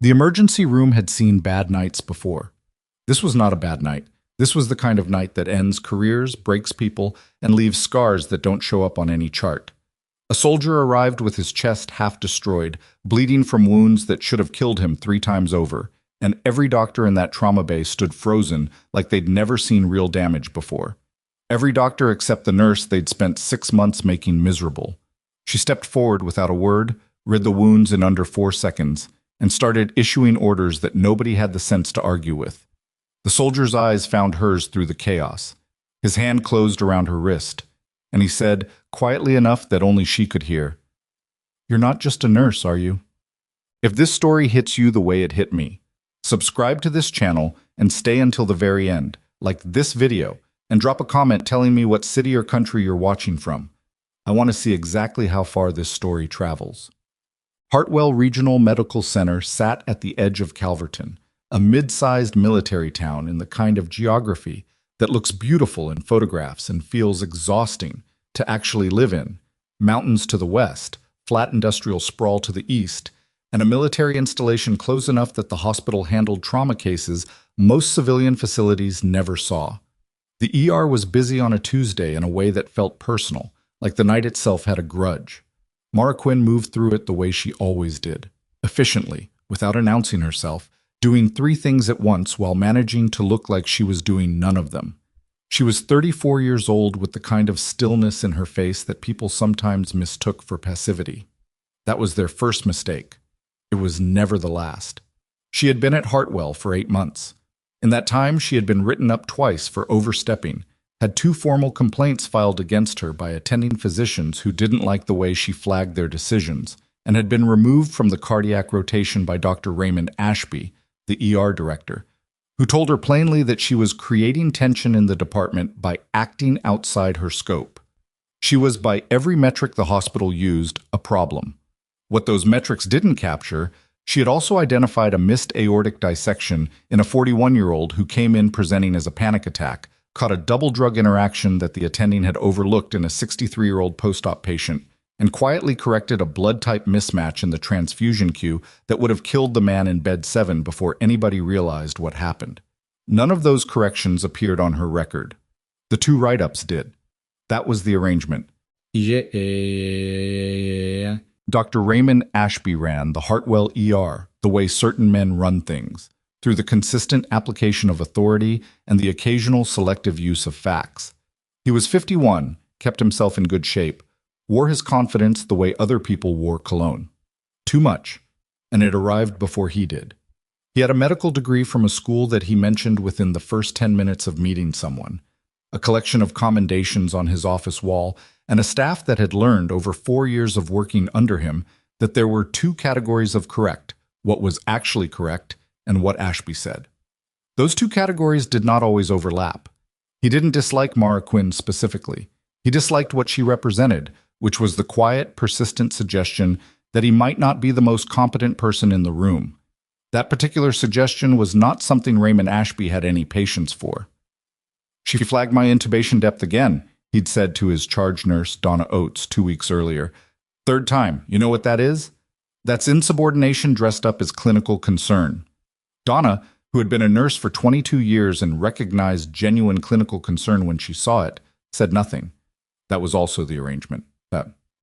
The emergency room had seen bad nights before. This was not a bad night. This was the kind of night that ends careers, breaks people, and leaves scars that don't show up on any chart. A soldier arrived with his chest half destroyed, bleeding from wounds that should have killed him 3 times over, and every doctor in that trauma bay stood frozen like they'd never seen real damage before. Every doctor except the nurse they'd spent 6 months making miserable. She stepped forward without a word, rid the wounds in under 4 seconds, and started issuing orders that nobody had the sense to argue with. The soldier's eyes found hers through the chaos. His hand closed around her wrist, and he said, quietly enough that only she could hear, "You're not just a nurse, are you?" If this story hits you the way it hit me, subscribe to this channel and stay until the very end, like this video, and drop a comment telling me what city or country you're watching from. I want to see exactly how far this story travels. Hartwell Regional Medical Center sat at the edge of Calverton, a mid-sized military town in the kind of geography that looks beautiful in photographs and feels exhausting to actually live in. Mountains to the west, flat industrial sprawl to the east, and a military installation close enough that the hospital handled trauma cases most civilian facilities never saw. The ER was busy on a Tuesday in a way that felt personal, like the night itself had a grudge. Quinn moved through it the way she always did, efficiently, without announcing herself, doing 3 things at once while managing to look like she was doing none of them. She was 34 years old with the kind of stillness in her face that people sometimes mistook for passivity. That was their first mistake. It was never the last. She had been at Hartwell for 8 months. In that time, she had been written up twice for overstepping, had 2 formal complaints filed against her by attending physicians who didn't like the way she flagged their decisions, and had been removed from the cardiac rotation by Dr. Raymond Ashby, the ER director, who told her plainly that she was creating tension in the department by acting outside her scope. She was, by every metric the hospital used, a problem. What those metrics didn't capture, she had also identified a missed aortic dissection in a 41-year-old who came in presenting as a panic attack, caught a double drug interaction that the attending had overlooked in a 63-year-old post-op patient, and quietly corrected a blood type mismatch in the transfusion queue that would have killed the man in bed 7 before anybody realized what happened. None of those corrections appeared on her record. The 2 write-ups did. That was the arrangement. Dr. Raymond Ashby ran the Hartwell ER the way certain men run things, through the consistent application of authority and the occasional selective use of facts. He was 51, kept himself in good shape, wore his confidence the way other people wore cologne. Too much, and it arrived before he did. He had a medical degree from a school that he mentioned within the first 10 minutes of meeting someone, a collection of commendations on his office wall, and a staff that had learned over 4 years of working under him that there were 2 categories of correct, what was actually correct and what Ashby said. Those 2 categories did not always overlap. He didn't dislike Quinn specifically. He disliked what she represented, which was the quiet, persistent suggestion that he might not be the most competent person in the room. That particular suggestion was not something Raymond Ashby had any patience for. "She flagged my intubation depth again," he'd said to his charge nurse, Donna Oates, 2 weeks earlier. "3rd time. You know what that is? That's insubordination dressed up as clinical concern." Donna, who had been a nurse for 22 years and recognized genuine clinical concern when she saw it, said nothing. That was also the arrangement.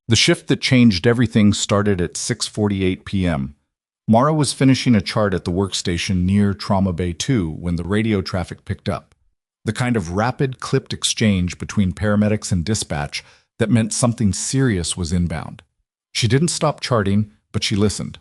The shift that changed everything started at 6:48 p.m. Mara was finishing a chart at the workstation near Trauma Bay 2 when the radio traffic picked up. The kind of rapid, clipped exchange between paramedics and dispatch that meant something serious was inbound. She didn't stop charting, but she listened.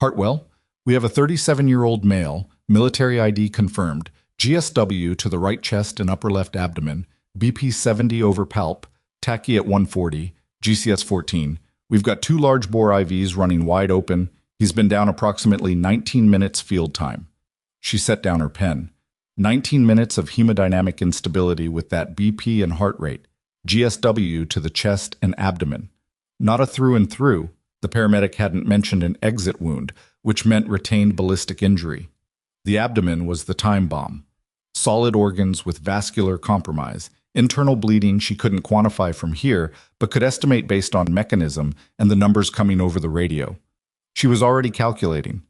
"Hartwell, we have a 37-year-old male, military ID confirmed, GSW to the right chest and upper left abdomen, BP 70 over palp, tachy at 140, GCS 14. We've got 2 large bore IVs running wide open. He's been down approximately 19 minutes field time." She set down her pen. 19 minutes of hemodynamic instability with that BP and heart rate, GSW to the chest and abdomen. Not a through and through. The paramedic hadn't mentioned an exit wound, which meant retained ballistic injury. The abdomen was the time bomb. Solid organs with vascular compromise, internal bleeding she couldn't quantify from here, but could estimate based on mechanism and the numbers coming over the radio. She was already calculating.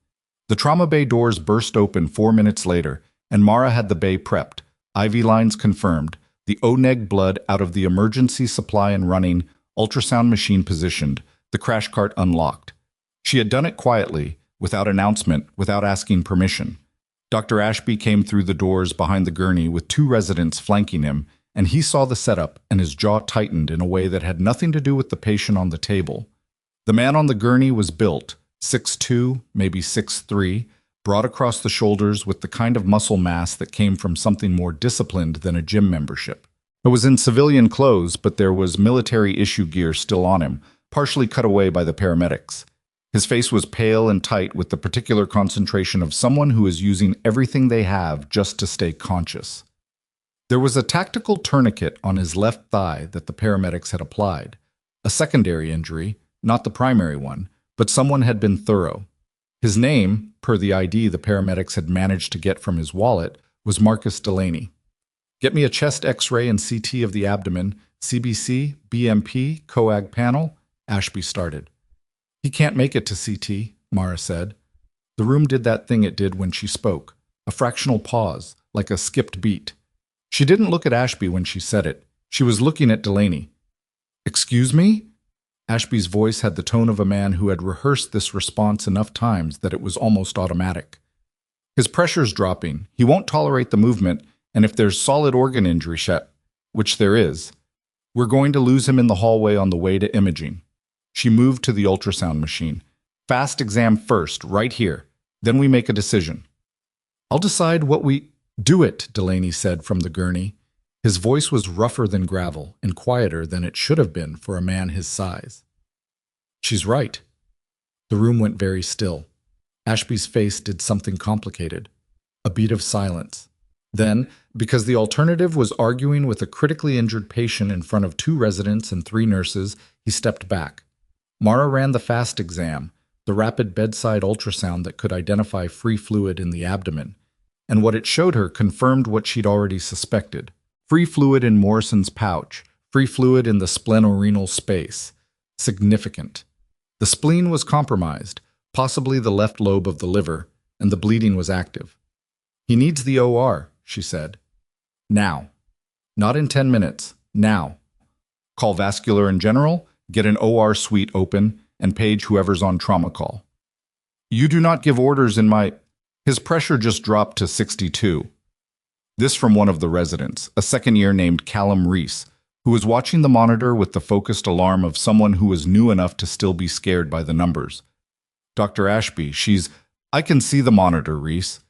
The trauma bay doors burst open 4 minutes later, and Mara had the bay prepped, IV lines confirmed, the O-neg blood out of the emergency supply and running, ultrasound machine positioned, the crash cart unlocked. She had done it quietly, without announcement, without asking permission. Dr. Ashby came through the doors behind the gurney with 2 residents flanking him, and he saw the setup and his jaw tightened in a way that had nothing to do with the patient on the table. The man on the gurney was built, 6'2", maybe 6'3", broad across the shoulders with the kind of muscle mass that came from something more disciplined than a gym membership. It was in civilian clothes, but there was military issue gear still on him, partially cut away by the paramedics. His face was pale and tight with the particular concentration of someone who is using everything they have just to stay conscious. There was a tactical tourniquet on his left thigh that the paramedics had applied. A secondary injury, not the primary one, but someone had been thorough. His name, per the ID the paramedics had managed to get from his wallet, was Marcus Delaney. Get me a chest X-ray and CT of the abdomen, CBC, BMP, coag panel, Ashby started. He can't make it to CT, Mara said. The room did that thing it did when she spoke, a fractional pause, like a skipped beat. She didn't look at Ashby when she said it. She was looking at Delaney. Excuse me? Ashby's voice had the tone of a man who had rehearsed this response enough times that it was almost automatic. His pressure's dropping. He won't tolerate the movement, and if there's solid organ injury, which there is, we're going to lose him in the hallway on the way to imaging. She moved to the ultrasound machine. Fast exam first, right here. Then we make a decision. I'll decide what we... Do it, Delaney said from the gurney. His voice was rougher than gravel and quieter than it should have been for a man his size. She's right. The room went very still. Ashby's face did something complicated. A beat of silence. Then, because the alternative was arguing with a critically injured patient in front of 2 residents and 3 nurses, he stepped back. Mara ran the fast exam, the rapid bedside ultrasound that could identify free fluid in the abdomen, and what it showed her confirmed what she'd already suspected. Free fluid in Morrison's pouch, free fluid in the splenorenal space. Significant. The spleen was compromised, possibly the left lobe of the liver, and the bleeding was active. He needs the OR, she said. Now. Not in 10 minutes. Now. Call vascular in general, get an OR suite open, and page whoever's on trauma call. You do not give orders in my... His pressure just dropped to 62. This from one of the residents, a second-year named Callum Reese, who was watching the monitor with the focused alarm of someone who was new enough to still be scared by the numbers. Dr. Ashby, I can see the monitor, Reese.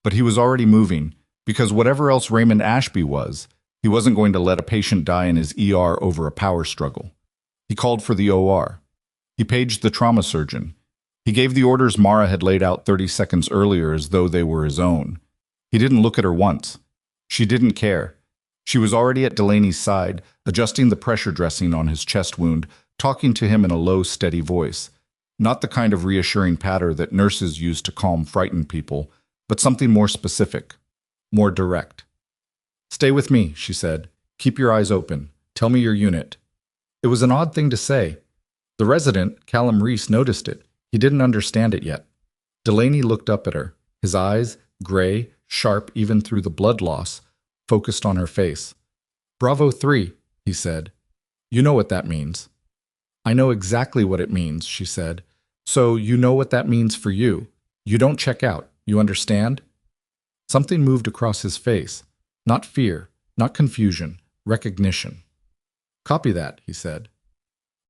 But he was already moving, because whatever else Raymond Ashby was, he wasn't going to let a patient die in his ER over a power struggle. He called for the OR. He paged the trauma surgeon. He gave the orders Mara had laid out 30 seconds earlier as though they were his own. He didn't look at her once. She didn't care. She was already at Delaney's side, adjusting the pressure dressing on his chest wound, talking to him in a low, steady voice. Not the kind of reassuring patter that nurses use to calm frightened people, but something more specific, more direct. Stay with me, she said. Keep your eyes open. Tell me your unit. It was an odd thing to say. The resident, Callum Reese, noticed it. He didn't understand it yet. Delaney looked up at her, his eyes, gray, sharp even through the blood loss, focused on her face. Bravo 3, he said. You know what that means. I know exactly what it means, she said. So you know what that means for you. You don't check out. You understand? Something moved across his face. Not fear, not confusion, recognition. Copy that, he said.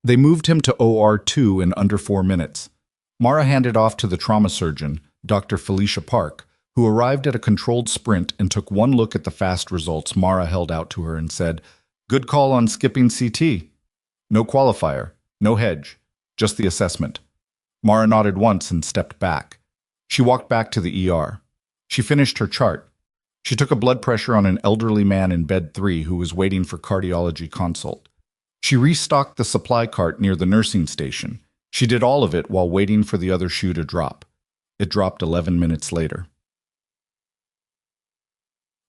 They moved him to OR2 in under 4 minutes. Mara handed off to the trauma surgeon, Dr. Felicia Park, who arrived at a controlled sprint and took one look at the fast results Mara held out to her and said, Good call on skipping CT. No qualifier, no hedge, just the assessment. Mara nodded once and stepped back. She walked back to the ER. She finished her chart. She took a blood pressure on an elderly man in bed 3 who was waiting for cardiology consult. She restocked the supply cart near the nursing station. She did all of it while waiting for the other shoe to drop. It dropped 11 minutes later.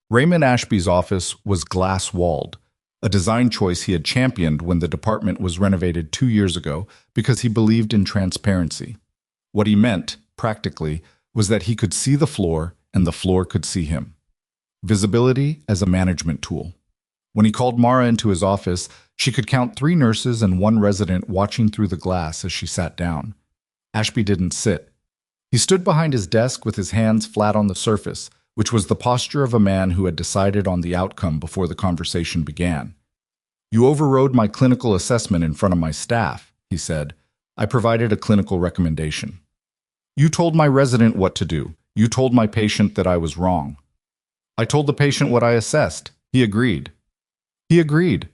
Raymond Ashby's office was glass-walled, a design choice he had championed when the department was renovated 2 years ago because he believed in transparency. What he meant, practically, was that he could see the floor and the floor could see him. Visibility as a management tool. When he called Mara into his office, she could count 3 nurses and 1 resident watching through the glass as she sat down. Ashby didn't sit. He stood behind his desk with his hands flat on the surface, which was the posture of a man who had decided on the outcome before the conversation began. "You overrode my clinical assessment in front of my staff," he said. "I provided a clinical recommendation. You told my resident what to do. You told my patient that I was wrong. I told the patient what I assessed. He agreed." "He agreed."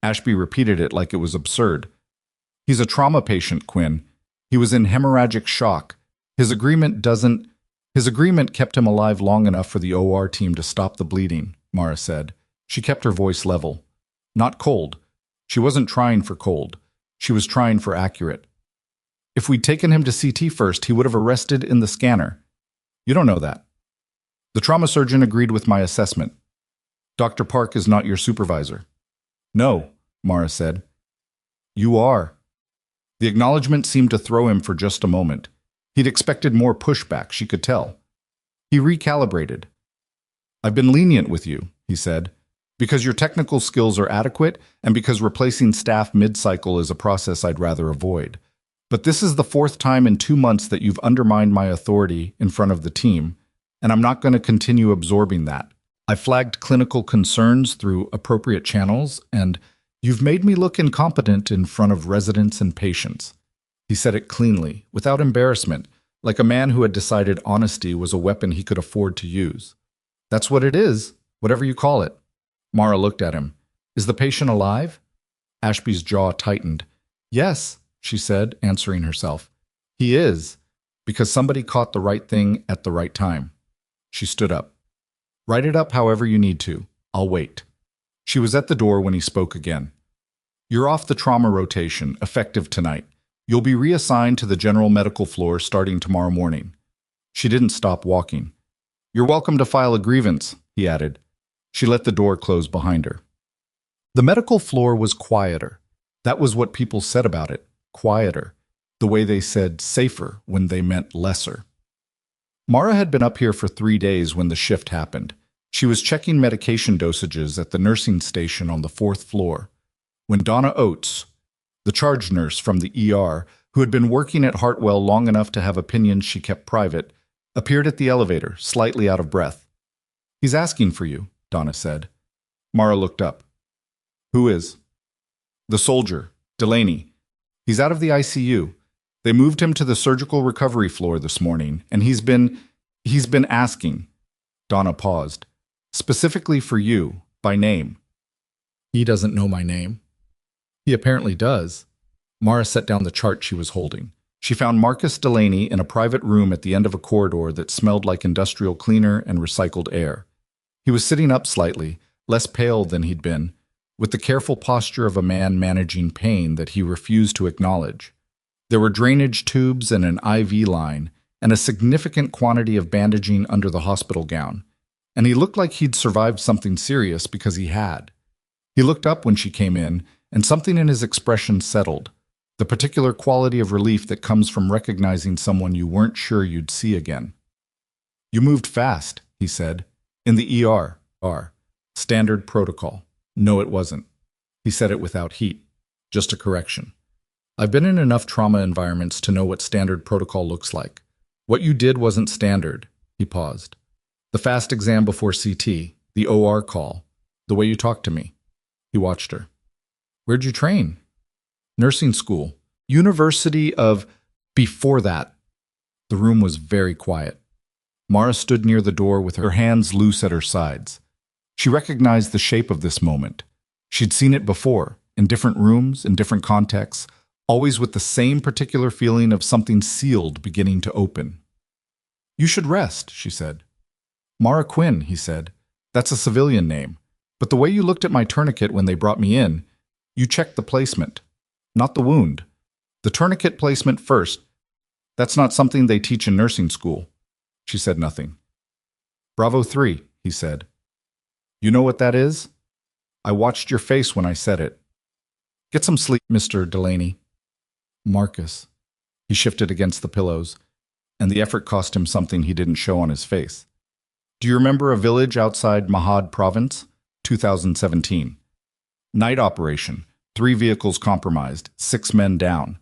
Ashby repeated it like it was absurd. "He's a trauma patient, Quinn. He was in hemorrhagic shock. His agreement kept him alive long enough for the OR team to stop the bleeding," Mara said. She kept her voice level. Not cold. She wasn't trying for cold. She was trying for accurate. "If we'd taken him to CT first, he would have arrested in the scanner. You don't know that." "The trauma surgeon agreed with my assessment." "Dr. Park is not your supervisor." "No," Mara said. "You are." The acknowledgement seemed to throw him for just a moment. He'd expected more pushback, she could tell. He recalibrated. "I've been lenient with you," he said, "because your technical skills are adequate and because replacing staff mid-cycle is a process I'd rather avoid. But this is the 4th time in 2 months that you've undermined my authority in front of the team, and I'm not going to continue absorbing that. I flagged clinical concerns through appropriate channels, and you've made me look incompetent in front of residents and patients." He said it cleanly, without embarrassment, like a man who had decided honesty was a weapon he could afford to use. "That's what it is, whatever you call it." Mara looked at him. "Is the patient alive?" Ashby's jaw tightened. "Yes," she said, answering herself. "He is, because somebody caught the right thing at the right time." She stood up. "Write it up however you need to. I'll wait." She was at the door when he spoke again. "You're off the trauma rotation, effective tonight. You'll be reassigned to the general medical floor starting tomorrow morning." She didn't stop walking. "You're welcome to file a grievance," he added. She let the door close behind her. The medical floor was quieter. That was what people said about it, quieter. The way they said safer when they meant lesser. Mara had been up here for 3 days when the shift happened. She was checking medication dosages at the nursing station on the 4th floor. When Donna Oates, the charge nurse from the ER, who had been working at Hartwell long enough to have opinions she kept private, appeared at the elevator, slightly out of breath. "He's asking for you," Donna said. Mara looked up. "Who is?" "The soldier, Delaney. He's out of the ICU. They moved him to the surgical recovery floor this morning, and he's been asking." Donna paused. "Specifically for you, by name." "He doesn't know my name." "He apparently does." Mara set down the chart she was holding. She found Marcus Delaney in a private room at the end of a corridor that smelled like industrial cleaner and recycled air. He was sitting up slightly, less pale than he'd been, with the careful posture of a man managing pain that he refused to acknowledge. There were drainage tubes and an IV line, and a significant quantity of bandaging under the hospital gown, and he looked like he'd survived something serious because he had. He looked up when she came in, and something in his expression settled, the particular quality of relief that comes from recognizing someone you weren't sure you'd see again. "You moved fast," he said. "In the ER. Standard protocol." "No, it wasn't." He said it without heat. Just a correction. "I've been in enough trauma environments to know what standard protocol looks like. What you did wasn't standard." He paused. "The fast exam before CT, the OR call, the way you talked to me." He watched her. "Where'd you train?" "Nursing school. University of..." "Before that." The room was very quiet. Mara stood near the door with her hands loose at her sides. She recognized the shape of this moment. She'd seen it before, in different rooms, in different contexts, always with the same particular feeling of something sealed beginning to open. "You should rest," she said. "Mara Quinn," he said. "That's a civilian name. But the way you looked at my tourniquet when they brought me in, you checked the placement, not the wound. The tourniquet placement first. That's not something they teach in nursing school." She said nothing. "Bravo 3, he said. "You know what that is?" "I watched your face when I said it." "Get some sleep, Mr. Delaney." "Marcus." He shifted against the pillows. and the effort cost him something he didn't show on his face. Do you remember a village outside Mahad Province? 2017. Night operation. 3 vehicles compromised, 6 men down.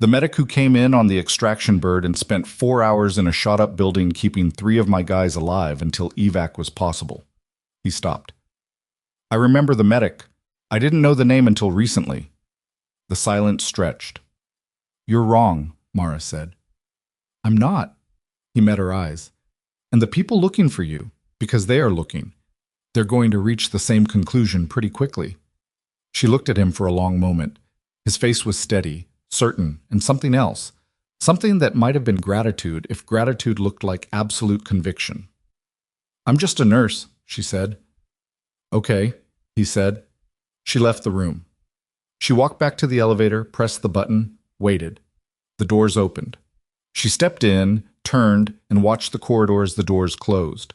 The medic who came in on the extraction bird and spent 4 hours in a shot-up building keeping 3 of my guys alive until evac was possible. He stopped. I remember the medic. I didn't know the name until recently. The silence stretched. You're wrong, Mara said. I'm not. He met her eyes. And the people looking for you, because they are looking, they're going to reach the same conclusion pretty quickly. She looked at him for a long moment. His face was steady, certain, and something else. Something that might have been gratitude if gratitude looked like absolute conviction. I'm just a nurse, she said. Okay, he said. She left the room. She walked back to the elevator, pressed the button, waited. The doors opened. She stepped in, turned, and watched the corridor as the doors closed.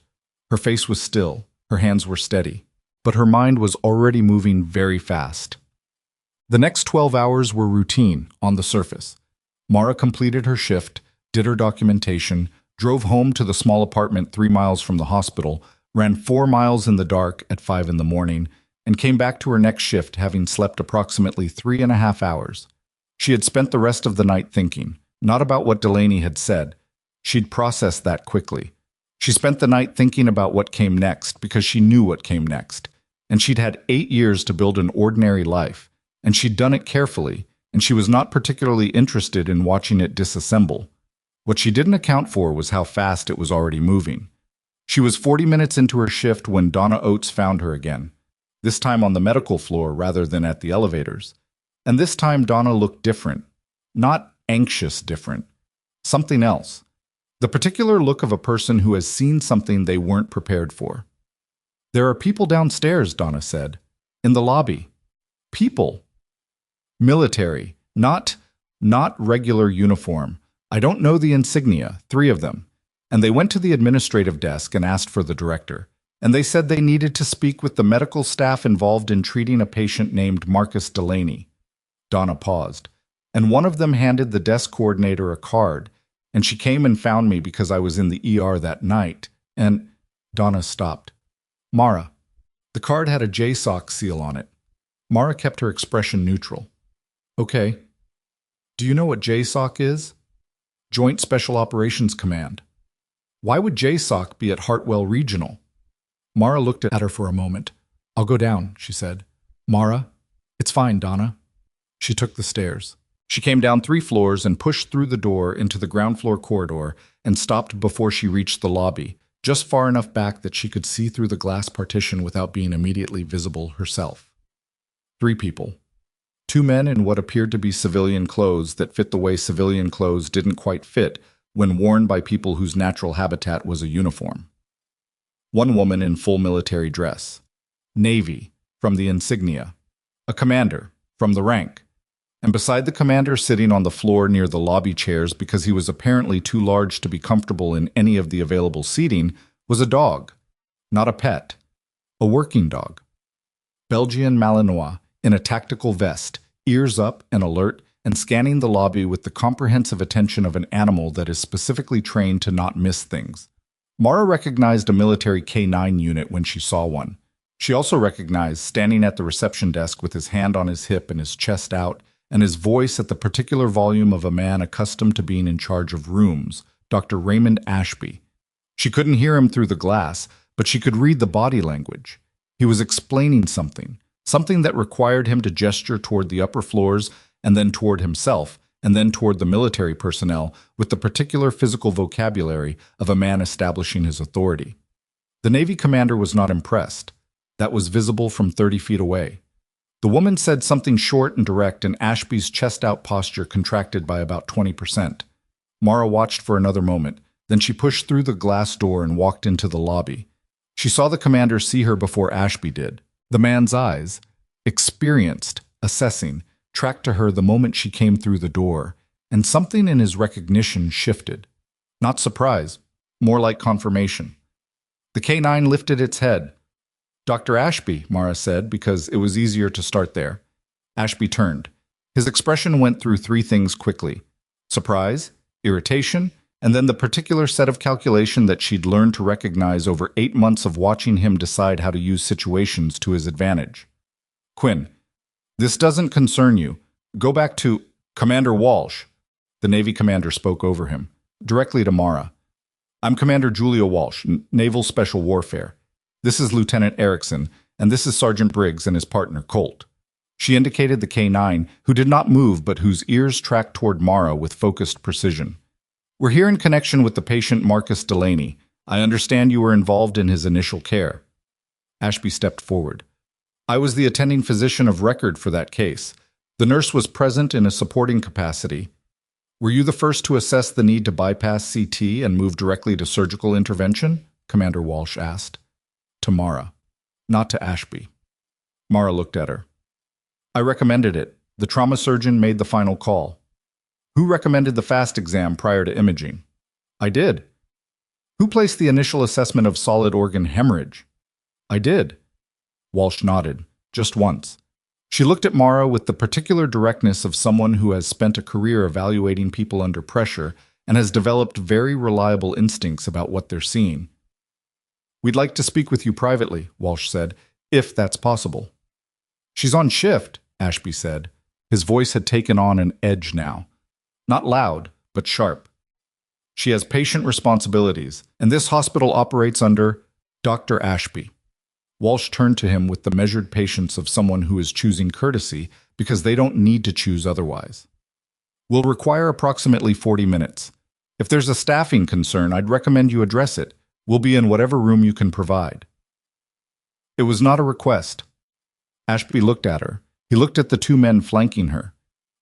Her face was still, her hands were steady, but her mind was already moving very fast. The next 12 hours were routine, on the surface. Mara completed her shift, did her documentation, drove home to the small apartment 3 miles from the hospital, ran 4 miles in the dark at 5 in the morning, and came back to her next shift having slept approximately 3.5 hours. She had spent the rest of the night thinking, not about what Delaney had said. She'd processed that quickly. She spent the night thinking about what came next because she knew what came next. And she'd had 8 years to build an ordinary life, and she'd done it carefully, and she was not particularly interested in watching it disassemble. What she didn't account for was how fast it was already moving. She was 40 minutes into her shift when Donna Oates found her again, this time on the medical floor rather than at the elevators. And this time Donna looked different. Not anxious different. Something else. The particular look of a person who has seen something they weren't prepared for. There are people downstairs, Donna said. In the lobby. People. Military. Not regular uniform. I don't know the insignia, 3 of them. And they went to the administrative desk and asked for the director. And they said they needed to speak with the medical staff involved in treating a patient named Marcus Delaney. Donna paused. And one of them handed the desk coordinator a card, and she came and found me because I was in the ER that night, and Donna stopped. Mara. The card had a JSOC seal on it. Mara kept her expression neutral. Okay. Do you know what JSOC is? Joint Special Operations Command. Why would JSOC be at Hartwell Regional? Mara looked at her for a moment. I'll go down, she said. Mara. It's fine, Donna. She took the stairs. She came down 3 floors and pushed through the door into the ground floor corridor and stopped before she reached the lobby, just far enough back that she could see through the glass partition without being immediately visible herself. 3 people. 2 men in what appeared to be civilian clothes that fit the way civilian clothes didn't quite fit when worn by people whose natural habitat was a uniform. 1 woman in full military dress. Navy, from the insignia. A commander, from the rank. And beside the commander sitting on the floor near the lobby chairs because he was apparently too large to be comfortable in any of the available seating was a dog. Not a pet. A working dog. Belgian Malinois, in a tactical vest, ears up and alert, and scanning the lobby with the comprehensive attention of an animal that is specifically trained to not miss things. Mara recognized a military K9 unit when she saw one. She also recognized, standing at the reception desk with his hand on his hip and his chest out, and his voice at the particular volume of a man accustomed to being in charge of rooms, Dr. Raymond Ashby. She couldn't hear him through the glass, but she could read the body language. He was explaining something that required him to gesture toward the upper floors, and then toward himself, and then toward the military personnel, with the particular physical vocabulary of a man establishing his authority. The Navy commander was not impressed. That was visible from 30 feet away. The woman said something short and direct, and Ashby's chest-out posture contracted by about 20%. Mara watched for another moment. Then she pushed through the glass door and walked into the lobby. She saw the commander see her before Ashby did. The man's eyes, experienced, assessing, tracked to her the moment she came through the door, and something in his recognition shifted. Not surprise, more like confirmation. The K9 lifted its head. Dr. Ashby, Mara said, because it was easier to start there. Ashby turned. His expression went through 3 things quickly. Surprise, irritation, and then the particular set of calculation that she'd learned to recognize over 8 months of watching him decide how to use situations to his advantage. Quinn, this doesn't concern you. Go back to Commander Walsh. The Navy commander spoke over him, directly to Mara. I'm Commander Julia Walsh, Naval Special Warfare. This is Lieutenant Erickson, and this is Sergeant Briggs and his partner, Colt. She indicated the K-9, who did not move but whose ears tracked toward Mara with focused precision. We're here in connection with the patient Marcus Delaney. I understand you were involved in his initial care. Ashby stepped forward. I was the attending physician of record for that case. The nurse was present in a supporting capacity. Were you the first to assess the need to bypass CT and move directly to surgical intervention? Commander Walsh asked. To Mara, not to Ashby. Mara looked at her. I recommended it. The trauma surgeon made the final call. Who recommended the FAST exam prior to imaging? I did. Who placed the initial assessment of solid organ hemorrhage? I did. Walsh nodded, just once. She looked at Mara with the particular directness of someone who has spent a career evaluating people under pressure and has developed very reliable instincts about what they're seeing. We'd like to speak with you privately, Walsh said, if that's possible. She's on shift, Ashby said. His voice had taken on an edge now. Not loud, but sharp. She has patient responsibilities, and this hospital operates under Dr. Ashby. Walsh turned to him with the measured patience of someone who is choosing courtesy because they don't need to choose otherwise. We'll require approximately 40 minutes. If there's a staffing concern, I'd recommend you address it. We'll be in whatever room you can provide. It was not a request. Ashby looked at her. He looked at the two men flanking her.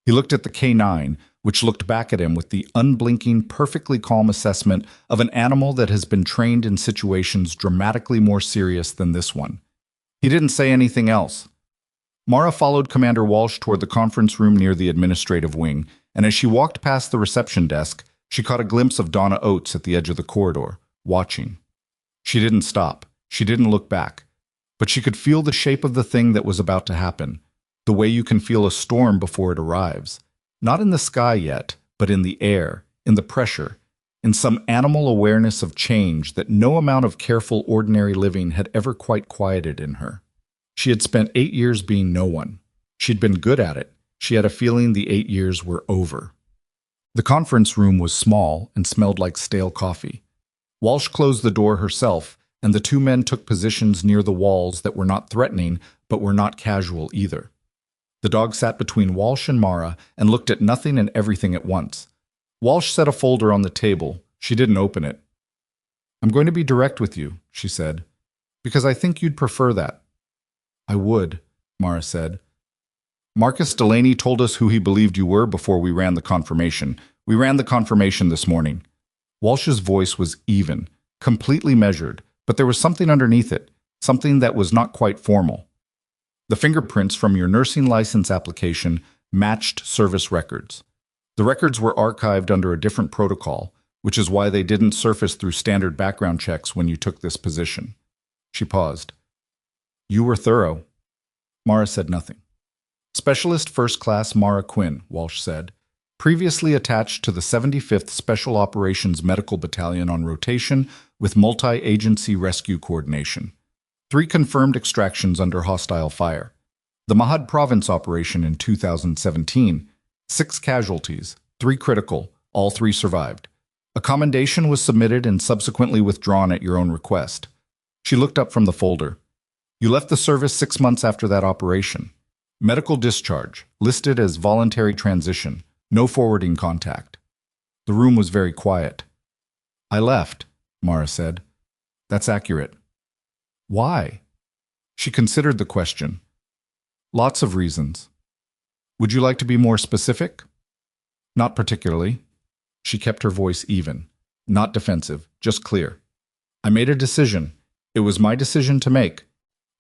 He looked at the K-9, which looked back at him with the unblinking, perfectly calm assessment of an animal that has been trained in situations dramatically more serious than this one. He didn't say anything else. Mara followed Commander Walsh toward the conference room near the administrative wing, and as she walked past the reception desk, she caught a glimpse of Donna Oates at the edge of the corridor, watching. She didn't stop. She didn't look back. But she could feel the shape of the thing that was about to happen, the way you can feel a storm before it arrives. Not in the sky yet, but in the air, in the pressure, in some animal awareness of change that no amount of careful, ordinary living had ever quite quieted in her. She had spent 8 years being no one. She'd been good at it. She had a feeling the 8 years were over. The conference room was small and smelled like stale coffee. Walsh closed the door herself, and the two men took positions near the walls that were not threatening, but were not casual either. The dog sat between Walsh and Mara and looked at nothing and everything at once. Walsh set a folder on the table. She didn't open it. I'm going to be direct with you, she said, because I think you'd prefer that. I would, Mara said. Marcus Delaney told us who he believed you were before we ran the confirmation. We ran the confirmation this morning. Walsh's voice was even, completely measured, but there was something underneath it, something that was not quite formal. The fingerprints from your nursing license application matched service records. The records were archived under a different protocol, which is why they didn't surface through standard background checks when you took this position. She paused. You were thorough. Mara said nothing. Specialist First Class Mara Quinn, Walsh said, previously attached to the 75th Special Operations Medical Battalion on rotation with multi-agency rescue coordination. 3 confirmed extractions under hostile fire. The Mahad Province operation in 2017. 6 casualties, 3 critical, all 3 survived. A commendation was submitted and subsequently withdrawn at your own request. She looked up from the folder. You left the service 6 months after that operation. Medical discharge, listed as voluntary transition, no forwarding contact. The room was very quiet. I left, Mara said. That's accurate. Why? She considered the question. Lots of reasons. Would you like to be more specific? Not particularly. She kept her voice even, not defensive, just clear. I made a decision. It was my decision to make.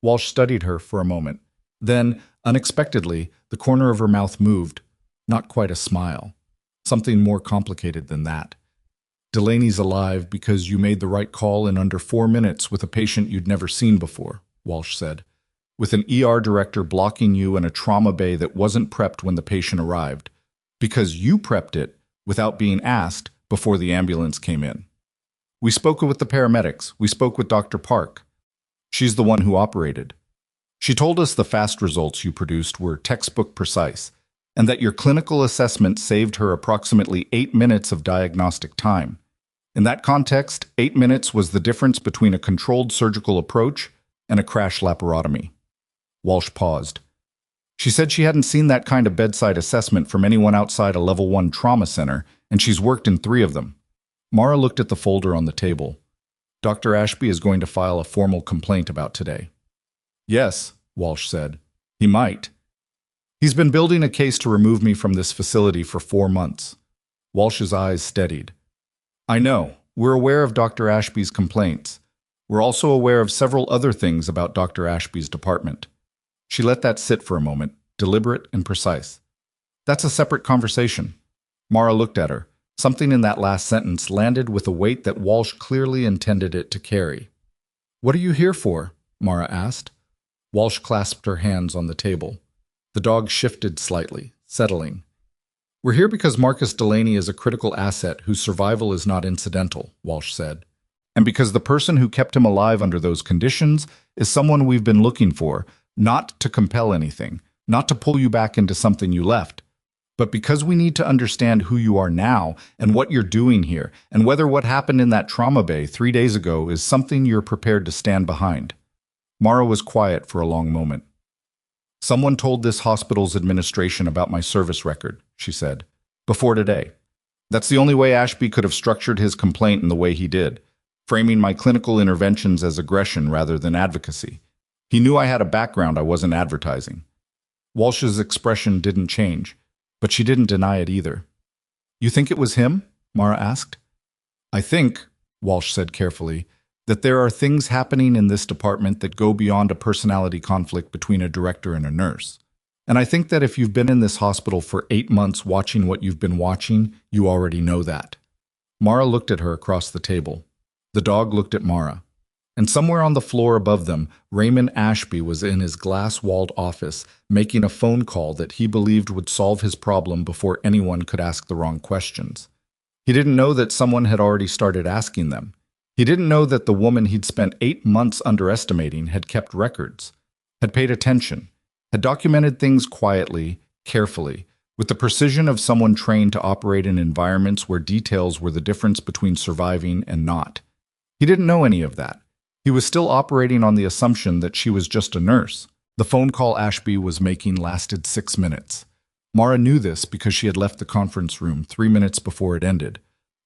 Walsh studied her for a moment. Then, unexpectedly, the corner of her mouth moved. Not quite a smile. Something more complicated than that. Delaney's alive because you made the right call in under 4 minutes with a patient you'd never seen before, Walsh said, with an ER director blocking you in a trauma bay that wasn't prepped when the patient arrived. Because you prepped it, without being asked, before the ambulance came in. We spoke with the paramedics. We spoke with Dr. Park. She's the one who operated. She told us the fast results you produced were textbook precise, and that your clinical assessment saved her approximately 8 minutes of diagnostic time. In that context, 8 minutes was the difference between a controlled surgical approach and a crash laparotomy. Walsh paused. She said she hadn't seen that kind of bedside assessment from anyone outside a level 1 trauma center, and she's worked in 3 of them. Mara looked at the folder on the table. Dr. Ashby is going to file a formal complaint about today. Yes, Walsh said. He might. He's been building a case to remove me from this facility for 4 months. Walsh's eyes steadied. I know. We're aware of Dr. Ashby's complaints. We're also aware of several other things about Dr. Ashby's department. She let that sit for a moment, deliberate and precise. That's a separate conversation. Mara looked at her. Something in that last sentence landed with a weight that Walsh clearly intended it to carry. What are you here for? Mara asked. Walsh clasped her hands on the table. The dog shifted slightly, settling. We're here because Marcus Delaney is a critical asset whose survival is not incidental, Walsh said. And because the person who kept him alive under those conditions is someone we've been looking for, not to compel anything, not to pull you back into something you left, but because we need to understand who you are now and what you're doing here, and whether what happened in that trauma bay 3 days ago is something you're prepared to stand behind. Mara was quiet for a long moment. Someone told this hospital's administration about my service record, she said, before today. That's the only way Ashby could have structured his complaint in the way he did, framing my clinical interventions as aggression rather than advocacy. He knew I had a background I wasn't advertising. Walsh's expression didn't change, but she didn't deny it either. You think it was him? Mara asked. I think, Walsh said carefully, that there are things happening in this department that go beyond a personality conflict between a director and a nurse. And I think that if you've been in this hospital for 8 months watching what you've been watching, you already know that. Mara looked at her across the table. The dog looked at Mara. And somewhere on the floor above them, Raymond Ashby was in his glass-walled office, making a phone call that he believed would solve his problem before anyone could ask the wrong questions. He didn't know that someone had already started asking them. He didn't know that the woman he'd spent 8 months underestimating had kept records, had paid attention, had documented things quietly, carefully, with the precision of someone trained to operate in environments where details were the difference between surviving and not. He didn't know any of that. He was still operating on the assumption that she was just a nurse. The phone call Ashby was making lasted 6 minutes. Mara knew this because she had left the conference room 3 minutes before it ended.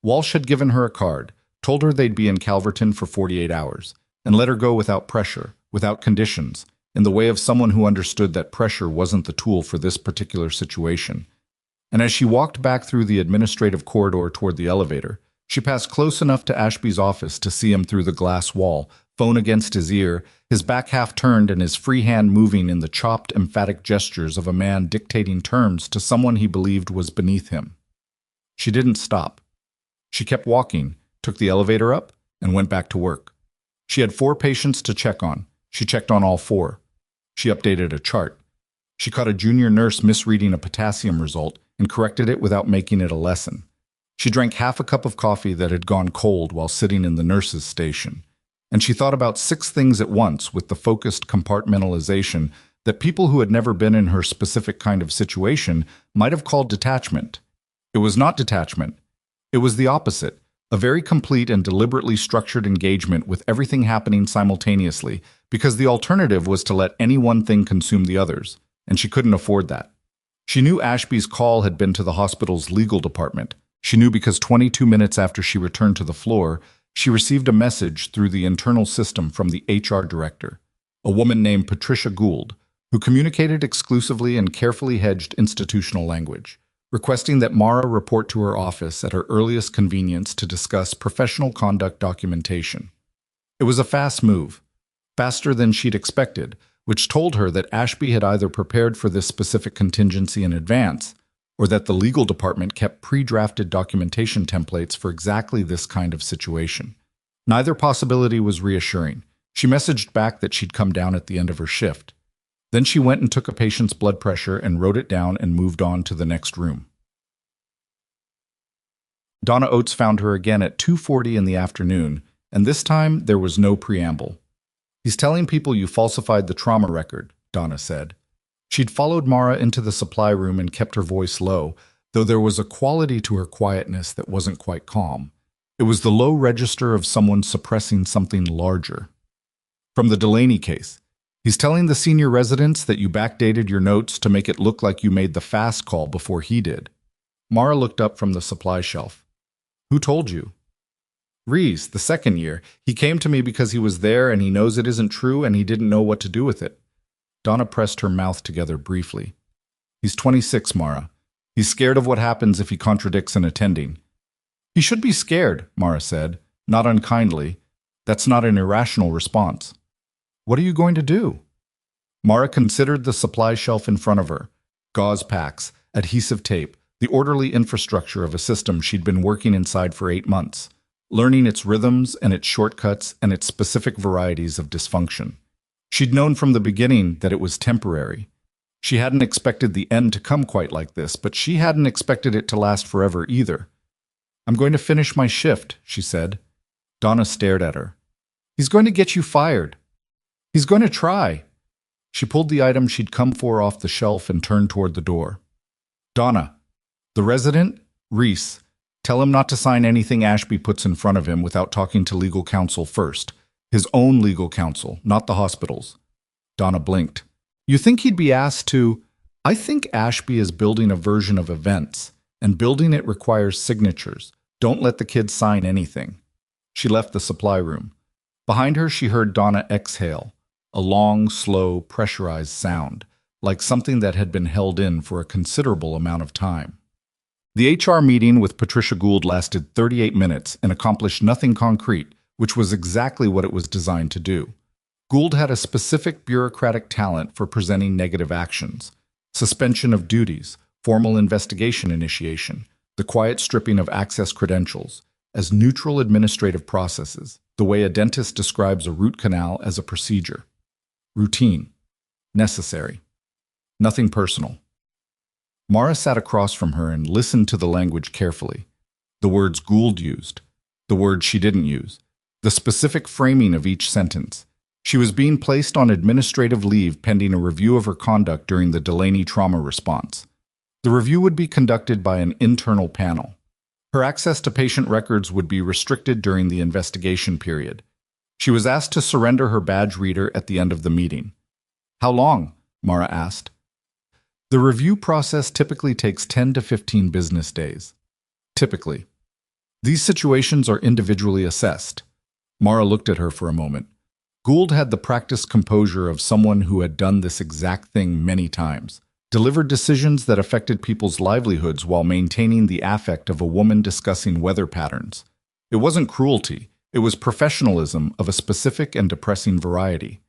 Walsh had given her a card, told her they'd be in Calverton for 48 hours, and let her go without pressure, without conditions, in the way of someone who understood that pressure wasn't the tool for this particular situation. And as she walked back through the administrative corridor toward the elevator, she passed close enough to Ashby's office to see him through the glass wall, phone against his ear, his back half turned and his free hand moving in the chopped, emphatic gestures of a man dictating terms to someone he believed was beneath him. She didn't stop. She kept walking, took the elevator up, and went back to work. She had 4 patients to check on. She checked on all 4. She updated a chart. She caught a junior nurse misreading a potassium result and corrected it without making it a lesson. She drank half a cup of coffee that had gone cold while sitting in the nurse's station. And she thought about 6 things at once with the focused compartmentalization that people who had never been in her specific kind of situation might have called detachment. It was not detachment. It was the opposite. A very complete and deliberately structured engagement with everything happening simultaneously, because the alternative was to let any one thing consume the others, and she couldn't afford that. She knew Ashby's call had been to the hospital's legal department. She knew because 22 minutes after she returned to the floor, she received a message through the internal system from the HR director, a woman named Patricia Gould, who communicated exclusively in carefully hedged institutional language, requesting that Mara report to her office at her earliest convenience to discuss professional conduct documentation. It was a fast move, faster than she'd expected, which told her that Ashby had either prepared for this specific contingency in advance, or that the legal department kept pre-drafted documentation templates for exactly this kind of situation. Neither possibility was reassuring. She messaged back that she'd come down at the end of her shift. Then she went and took a patient's blood pressure and wrote it down and moved on to the next room. Donna Oates found her again at 2:40 in the afternoon, and this time there was no preamble. "He's telling people you falsified the trauma record," Donna said. She'd followed Mara into the supply room and kept her voice low, though there was a quality to her quietness that wasn't quite calm. It was the low register of someone suppressing something larger. "From the Delaney case. He's telling the senior residents that you backdated your notes to make it look like you made the fast call before he did." Mara looked up from the supply shelf. "Who told you?" "Reese, the second year. He came to me because he was there and he knows it isn't true and he didn't know what to do with it." Donna pressed her mouth together briefly. "He's 26, Mara. He's scared of what happens if he contradicts an attending." "He should be scared," Mara said, not unkindly. "That's not an irrational response." "What are you going to do?" Mara considered the supply shelf in front of her. Gauze packs, adhesive tape, the orderly infrastructure of a system she'd been working inside for 8 months, learning its rhythms and its shortcuts and its specific varieties of dysfunction. She'd known from the beginning that it was temporary. She hadn't expected the end to come quite like this, but she hadn't expected it to last forever either. "I'm going to finish my shift," she said. Donna stared at her. "He's going to get you fired." "He's going to try." She pulled the item she'd come for off the shelf and turned toward the door. "Donna, the resident, Reese, tell him not to sign anything Ashby puts in front of him without talking to legal counsel first. His own legal counsel, not the hospital's." Donna blinked. "You think he'd be asked to—" "I think Ashby is building a version of events, and building it requires signatures. Don't let the kids sign anything." She left the supply room. Behind her, she heard Donna exhale, a long, slow, pressurized sound, like something that had been held in for a considerable amount of time. The HR meeting with Patricia Gould lasted 38 minutes and accomplished nothing concrete, which was exactly what it was designed to do. Gould had a specific bureaucratic talent for presenting negative actions: suspension of duties, formal investigation initiation, the quiet stripping of access credentials, as neutral administrative processes, the way a dentist describes a root canal as a procedure. Routine. Necessary. Nothing personal. Mara sat across from her and listened to the language carefully. The words Gould used, the words she didn't use, the specific framing of each sentence. She was being placed on administrative leave pending a review of her conduct during the Delaney trauma response. The review would be conducted by an internal panel. Her access to patient records would be restricted during the investigation period. She was asked to surrender her badge reader at the end of the meeting. "How long?" Mara asked. "The review process typically takes 10 to 15 business days." Typically. These situations are individually assessed. Mara looked at her for a moment. Gould had the practiced composure of someone who had done this exact thing many times, delivered decisions that affected people's livelihoods while maintaining the affect of a woman discussing weather patterns. It wasn't cruelty, it was professionalism of a specific and depressing variety.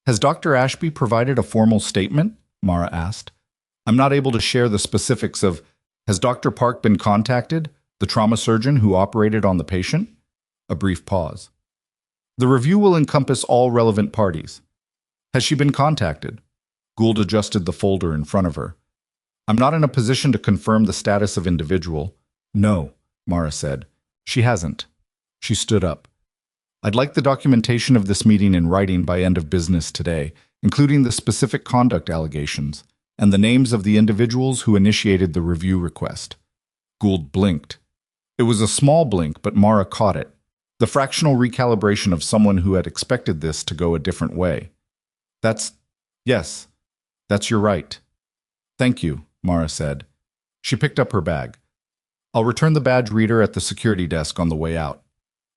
"Has Dr. Ashby provided a formal statement?" Mara asked. "I'm not able to share the specifics of— Has Dr. Park been contacted, the trauma surgeon who operated on the patient?" A brief pause. "The review will encompass all relevant parties." "Has she been contacted?" Gould adjusted the folder in front of her. "I'm not in a position to confirm the status of individual." "No," Mara said. "She hasn't." She stood up. "I'd like the documentation of this meeting in writing by end of business today, including the specific conduct allegations, and the names of the individuals who initiated the review request." Gould blinked. It was a small blink, but Mara caught it. The fractional recalibration of someone who had expected this to go a different way. Yes, that's your right." "Thank you," Mara said. She picked up her bag. "I'll return the badge reader at the security desk on the way out."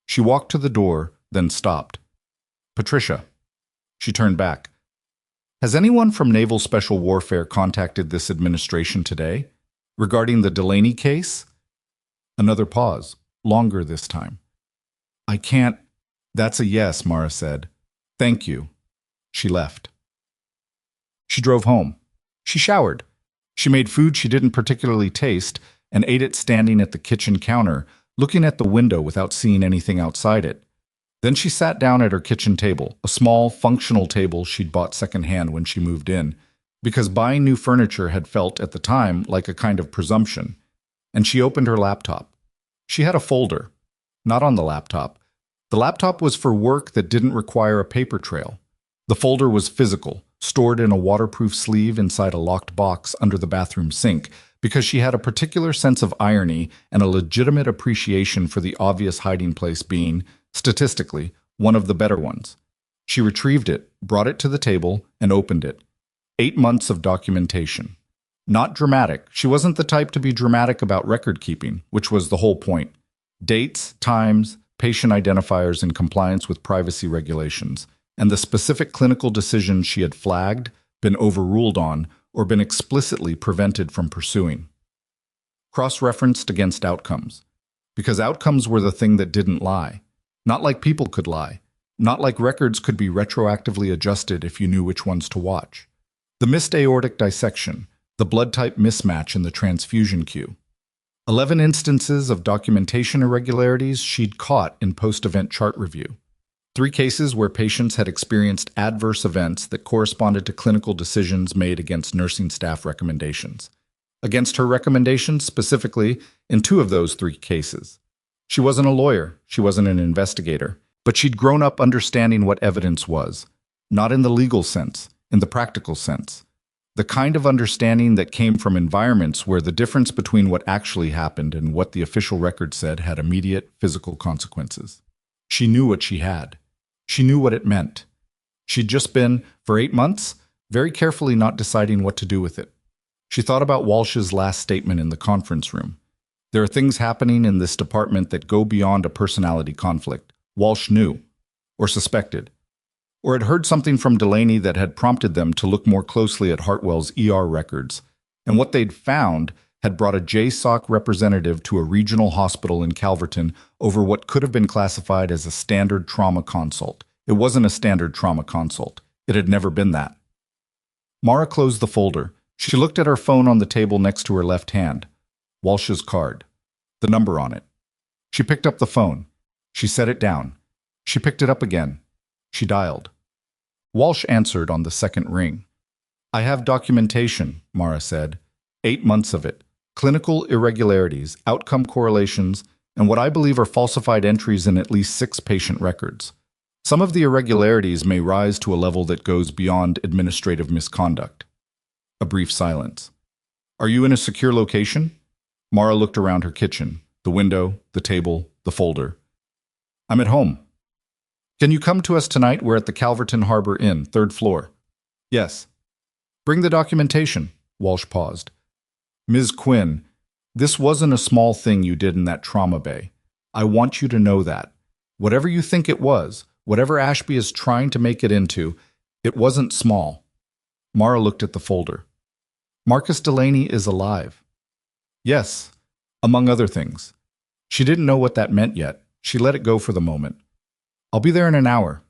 She walked to the door, then stopped. "Patricia." She turned back. "Has anyone from Naval Special Warfare contacted this administration today? Regarding the Delaney case?" Another pause, longer this time. "I can't—" "That's a yes," Mara said. "Thank you." She left. She drove home. She showered. She made food she didn't particularly taste and ate it standing at the kitchen counter, looking at the window without seeing anything outside it. Then she sat down at her kitchen table, a small, functional table she'd bought secondhand when she moved in, because buying new furniture had felt, at the time, like a kind of presumption. And she opened her laptop. She had a folder, not on the laptop. The laptop was for work that didn't require a paper trail. The folder was physical, stored in a waterproof sleeve inside a locked box under the bathroom sink, because she had a particular sense of irony and a legitimate appreciation for the obvious hiding place being, statistically, one of the better ones. She retrieved it, brought it to the table, and opened it. 8 months of documentation. Not dramatic. She wasn't the type to be dramatic about record keeping, which was the whole point. Dates, times, patient identifiers in compliance with privacy regulations, and the specific clinical decisions she had flagged, been overruled on, or been explicitly prevented from pursuing. Cross-referenced against outcomes. Because outcomes were the thing that didn't lie. Not like people could lie. Not like records could be retroactively adjusted if you knew which ones to watch. The missed aortic dissection, the blood type mismatch in the transfusion queue. 11 instances of documentation irregularities she'd caught in post-event chart review. 3 cases where patients had experienced adverse events that corresponded to clinical decisions made against nursing staff recommendations. Against her recommendations specifically in 2 of those 3 cases. She wasn't a lawyer, she wasn't an investigator, but she'd grown up understanding what evidence was. Not in the legal sense, in the practical sense. The kind of understanding that came from environments where the difference between what actually happened and what the official record said had immediate physical consequences. She knew what she had. She knew what it meant. She'd just been, for 8 months, very carefully not deciding what to do with it. She thought about Walsh's last statement in the conference room. There are things happening in this department that go beyond a personality conflict. Walsh knew, or suspected, or had heard something from Delaney that had prompted them to look more closely at Hartwell's ER records, and what they'd found had brought a JSOC representative to a regional hospital in Calverton over what could have been classified as a standard trauma consult. It wasn't a standard trauma consult. It had never been that. Mara closed the folder. She looked at her phone on the table next to her left hand. Walsh's card. The number on it. She picked up the phone. She set it down. She picked it up again. She dialed. Walsh answered on the second ring. "I have documentation," Mara said. 8 months of it. Clinical irregularities, outcome correlations, and what I believe are falsified entries in at least 6 patient records. Some of the irregularities may rise to a level that goes beyond administrative misconduct. A brief silence. "Are you in a secure location?" Mara looked around her kitchen, the window, the table, the folder. "I'm at home." "Can you come to us tonight? We're at the Calverton Harbor Inn, 3rd floor." "Yes." "Bring the documentation." Walsh paused. "Ms. Quinn, this wasn't a small thing you did in that trauma bay. I want you to know that. Whatever you think it was, whatever Ashby is trying to make it into, it wasn't small." Mara looked at the folder. "Marcus Delaney is alive." "Yes, among other things." She didn't know what that meant yet. She let it go for the moment. "I'll be there in an hour."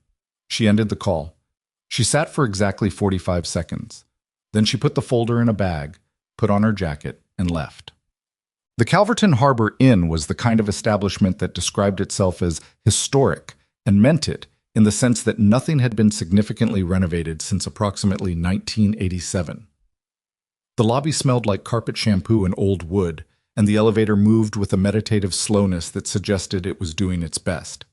She ended the call. She sat for exactly 45 seconds. Then she put the folder in a bag, put on her jacket, and left. The Calverton Harbor Inn was the kind of establishment that described itself as historic, and meant it, in the sense that nothing had been significantly renovated since approximately 1987. The lobby smelled like carpet shampoo and old wood, and the elevator moved with a meditative slowness that suggested it was doing its best.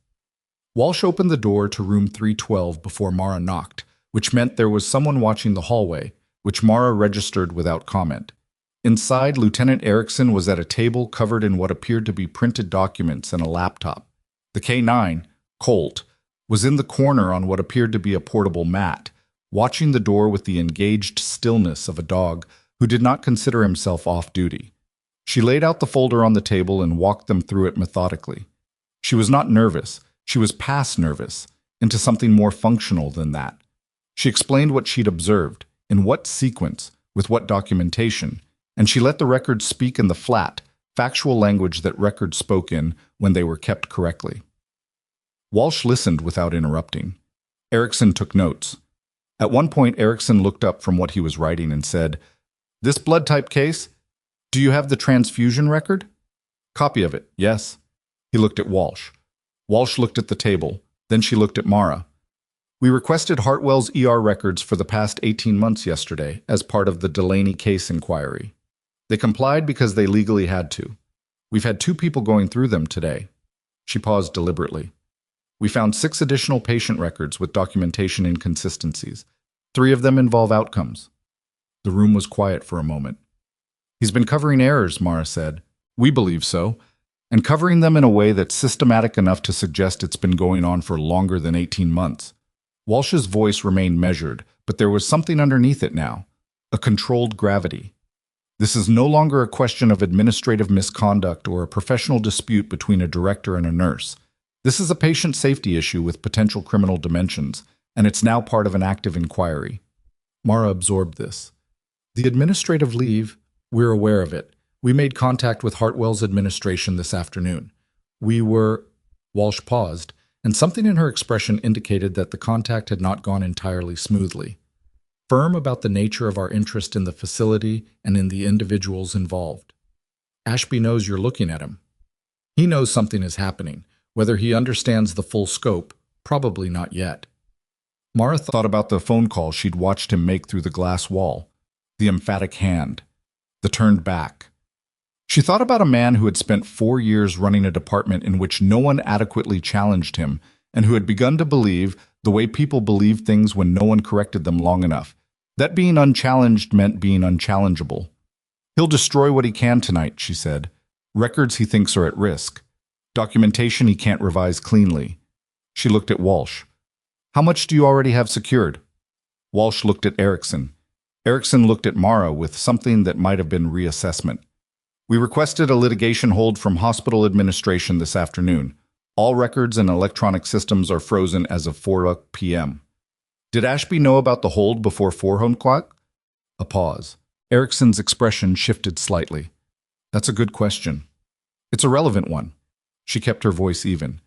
Walsh opened the door to room 312 before Mara knocked, which meant there was someone watching the hallway, which Mara registered without comment. Inside, Lieutenant Erickson was at a table covered in what appeared to be printed documents and a laptop. The K9, Colt, was in the corner on what appeared to be a portable mat, watching the door with the engaged stillness of a dog who did not consider himself off duty. She laid out the folder on the table and walked them through it methodically. She was not nervous. She was past nervous, into something more functional than that. She explained what she'd observed, in what sequence, with what documentation, and she let the records speak in the flat, factual language that records spoke in when they were kept correctly. Walsh listened without interrupting. Erickson took notes. At one point, Erickson looked up from what he was writing and said, "This blood type case? Do you have the transfusion record?" "Copy of it, yes." He looked at Walsh. Walsh looked at the table. Then she looked at Mara. "We requested Hartwell's ER records for the past 18 months yesterday as part of the Delaney case inquiry. They complied because they legally had to. We've had 2 people going through them today. She paused deliberately. We found 6 additional patient records with documentation inconsistencies. 3 of them involve outcomes. The room was quiet for a moment. He's been covering errors, Mara said. We believe so, and covering them in a way that's systematic enough to suggest it's been going on for longer than 18 months. Walsh's voice remained measured, but there was something underneath it now, a controlled gravity. This is no longer a question of administrative misconduct or a professional dispute between a director and a nurse. This is a patient safety issue with potential criminal dimensions, and it's now part of an active inquiry. Mara absorbed this. The administrative leave, we're aware of it. We made contact with Hartwell's administration this afternoon. Walsh paused, and something in her expression indicated that the contact had not gone entirely smoothly. Firm about the nature of our interest in the facility and in the individuals involved. Ashby knows you're looking at him. He knows something is happening. Whether he understands the full scope, probably not yet. Mara thought about the phone call she'd watched him make through the glass wall, the emphatic hand, the turned back. She thought about a man who had spent 4 years running a department in which no one adequately challenged him and who had begun to believe the way people believe things when no one corrected them long enough. That being unchallenged meant being unchallengeable. He'll destroy what he can tonight, she said. Records he thinks are at risk. Documentation he can't revise cleanly. She looked at Walsh. How much do you already have secured? Walsh looked at Erickson. Erickson looked at Mara with something that might have been reassessment. We requested a litigation hold from hospital administration this afternoon. All records and electronic systems are frozen as of 4 p.m. Did Ashby know about the hold before 4 o'clock? A pause. Erickson's expression shifted slightly. That's a good question. It's a relevant one. She kept her voice even.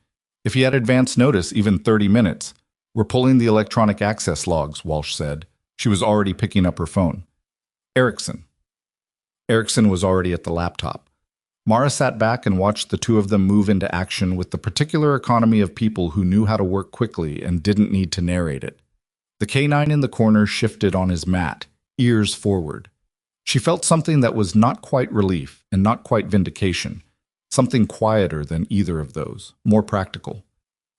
If he had advance notice, even 30 minutes. We're pulling the electronic access logs, Walsh said. She was already picking up her phone. Erickson. Erickson was already at the laptop. Mara sat back and watched the 2 of them move into action with the particular economy of people who knew how to work quickly and didn't need to narrate it. The canine in the corner shifted on his mat, ears forward. She felt something that was not quite relief and not quite vindication, something quieter than either of those, more practical.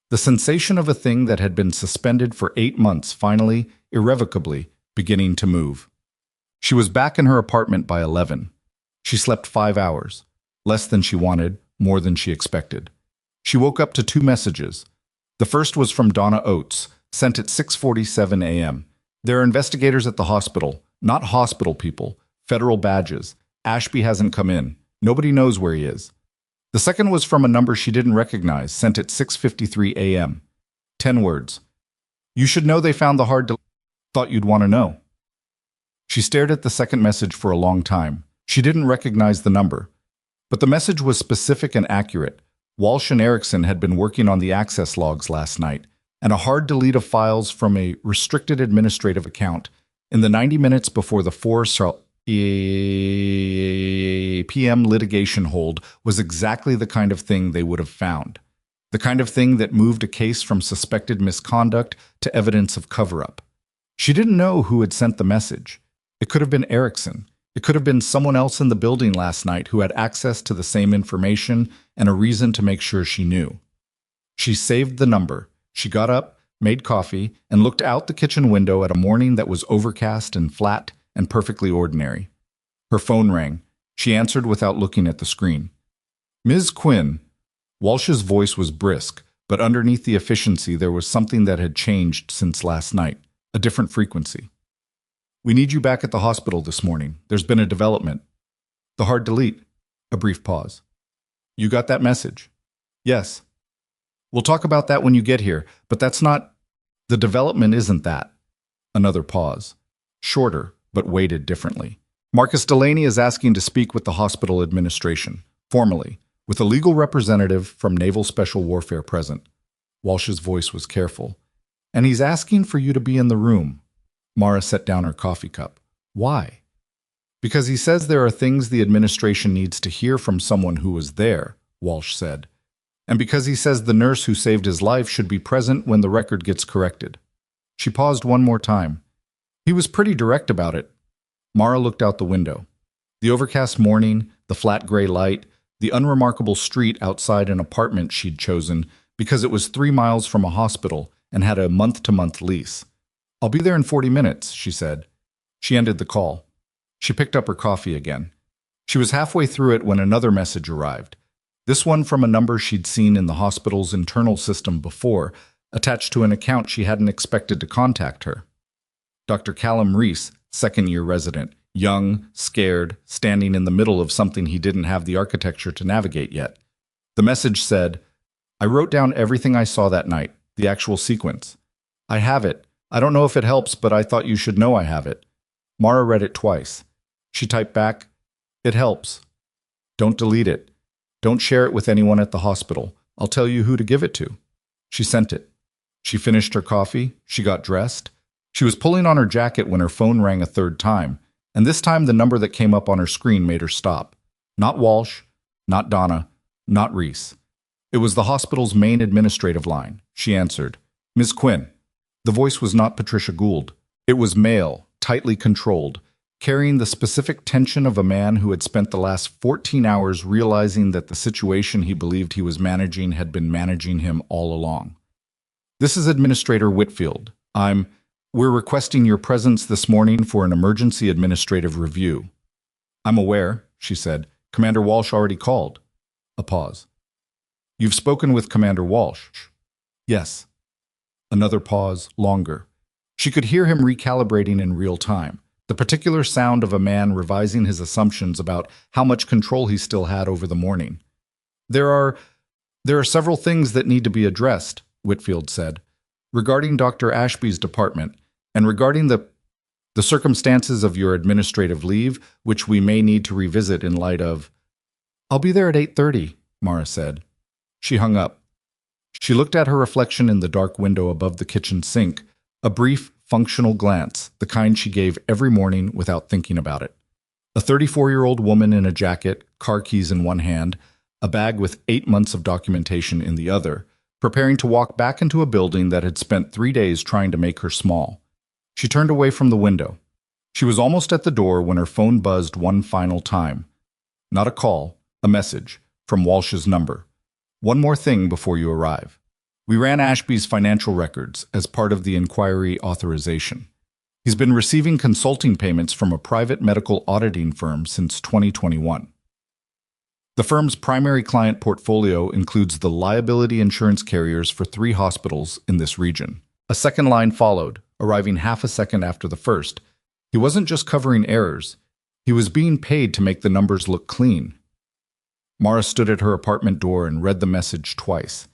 The sensation of a thing that had been suspended for 8 months finally, irrevocably, beginning to move. She was back in her apartment by 11. She slept 5 hours. Less than she wanted, more than she expected. She woke up to 2 messages. The first was from Donna Oates, sent at 6:47 a.m. There are investigators at the hospital, not hospital people, federal badges. Ashby hasn't come in. Nobody knows where he is. The second was from a number she didn't recognize, sent at 6:53 a.m. 10 words. You should know they found the thought you'd want to know. She stared at the second message for a long time. She didn't recognize the number. But the message was specific and accurate. Walsh and Erickson had been working on the access logs last night, and a hard delete of files from a restricted administrative account in the 90 minutes before the 4 p.m. litigation hold was exactly the kind of thing they would have found. The kind of thing that moved a case from suspected misconduct to evidence of cover-up. She didn't know who had sent the message. It could have been Erickson. It could have been someone else in the building last night who had access to the same information and a reason to make sure she knew. She saved the number. She got up, made coffee, and looked out the kitchen window at a morning that was overcast and flat and perfectly ordinary. Her phone rang. She answered without looking at the screen. Ms. Quinn. Walsh's voice was brisk, but underneath the efficiency there was something that had changed since last night, a different frequency. We need you back at the hospital this morning. There's been a development. The hard delete. A brief pause. You got that message? Yes. We'll talk about that when you get here, but that's not... The development isn't that. Another pause. Shorter, but weighted differently. Marcus Delaney is asking to speak with the hospital administration, formally, with a legal representative from Naval Special Warfare present. Walsh's voice was careful. And he's asking for you to be in the room. Mara set down her coffee cup. Why? Because he says there are things the administration needs to hear from someone who was there, Walsh said. And because he says the nurse who saved his life should be present when the record gets corrected. She paused one more time. He was pretty direct about it. Mara looked out the window. The overcast morning, the flat gray light, the unremarkable street outside an apartment she'd chosen because it was 3 miles from a hospital and had a month-to-month lease. "I'll be there in 40 minutes, she said. She ended the call. She picked up her coffee again. She was halfway through it when another message arrived. This one from a number she'd seen in the hospital's internal system before, attached to an account she hadn't expected to contact her. Dr. Callum Reese, second-year resident, young, scared, standing in the middle of something he didn't have the architecture to navigate yet. The message said, "I wrote down everything I saw that night, the actual sequence. I have it. I don't know if it helps, but I thought you should know I have it." Mara read it twice. She typed back, "It helps. Don't delete it. Don't share it with anyone at the hospital. I'll tell you who to give it to." She sent it. She finished her coffee. She got dressed. She was pulling on her jacket when her phone rang a third time, and this time the number that came up on her screen made her stop. Not Walsh, not Donna, not Reese. It was the hospital's main administrative line. She answered, "Ms. Quinn." The voice was not Patricia Gould. It was male, tightly controlled, carrying the specific tension of a man who had spent the last 14 hours realizing that the situation he believed he was managing had been managing him all along. "This is Administrator Whitfield. We're requesting your presence this morning for an emergency administrative review." "I'm aware," she said. "Commander Walsh already called." A pause. "You've spoken with Commander Walsh?" "Yes." Another pause, longer. She could hear him recalibrating in real time, the particular sound of a man revising his assumptions about how much control he still had over the morning. There are several things that need to be addressed," Whitfield said, "regarding Dr. Ashby's department, and regarding the circumstances of your administrative leave, which we may need to revisit in light of—" "I'll be there at 8:30, Mara said. She hung up. She looked at her reflection in the dark window above the kitchen sink, a brief, functional glance, the kind she gave every morning without thinking about it. A 34-year-old woman in a jacket, car keys in one hand, a bag with 8 months of documentation in the other, preparing to walk back into a building that had spent 3 days trying to make her small. She turned away from the window. She was almost at the door when her phone buzzed one final time. Not a call, a message, from Walsh's number. "One more thing before you arrive. We ran Ashby's financial records as part of the inquiry authorization. He's been receiving consulting payments from a private medical auditing firm since 2021. The firm's primary client portfolio includes the liability insurance carriers for 3 hospitals in this region." A second line followed, arriving half a second after the first. He wasn't just covering errors. He was being paid to make the numbers look clean. Mara stood at her apartment door and read the message twice.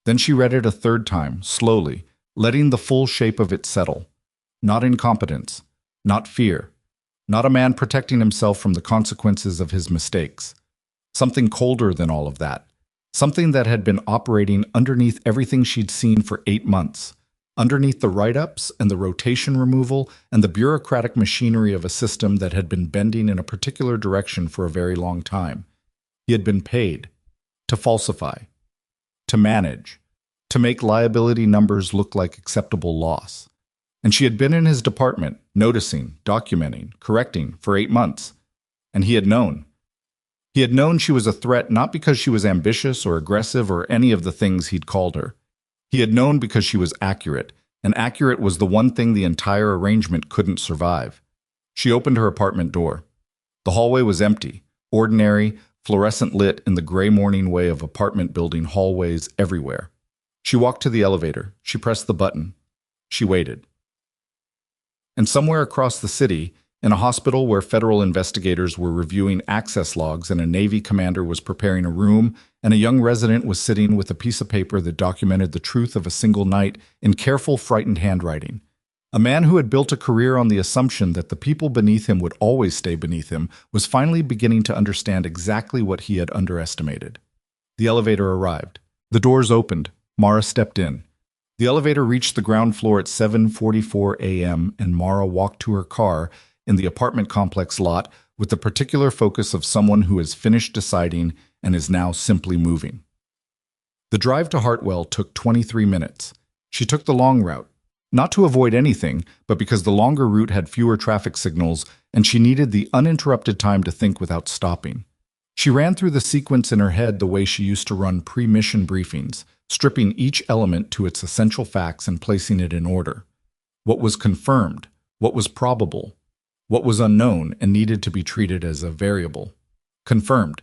Then she read it a third time, slowly, letting the full shape of it settle. Not incompetence, not fear, not a man protecting himself from the consequences of his mistakes. Something colder than all of that. Something that had been operating underneath everything she'd seen for 8 months. Underneath the write-ups and the rotation removal and the bureaucratic machinery of a system that had been bending in a particular direction for a very long time. He had been paid to falsify, to manage, to make liability numbers look like acceptable loss. And she had been in his department, noticing, documenting, correcting for 8 months. And he had known. He had known she was a threat not because she was ambitious or aggressive or any of the things he'd called her. He had known because she was accurate, and accurate was the one thing the entire arrangement couldn't survive. She opened her apartment door. The hallway was empty, ordinary, fluorescent lit in the gray morning way of apartment building hallways everywhere. She walked to the elevator. She pressed the button. She waited. And somewhere across the city, in a hospital where federal investigators were reviewing access logs and a Navy commander was preparing a room, and a young resident was sitting with a piece of paper that documented the truth of a single night in careful, frightened handwriting. A man who had built a career on the assumption that the people beneath him would always stay beneath him was finally beginning to understand exactly what he had underestimated. The elevator arrived. The doors opened. Mara stepped in. The elevator reached the ground floor at 7:44 a.m., and Mara walked to her car in the apartment complex lot with the particular focus of someone who has finished deciding and is now simply moving. The drive to Hartwell took 23 minutes. She took the long route, not to avoid anything, but because the longer route had fewer traffic signals and she needed the uninterrupted time to think without stopping. She ran through the sequence in her head the way she used to run pre-mission briefings, stripping each element to its essential facts and placing it in order. What was confirmed, what was probable, what was unknown and needed to be treated as a variable. Confirmed.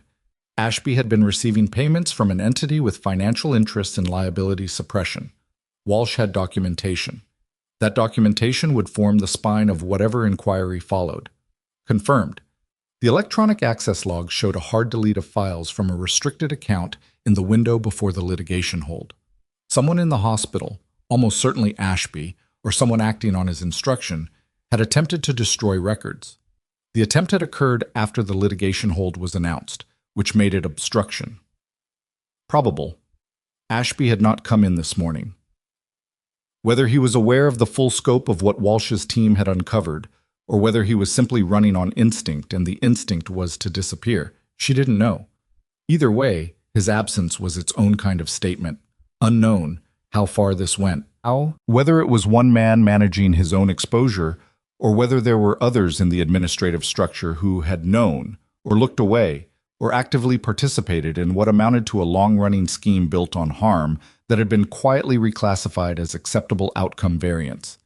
Ashby had been receiving payments from an entity with financial interests in liability suppression. Walsh had documentation. That documentation would form the spine of whatever inquiry followed. Confirmed. The electronic access logs showed a hard delete of files from a restricted account in the window before the litigation hold. Someone in the hospital, almost certainly Ashby, or someone acting on his instruction, had attempted to destroy records. The attempt had occurred after the litigation hold was announced, which made it obstruction. Probable. Ashby had not come in this morning. Whether he was aware of the full scope of what Walsh's team had uncovered, or whether he was simply running on instinct and the instinct was to disappear, she didn't know. Either way, his absence was its own kind of statement. Unknown how far this went. Whether it was one man managing his own exposure, or whether there were others in the administrative structure who had known, or looked away, or actively participated in what amounted to a long-running scheme built on harm that had been quietly reclassified as acceptable outcome variance.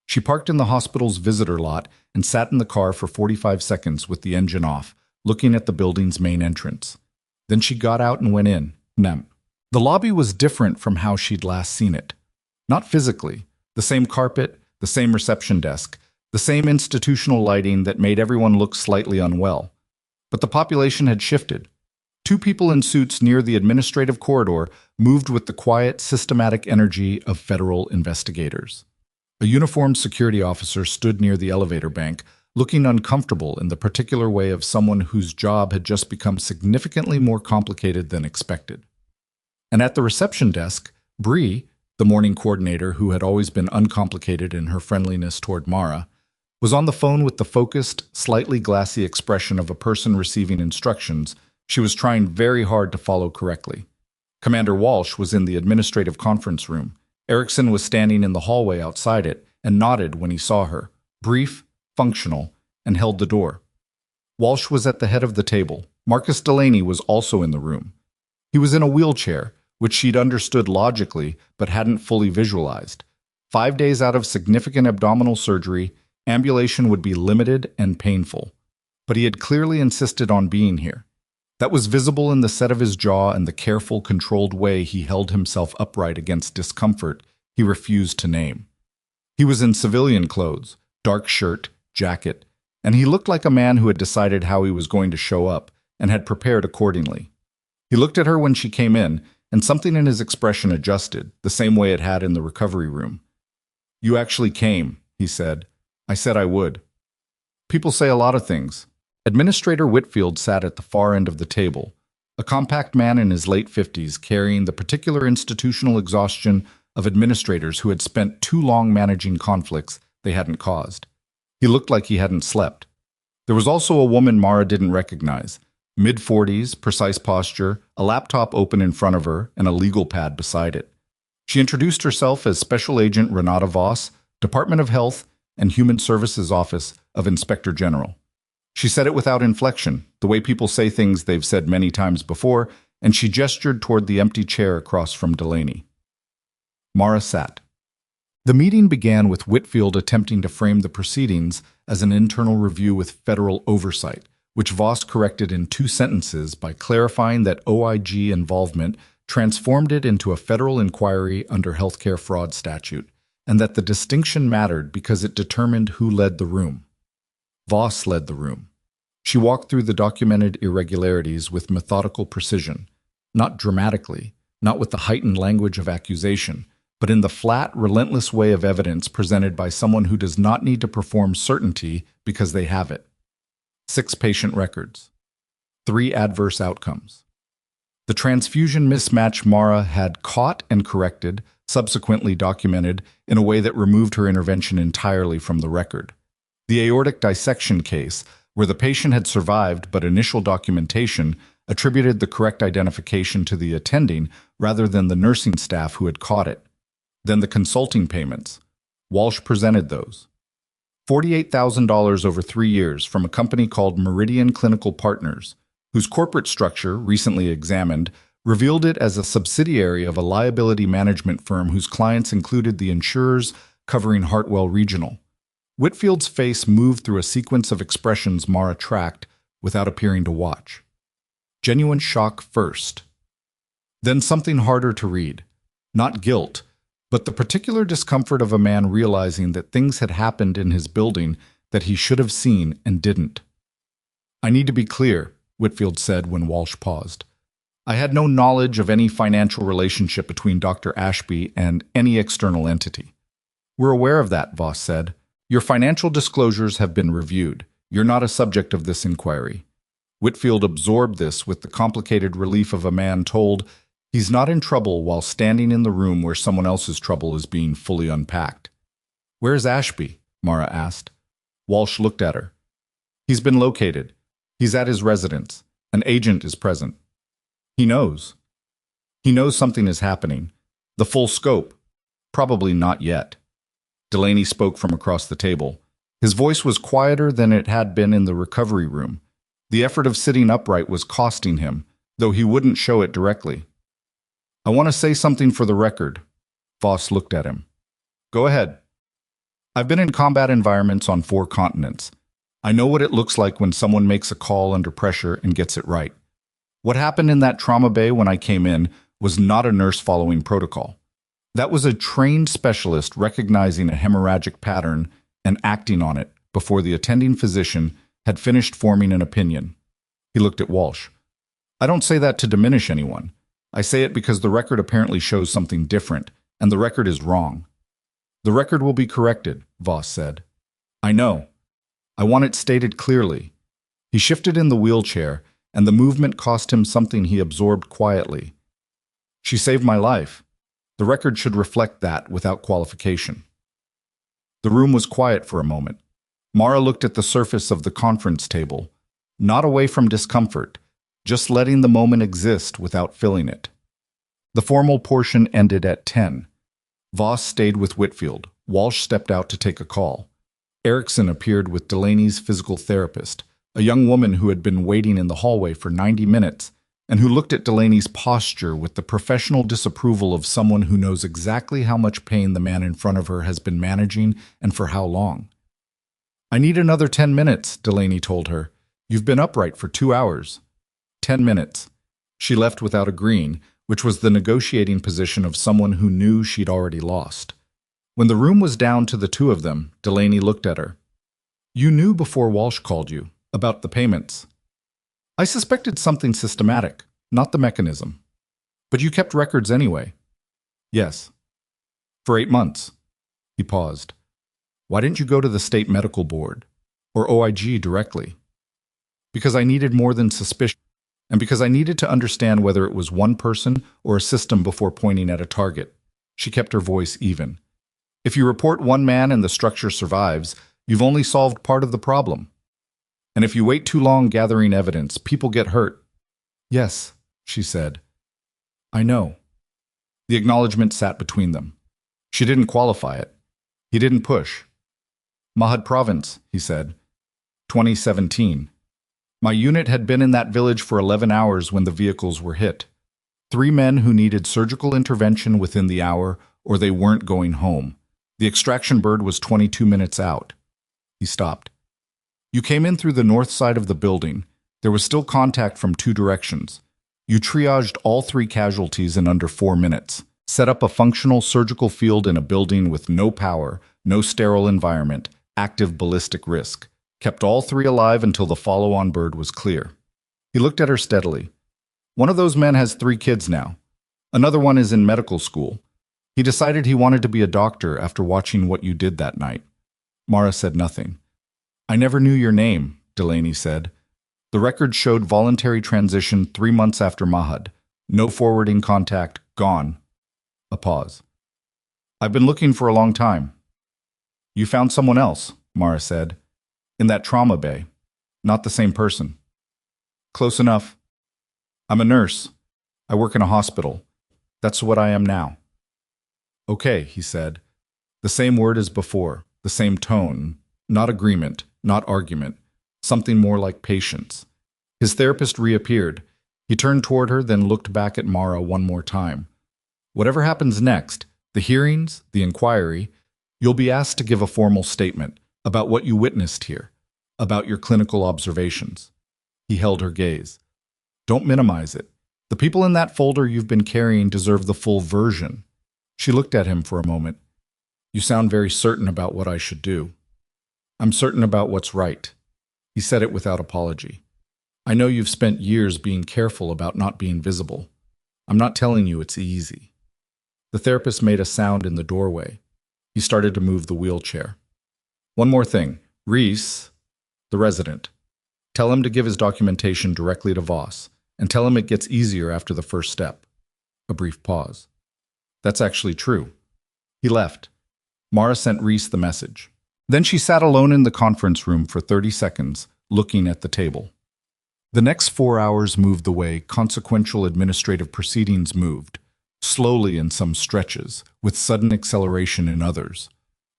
She parked in the hospital's visitor lot and sat in the car for 45 seconds with the engine off, looking at the building's main entrance. Then she got out and went in. The lobby was different from how she'd last seen it. Not physically. The same carpet, the same reception desk, the same institutional lighting that made everyone look slightly unwell. But the population had shifted. Two people in suits near the administrative corridor moved with the quiet, systematic energy of federal investigators. A uniformed security officer stood near the elevator bank, looking uncomfortable in the particular way of someone whose job had just become significantly more complicated than expected. And at the reception desk, Bree, the morning coordinator who had always been uncomplicated in her friendliness toward Mara, was on the phone with the focused, slightly glassy expression of a person receiving instructions she was trying very hard to follow correctly. Commander Walsh was in the administrative conference room. Erickson was standing in the hallway outside it and nodded when he saw her, brief, functional, and held the door. Walsh was at the head of the table. Marcus Delaney was also in the room. He was in a wheelchair, which she'd understood logically but hadn't fully visualized. 5 days out of significant abdominal surgery, ambulation would be limited and painful. But he had clearly insisted on being here. That was visible in the set of his jaw and the careful, controlled way he held himself upright against discomfort he refused to name. He was in civilian clothes, dark shirt, jacket, and he looked like a man who had decided how he was going to show up and had prepared accordingly. He looked at her when she came in, and something in his expression adjusted, the same way it had in the recovery room. "You actually came," he said. "I said I would." People say a lot of things. Administrator Whitfield sat at the far end of the table, a compact man in his late 50s carrying the particular institutional exhaustion of administrators who had spent too long managing conflicts they hadn't caused. He looked like he hadn't slept. There was also a woman Mara didn't recognize, mid-40s, precise posture, a laptop open in front of her, and a legal pad beside it. She introduced herself as Special Agent Renata Voss, Department of Health and Human Services Office of Inspector General. She said it without inflection, the way people say things they've said many times before, and she gestured toward the empty chair across from Delaney. Mara sat. The meeting began with Whitfield attempting to frame the proceedings as an internal review with federal oversight, which Voss corrected in 2 sentences by clarifying that OIG involvement transformed it into a federal inquiry under healthcare fraud statute, and that the distinction mattered because it determined who led the room. Voss led the room. She walked through the documented irregularities with methodical precision, not dramatically, not with the heightened language of accusation, but in the flat, relentless way of evidence presented by someone who does not need to perform certainty because they have it. 6 patient records. 3 adverse outcomes. The transfusion mismatch Mara had caught and corrected, subsequently documented in a way that removed her intervention entirely from the record. The aortic dissection case, where the patient had survived but initial documentation attributed the correct identification to the attending rather than the nursing staff who had caught it. Then the consulting payments. Walsh presented those. $48,000 over 3 years from a company called Meridian Clinical Partners, whose corporate structure, recently examined, revealed it as a subsidiary of a liability management firm whose clients included the insurers covering Hartwell Regional. Whitfield's face moved through a sequence of expressions Mara tracked without appearing to watch. Genuine shock first. Then something harder to read. Not guilt, but the particular discomfort of a man realizing that things had happened in his building that he should have seen and didn't. "I need to be clear," Whitfield said when Walsh paused. "I had no knowledge of any financial relationship between Dr. Ashby and any external entity." "We're aware of that," Voss said. "Your financial disclosures have been reviewed. You're not a subject of this inquiry." Whitfield absorbed this with the complicated relief of a man told he's not in trouble while standing in the room where someone else's trouble is being fully unpacked. "Where's Ashby?" Mara asked. Walsh looked at her. "He's been located. He's at his residence. An agent is present." "He knows. He knows something is happening. The full scope? Probably not yet." Delaney spoke from across the table. His voice was quieter than it had been in the recovery room. The effort of sitting upright was costing him, though he wouldn't show it directly. "I want to say something for the record." Voss looked at him. "Go ahead." "I've been in combat environments on 4 continents. I know what it looks like when someone makes a call under pressure and gets it right. What happened in that trauma bay when I came in was not a nurse following protocol. That was a trained specialist recognizing a hemorrhagic pattern and acting on it before the attending physician had finished forming an opinion." He looked at Walsh. "I don't say that to diminish anyone. I say it because the record apparently shows something different, and the record is wrong." "The record will be corrected," Voss said. "I know. I want it stated clearly." He shifted in the wheelchair, and the movement cost him something he absorbed quietly. "She saved my life. The record should reflect that without qualification." The room was quiet for a moment. Mara looked at the surface of the conference table, not away from discomfort, just letting the moment exist without filling it. The formal portion ended at 10. Voss stayed with Whitfield. Walsh stepped out to take a call. Erickson appeared with Delaney's physical therapist, a young woman who had been waiting in the hallway for 90 minutes and who looked at Delaney's posture with the professional disapproval of someone who knows exactly how much pain the man in front of her has been managing and for how long. "I need another 10 minutes, Delaney told her. "You've been upright for 2 hours. 10 minutes. She left without agreeing, which was the negotiating position of someone who knew she'd already lost. When the room was down to the 2 of them, Delaney looked at her. "You knew before Walsh called you, about the payments." "I suspected something systematic, not the mechanism." "But you kept records anyway." "Yes." "For 8 months. He paused. "Why didn't you go to the State Medical Board, or OIG directly?" "Because I needed more than suspicion, and because I needed to understand whether it was one person or a system before pointing at a target." She kept her voice even. "If you report one man and the structure survives, you've only solved part of the problem. And if you wait too long gathering evidence, people get hurt." "Yes," she said. "I know." The acknowledgement sat between them. She didn't qualify it. He didn't push. "Mahad Province," he said. 2017. My unit had been in that village for 11 hours when the vehicles were hit. 3 men who needed surgical intervention within the hour, or they weren't going home. The extraction bird was 22 minutes out. He stopped. "You came in through the north side of the building. There was still contact from 2 directions. You triaged all 3 casualties in under 4 minutes. Set up a functional surgical field in a building with no power, no sterile environment, active ballistic risk. Kept all 3 alive until the follow-on bird was clear." He looked at her steadily. "One of those men has 3 kids now. Another one is in medical school. He decided he wanted to be a doctor after watching what you did that night." Mara said nothing. "I never knew your name," Delaney said. "The record showed voluntary transition 3 months after Mahad. No forwarding contact, gone." A pause. "I've been looking for a long time." "You found someone else," Mara said. "In that trauma bay. Not the same person." "Close enough. I'm a nurse. I work in a hospital. That's what I am now." "Okay," he said. The same word as before, the same tone. Not agreement, not argument. Something more like patience. His therapist reappeared. He turned toward her, then looked back at Mara one more time. Whatever happens next, the hearings, the inquiry, you'll be asked to give a formal statement about what you witnessed here, about your clinical observations. He held her gaze. Don't minimize it. The people in that folder you've been carrying deserve the full version. She looked at him for a moment. You sound very certain about what I should do. I'm certain about what's right. He said it without apology. I know you've spent years being careful about not being visible. I'm not telling you it's easy. The therapist made a sound in the doorway. He started to move the wheelchair. One more thing. Reese, the resident. Tell him to give his documentation directly to Voss, and tell him it gets easier after the first step. A brief pause. That's actually true. He left. Mara sent Reese the message. Then she sat alone in the conference room for 30 seconds, looking at the table. The next 4 hours moved the way consequential administrative proceedings moved, slowly in some stretches, with sudden acceleration in others.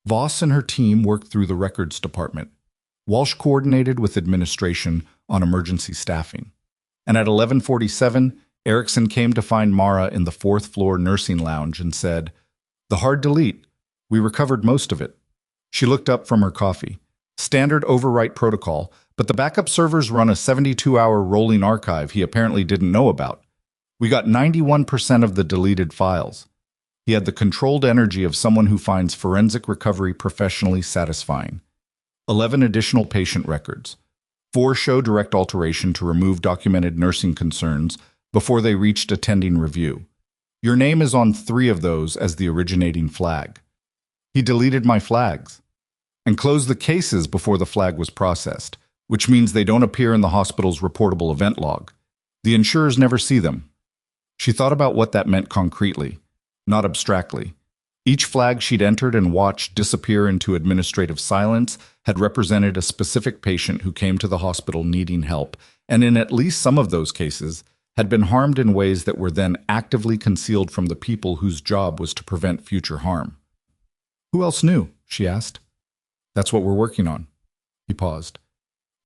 Voss and her team worked through the records department. Walsh coordinated with administration on emergency staffing. And at 11:47, Erickson came to find Mara in the fourth-floor nursing lounge and said, "The hard delete. We recovered most of it." She looked up from her coffee. Standard overwrite protocol, but the backup servers run a 72-hour rolling archive he apparently didn't know about. We got 91% of the deleted files. He had the controlled energy of someone who finds forensic recovery professionally satisfying. 11 additional patient records. 4 show direct alteration to remove documented nursing concerns before they reached attending review. Your name is on 3 of those as the originating flag. He deleted my flags and closed the cases before the flag was processed, which means they don't appear in the hospital's reportable event log. The insurers never see them. She thought about what that meant concretely, not abstractly. Each flag she'd entered and watched disappear into administrative silence had represented a specific patient who came to the hospital needing help, and in at least some of those cases, had been harmed in ways that were then actively concealed from the people whose job was to prevent future harm. Who else knew? She asked. That's what we're working on. He paused.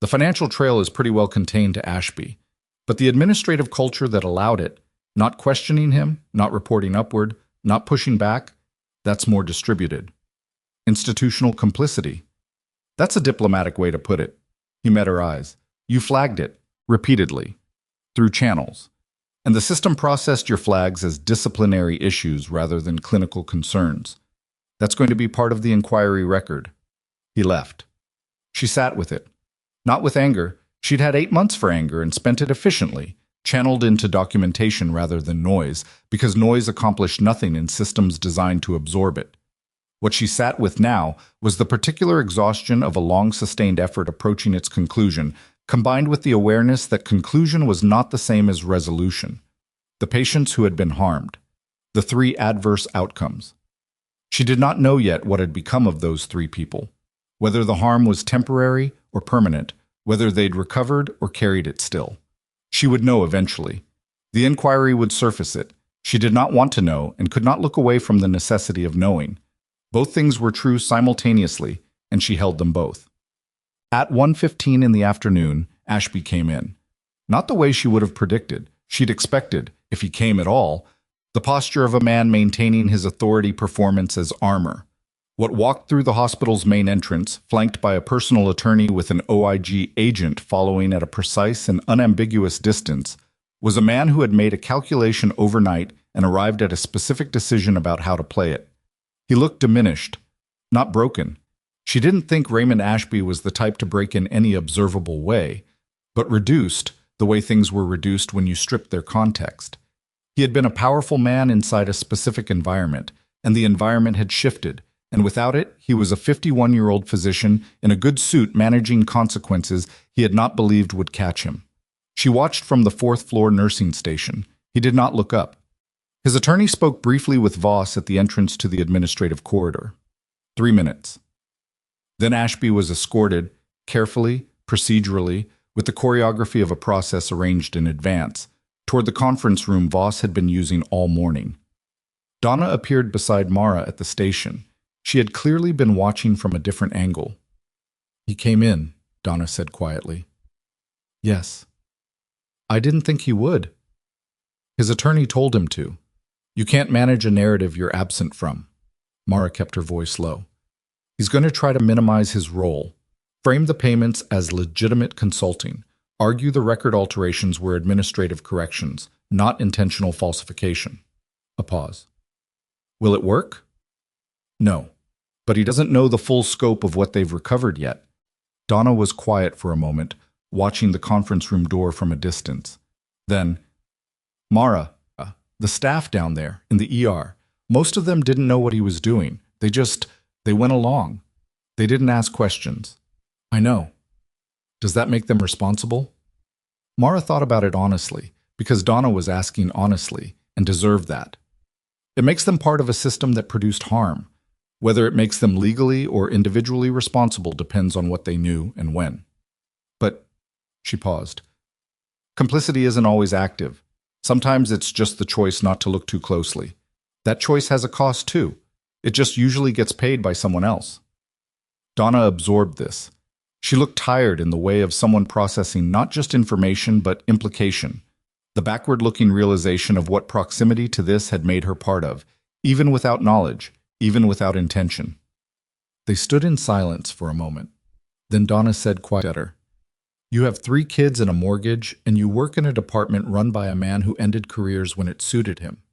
The financial trail is pretty well contained to Ashby, but the administrative culture that allowed it, not questioning him, not reporting upward, not pushing back, that's more distributed. Institutional complicity. That's a diplomatic way to put it. He met her eyes. You flagged it, repeatedly, through channels. And the system processed your flags as disciplinary issues rather than clinical concerns. That's going to be part of the inquiry record. He left. She sat with it. Not with anger. She'd had 8 months for anger and spent it efficiently, channeled into documentation rather than noise, because noise accomplished nothing in systems designed to absorb it. What she sat with now was the particular exhaustion of a long-sustained effort approaching its conclusion, combined with the awareness that conclusion was not the same as resolution. The patients who had been harmed. The 3 adverse outcomes. She did not know yet what had become of those 3 people, whether the harm was temporary or permanent, whether they'd recovered or carried it still. She would know eventually. The inquiry would surface it. She did not want to know and could not look away from the necessity of knowing. Both things were true simultaneously, and she held them both. At 1:15 in the afternoon, Ashby came in. Not the way she would have predicted. She'd expected, if he came at all, the posture of a man maintaining his authority performance as armor. What walked through the hospital's main entrance, flanked by a personal attorney with an OIG agent following at a precise and unambiguous distance, was a man who had made a calculation overnight and arrived at a specific decision about how to play it. He looked diminished, not broken. She didn't think Raymond Ashby was the type to break in any observable way, but reduced, the way things were reduced when you stripped their context. He had been a powerful man inside a specific environment, and the environment had shifted, and without it, he was a 51-year-old physician in a good suit managing consequences he had not believed would catch him. She watched from the 4th-floor nursing station. He did not look up. His attorney spoke briefly with Voss at the entrance to the administrative corridor. 3 minutes. Then Ashby was escorted, carefully, procedurally, with the choreography of a process arranged in advance, toward the conference room Voss had been using all morning. Donna appeared beside Mara at the station. She had clearly been watching from a different angle. He came in, Donna said quietly. Yes. I didn't think he would. His attorney told him to. You can't manage a narrative you're absent from. Mara kept her voice low. He's going to try to minimize his role, frame the payments as legitimate consulting, argue the record alterations were administrative corrections, not intentional falsification. A pause. Will it work? No. But he doesn't know the full scope of what they've recovered yet. Donna was quiet for a moment, watching the conference room door from a distance. Then, Mara, the staff down there in the ER, most of them didn't know what he was doing. They went along. They didn't ask questions. I know. Does that make them responsible? Mara thought about it honestly, because Donna was asking honestly, and deserved that. It makes them part of a system that produced harm. Whether it makes them legally or individually responsible depends on what they knew and when. But, she paused, complicity isn't always active. Sometimes it's just the choice not to look too closely. That choice has a cost too. It just usually gets paid by someone else. Donna absorbed this. She looked tired in the way of someone processing not just information but implication, the backward-looking realization of what proximity to this had made her part of, even without knowledge, even without intention. They stood in silence for a moment. Then Donna said quietly, "You have 3 kids and a mortgage, and you work in a department run by a man who ended careers when it suited him.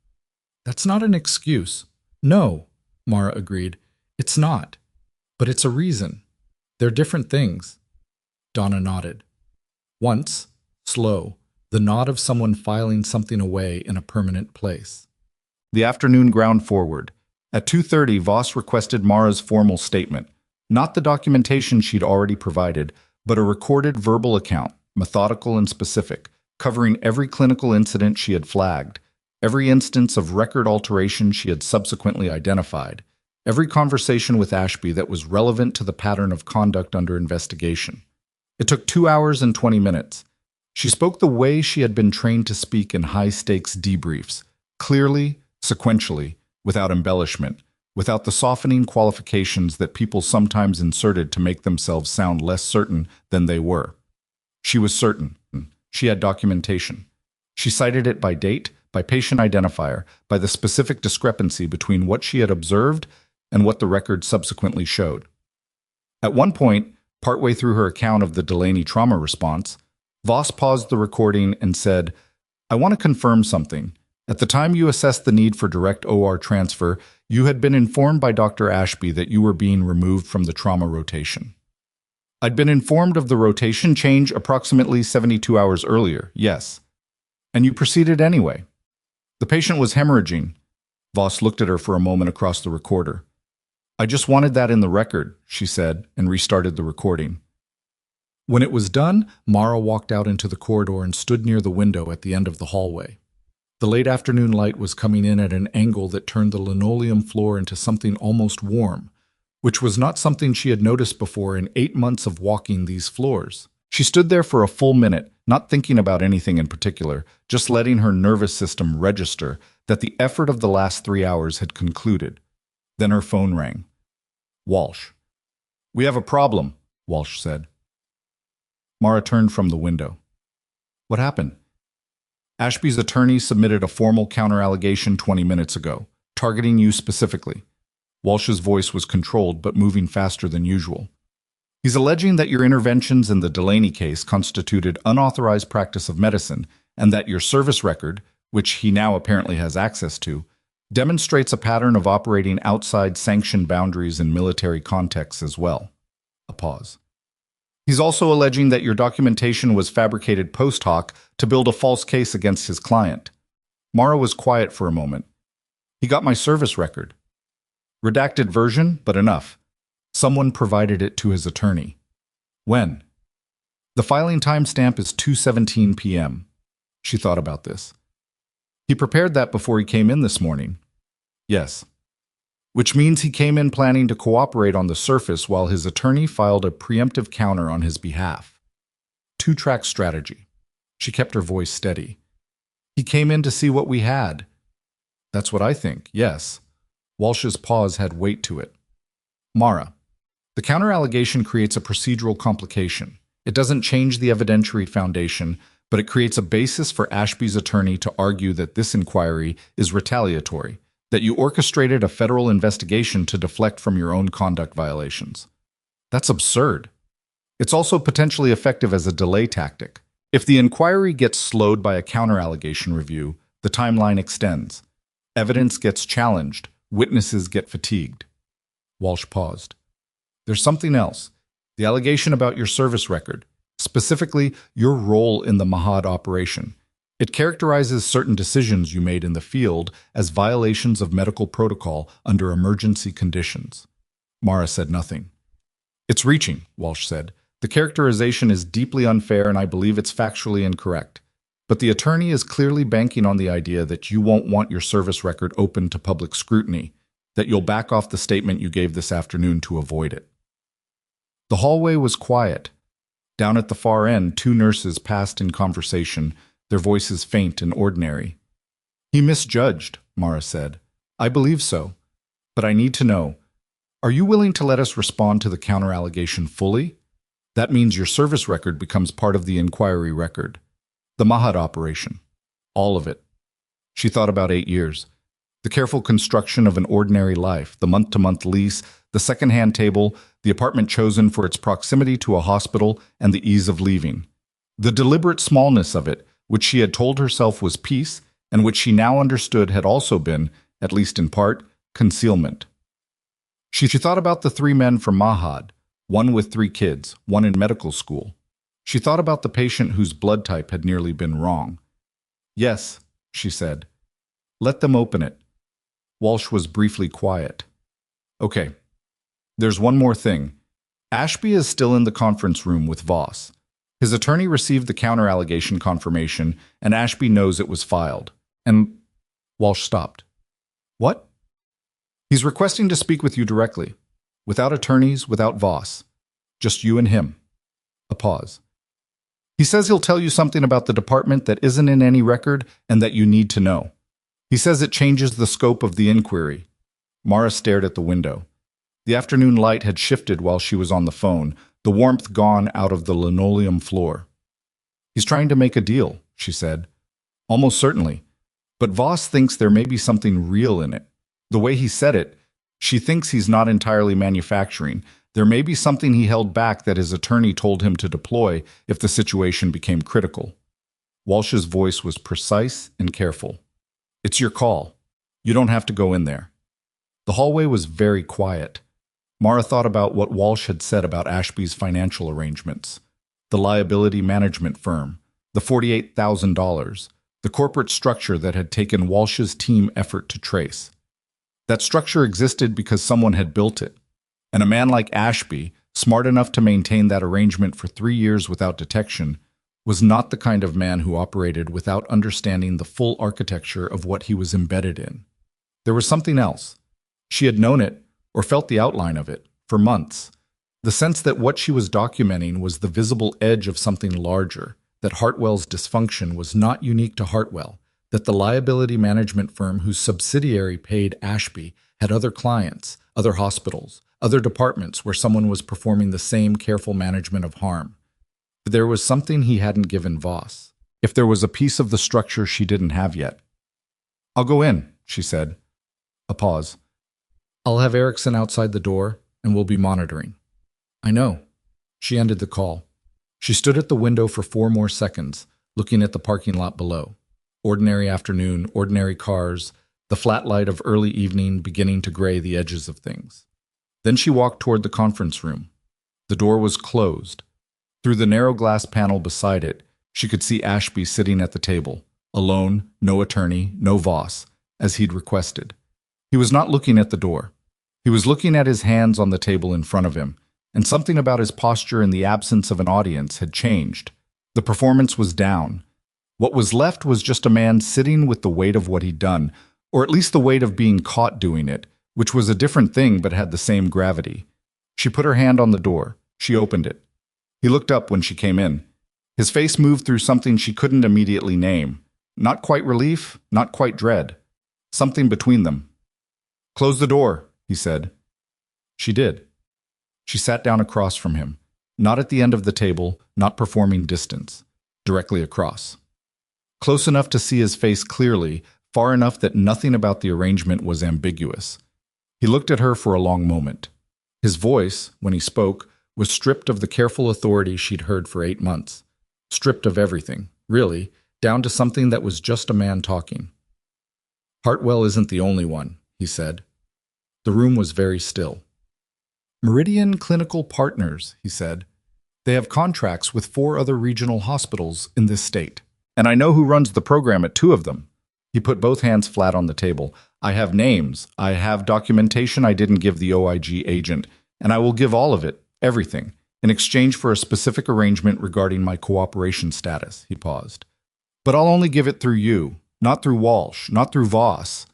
That's not an excuse." "No," Mara agreed. "It's not. But it's a reason. They're different things." Donna nodded. Once, slow, the nod of someone filing something away in a permanent place. The afternoon ground forward. At 2:30, Voss requested Mara's formal statement, not the documentation she'd already provided, but a recorded verbal account, methodical and specific, covering every clinical incident she had flagged, every instance of record alteration she had subsequently identified, every conversation with Ashby that was relevant to the pattern of conduct under investigation. It took 2 hours and 20 minutes. She spoke the way she had been trained to speak in high-stakes debriefs, clearly, sequentially, without embellishment, without the softening qualifications that people sometimes inserted to make themselves sound less certain than they were. She was certain. She had documentation. She cited it by date, by patient identifier, by the specific discrepancy between what she had observed and what the record subsequently showed. At one point, partway through her account of the Delaney trauma response, Voss paused the recording and said, "I want to confirm something. At the time you assessed the need for direct OR transfer, you had been informed by Dr. Ashby that you were being removed from the trauma rotation." "I'd been informed of the rotation change approximately 72 hours earlier, yes." "And you proceeded anyway?" "The patient was hemorrhaging." Voss looked at her for a moment across the recorder. "I just wanted that in the record," she said, and restarted the recording. When it was done, Mara walked out into the corridor and stood near the window at the end of the hallway. The late afternoon light was coming in at an angle that turned the linoleum floor into something almost warm, which was not something she had noticed before in 8 months of walking these floors. She stood there for a full minute, not thinking about anything in particular, just letting her nervous system register that the effort of the last 3 hours had concluded. Then her phone rang. Walsh. "We have a problem," Walsh said. Mara turned from the window. "What happened?" "Ashby's attorney submitted a formal counter-allegation 20 minutes ago, targeting you specifically." Walsh's voice was controlled but moving faster than usual. "He's alleging that your interventions in the Delaney case constituted unauthorized practice of medicine and that your service record, which he now apparently has access to, demonstrates a pattern of operating outside sanctioned boundaries in military contexts as well." A pause. "He's also alleging that your documentation was fabricated post hoc to build a false case against his client." Mara was quiet for a moment. "He got my service record. Redacted version, but enough. Someone provided it to his attorney." "When?" "The filing timestamp is 2:17 p.m. She thought about this. "He prepared that before he came in this morning." "Yes." "Which means he came in planning to cooperate on the surface while his attorney filed a preemptive counter on his behalf. 2-track strategy." She kept her voice steady. "He came in to see what we had." "That's what I think, yes." Walsh's pause had weight to it. "Mara, the counter-allegation creates a procedural complication. It doesn't change the evidentiary foundation, but it creates a basis for Ashby's attorney to argue that this inquiry is retaliatory, that you orchestrated a federal investigation to deflect from your own conduct violations. That's absurd. It's also potentially effective as a delay tactic. If the inquiry gets slowed by a counter-allegation review, the timeline extends. Evidence gets challenged. Witnesses get fatigued. Walsh paused. There's something else. The allegation about your service record, specifically your role in the Mahad operation. It characterizes certain decisions you made in the field as violations of medical protocol under emergency conditions. Mara said nothing. It's reaching, Walsh said. The characterization is deeply unfair and I believe it's factually incorrect. But the attorney is clearly banking on the idea that you won't want your service record open to public scrutiny, that you'll back off the statement you gave this afternoon to avoid it. The hallway was quiet. Down at the far end, two nurses passed in conversation, their voices faint and ordinary. He misjudged, Mara said. I believe so. But I need to know, are you willing to let us respond to the counter-allegation fully? That means your service record becomes part of the inquiry record. The Mahad operation. All of it. She thought about 8 years. The careful construction of an ordinary life, the month-to-month lease, the second-hand table, the apartment chosen for its proximity to a hospital, and the ease of leaving. The deliberate smallness of it, which she had told herself was peace, and which she now understood had also been, at least in part, concealment. She thought about the 3 men from Mahad, one with 3 kids, one in medical school. She thought about the patient whose blood type had nearly been wrong. Yes, she said. Let them open it. Walsh was briefly quiet. Okay. There's one more thing. Ashby is still in the conference room with Voss. His attorney received the counter-allegation confirmation, and Ashby knows it was filed. And Walsh stopped. What? He's requesting to speak with you directly. Without attorneys, without Voss. Just you and him. A pause. He says he'll tell you something about the department that isn't in any record and that you need to know. He says it changes the scope of the inquiry. Mara stared at the window. The afternoon light had shifted while she was on the phone, the warmth gone out of the linoleum floor. He's trying to make a deal, she said. Almost certainly. But Voss thinks there may be something real in it. The way he said it, she thinks he's not entirely manufacturing. There may be something he held back that his attorney told him to deploy if the situation became critical. Walsh's voice was precise and careful. It's your call. You don't have to go in there. The hallway was very quiet. Mara thought about what Walsh had said about Ashby's financial arrangements. The liability management firm, the $48,000, the corporate structure that had taken Walsh's team effort to trace. That structure existed because someone had built it. And a man like Ashby, smart enough to maintain that arrangement for 3 years without detection, was not the kind of man who operated without understanding the full architecture of what he was embedded in. There was something else. She had known it, or felt the outline of it, for months. The sense that what she was documenting was the visible edge of something larger, that Hartwell's dysfunction was not unique to Hartwell, that the liability management firm whose subsidiary paid Ashby had other clients, other hospitals, other departments where someone was performing the same careful management of harm. But there was something he hadn't given Voss. If there was a piece of the structure she didn't have yet. I'll go in, she said. A pause. I'll have Erickson outside the door, and we'll be monitoring. I know. She ended the call. She stood at the window for 4 more seconds, looking at the parking lot below. Ordinary afternoon, ordinary cars, the flat light of early evening beginning to gray the edges of things. Then she walked toward the conference room. The door was closed. Through the narrow glass panel beside it, she could see Ashby sitting at the table, alone, no attorney, no Voss, as he'd requested. He was not looking at the door. He was looking at his hands on the table in front of him, and something about his posture in the absence of an audience had changed. The performance was down. What was left was just a man sitting with the weight of what he'd done, or at least the weight of being caught doing it, which was a different thing but had the same gravity. She put her hand on the door. She opened it. He looked up when she came in. His face moved through something she couldn't immediately name. Not quite relief, not quite dread. Something between them. "Close the door," he said. She did. She sat down across from him, not at the end of the table, not performing distance. directly across. Close enough to see his face clearly, far enough that nothing about the arrangement was ambiguous. He looked at her for a long moment. His voice, when he spoke, was stripped of the careful authority she'd heard for 8 months. Stripped of everything, really, down to something that was just a man talking. "Hartwell isn't the only one," he said. The room was very still. "Meridian Clinical Partners," he said. "They have contracts with 4 other regional hospitals in this state. And I know who runs the program at 2 of them." He put both hands flat on the table. "I have names. I have documentation I didn't give the OIG agent, and I will give all of it, everything, in exchange for a specific arrangement regarding my cooperation status." He paused. "But I'll only give it through you, not through Walsh, not through Voss."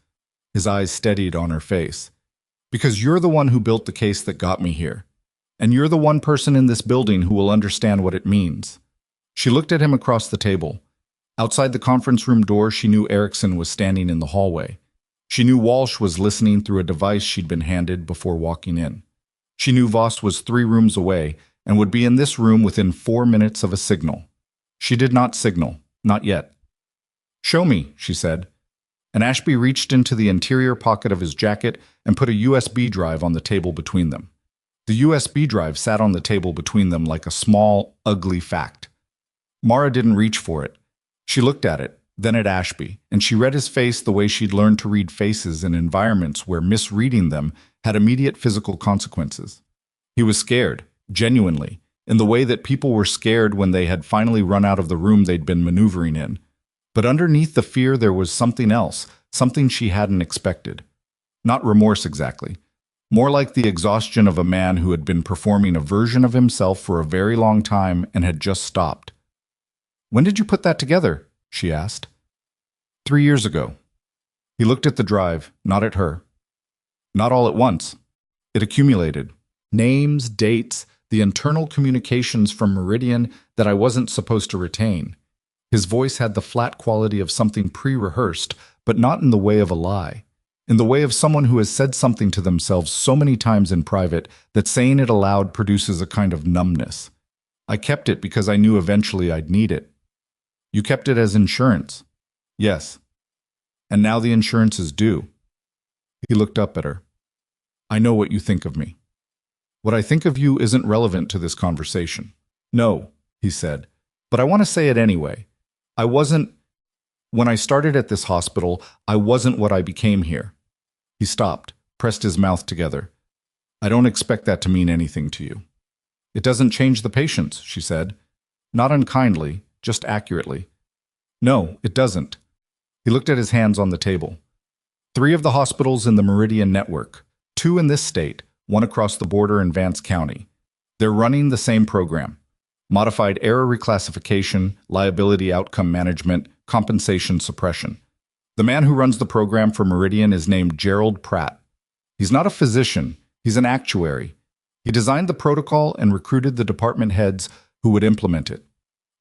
His eyes steadied on her face. "Because you're the one who built the case that got me here. And you're the one person in this building who will understand what it means." She looked at him across the table. Outside the conference room door, she knew Erickson was standing in the hallway. She knew Walsh was listening through a device she'd been handed before walking in. She knew Voss was 3 rooms away and would be in this room within 4 minutes of a signal. She did not signal, not yet. "Show me," she said. And Ashby reached into the interior pocket of his jacket and put a USB drive on the table between them. The USB drive sat on the table between them like a small, ugly fact. Mara didn't reach for it. She looked at it, then at Ashby, and she read his face the way she'd learned to read faces in environments where misreading them had immediate physical consequences. He was scared, genuinely, in the way that people were scared when they had finally run out of the room they'd been maneuvering in. But underneath the fear there was something else, something she hadn't expected. Not remorse exactly. More like the exhaustion of a man who had been performing a version of himself for a very long time and had just stopped. "When did you put that together?" she asked. 3 years ago." He looked at the drive, not at her. "Not all at once. It accumulated. Names, dates, the internal communications from Meridian that I wasn't supposed to retain." His voice had the flat quality of something pre-rehearsed, but not in the way of a lie. In the way of someone who has said something to themselves so many times in private that saying it aloud produces a kind of numbness. "I kept it because I knew eventually I'd need it." "You kept it as insurance?" "Yes." "And now the insurance is due." He looked up at her. "I know what you think of me." "What I think of you isn't relevant to this conversation." "No," he said, "but I want to say it anyway. When I started at this hospital, I wasn't what I became here." He stopped, pressed his mouth together. "I don't expect that to mean anything to you." "It doesn't change the patients," she said. Not unkindly, just accurately. "No, it doesn't." He looked at his hands on the table. 3 of the hospitals in the Meridian network, 2 in this state, 1 across the border in Vance County. They're running the same program. Modified error reclassification, liability outcome management, compensation suppression. The man who runs the program for Meridian is named Gerald Pratt. He's not a physician, he's an actuary. He designed the protocol and recruited the department heads who would implement it.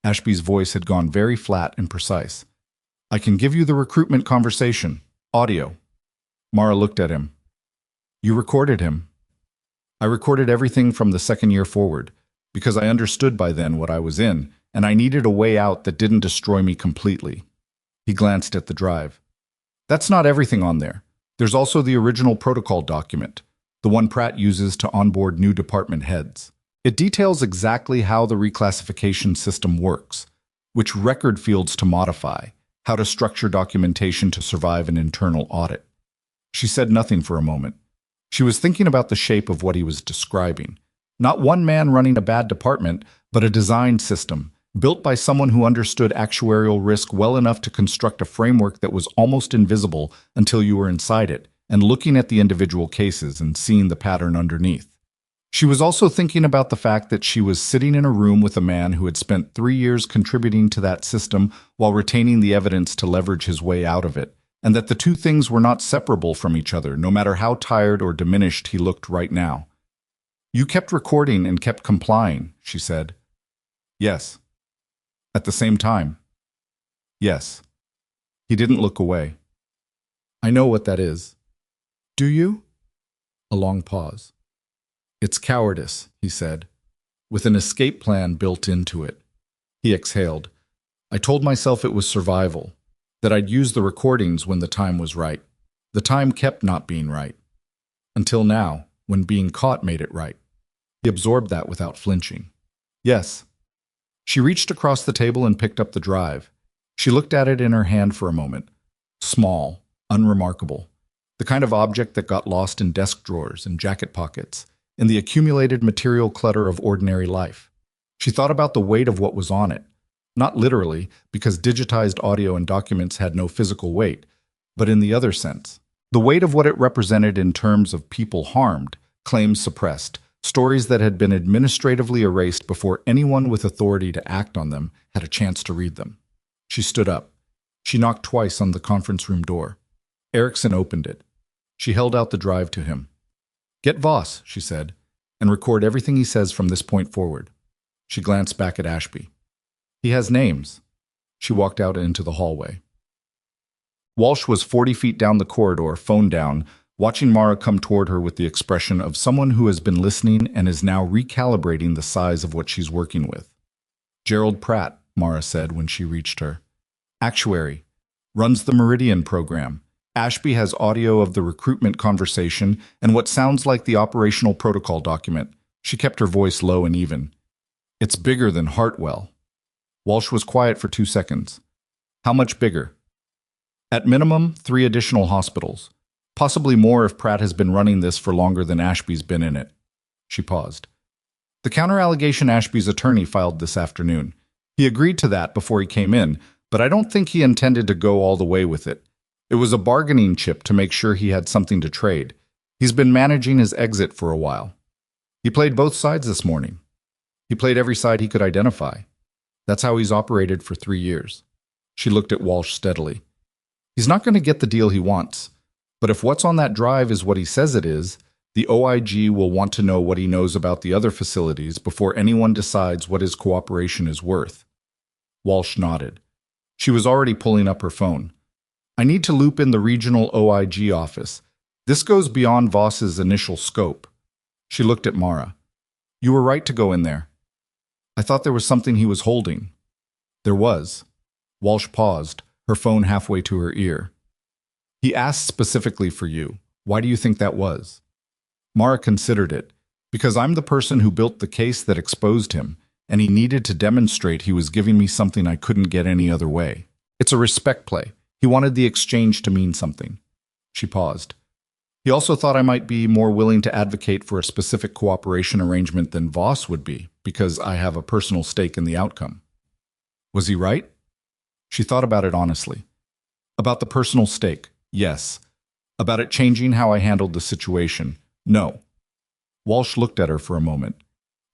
Ashby's voice had gone very flat and precise. "I can give you the recruitment conversation. Audio." Mara looked at him. "You recorded him." "I recorded everything from the 2nd year forward, because I understood by then what I was in, and I needed a way out that didn't destroy me completely." He glanced at the drive. "That's not everything on there. There's also the original protocol document, the one Pratt uses to onboard new department heads. It details exactly how the reclassification system works, which record fields to modify, how to structure documentation to survive an internal audit." She said nothing for a moment. She was thinking about the shape of what he was describing. Not one man running a bad department, but a designed system, built by someone who understood actuarial risk well enough to construct a framework that was almost invisible until you were inside it, and looking at the individual cases and seeing the pattern underneath. She was also thinking about the fact that she was sitting in a room with a man who had spent 3 years contributing to that system while retaining the evidence to leverage his way out of it, and that the 2 things were not separable from each other, no matter how tired or diminished he looked right now. "You kept recording and kept complying," she said. "Yes." "At the same time?" "Yes." He didn't look away. "I know what that is." "Do you?" A long pause. "It's cowardice," he said, "with an escape plan built into it." He exhaled. I told myself it was survival, that I'd use the recordings when the time was right. The time kept not being right. Until now, when being caught made it right. He absorbed that without flinching. Yes. She reached across the table and picked up the drive. She looked at it in her hand for a moment. Small, unremarkable. The kind of object that got lost in desk drawers and jacket pockets, in the accumulated material clutter of ordinary life. She thought about the weight of what was on it. Not literally, because digitized audio and documents had no physical weight, but in the other sense. The weight of what it represented in terms of people harmed, claims suppressed, stories that had been administratively erased before anyone with authority to act on them had a chance to read them. She stood up. She knocked twice on the conference room door. Erickson opened it. She held out the drive to him. "Get Voss," she said, "and record everything he says from this point forward." She glanced back at Ashby. "He has names." She walked out into the hallway. Walsh was 40 feet down the corridor, phone down, watching Mara come toward her with the expression of someone who has been listening and is now recalibrating the size of what she's working with. "Gerald Pratt," Mara said when she reached her. "Actuary. Runs the Meridian program. Ashby has audio of the recruitment conversation and what sounds like the operational protocol document." She kept her voice low and even. "It's bigger than Hartwell." Walsh was quiet for 2 seconds. "How much bigger?" "At minimum, 3 additional hospitals. Possibly more if Pratt has been running this for longer than Ashby's been in it." She paused. "The counter-allegation Ashby's attorney filed this afternoon. He agreed to that before he came in, but I don't think he intended to go all the way with it. It was a bargaining chip to make sure he had something to trade. He's been managing his exit for a while. He played both sides this morning. He played every side he could identify. That's how he's operated for 3 years." She looked at Walsh steadily. "He's not going to get the deal he wants. But if what's on that drive is what he says it is, the OIG will want to know what he knows about the other facilities before anyone decides what his cooperation is worth." Walsh nodded. She was already pulling up her phone. "I need to loop in the regional OIG office. This goes beyond Voss's initial scope." She looked at Mara. "You were right to go in there. I thought there was something he was holding." "There was." Walsh paused, her phone halfway to her ear. "He asked specifically for you. Why do you think that was?" Mara considered it. "Because I'm the person who built the case that exposed him, and he needed to demonstrate he was giving me something I couldn't get any other way. It's a respect play. He wanted the exchange to mean something." She paused. "He also thought I might be more willing to advocate for a specific cooperation arrangement than Voss would be, because I have a personal stake in the outcome." "Was he right?" She thought about it honestly. "About the personal stake, yes. About it changing how I handled the situation, no." Walsh looked at her for a moment.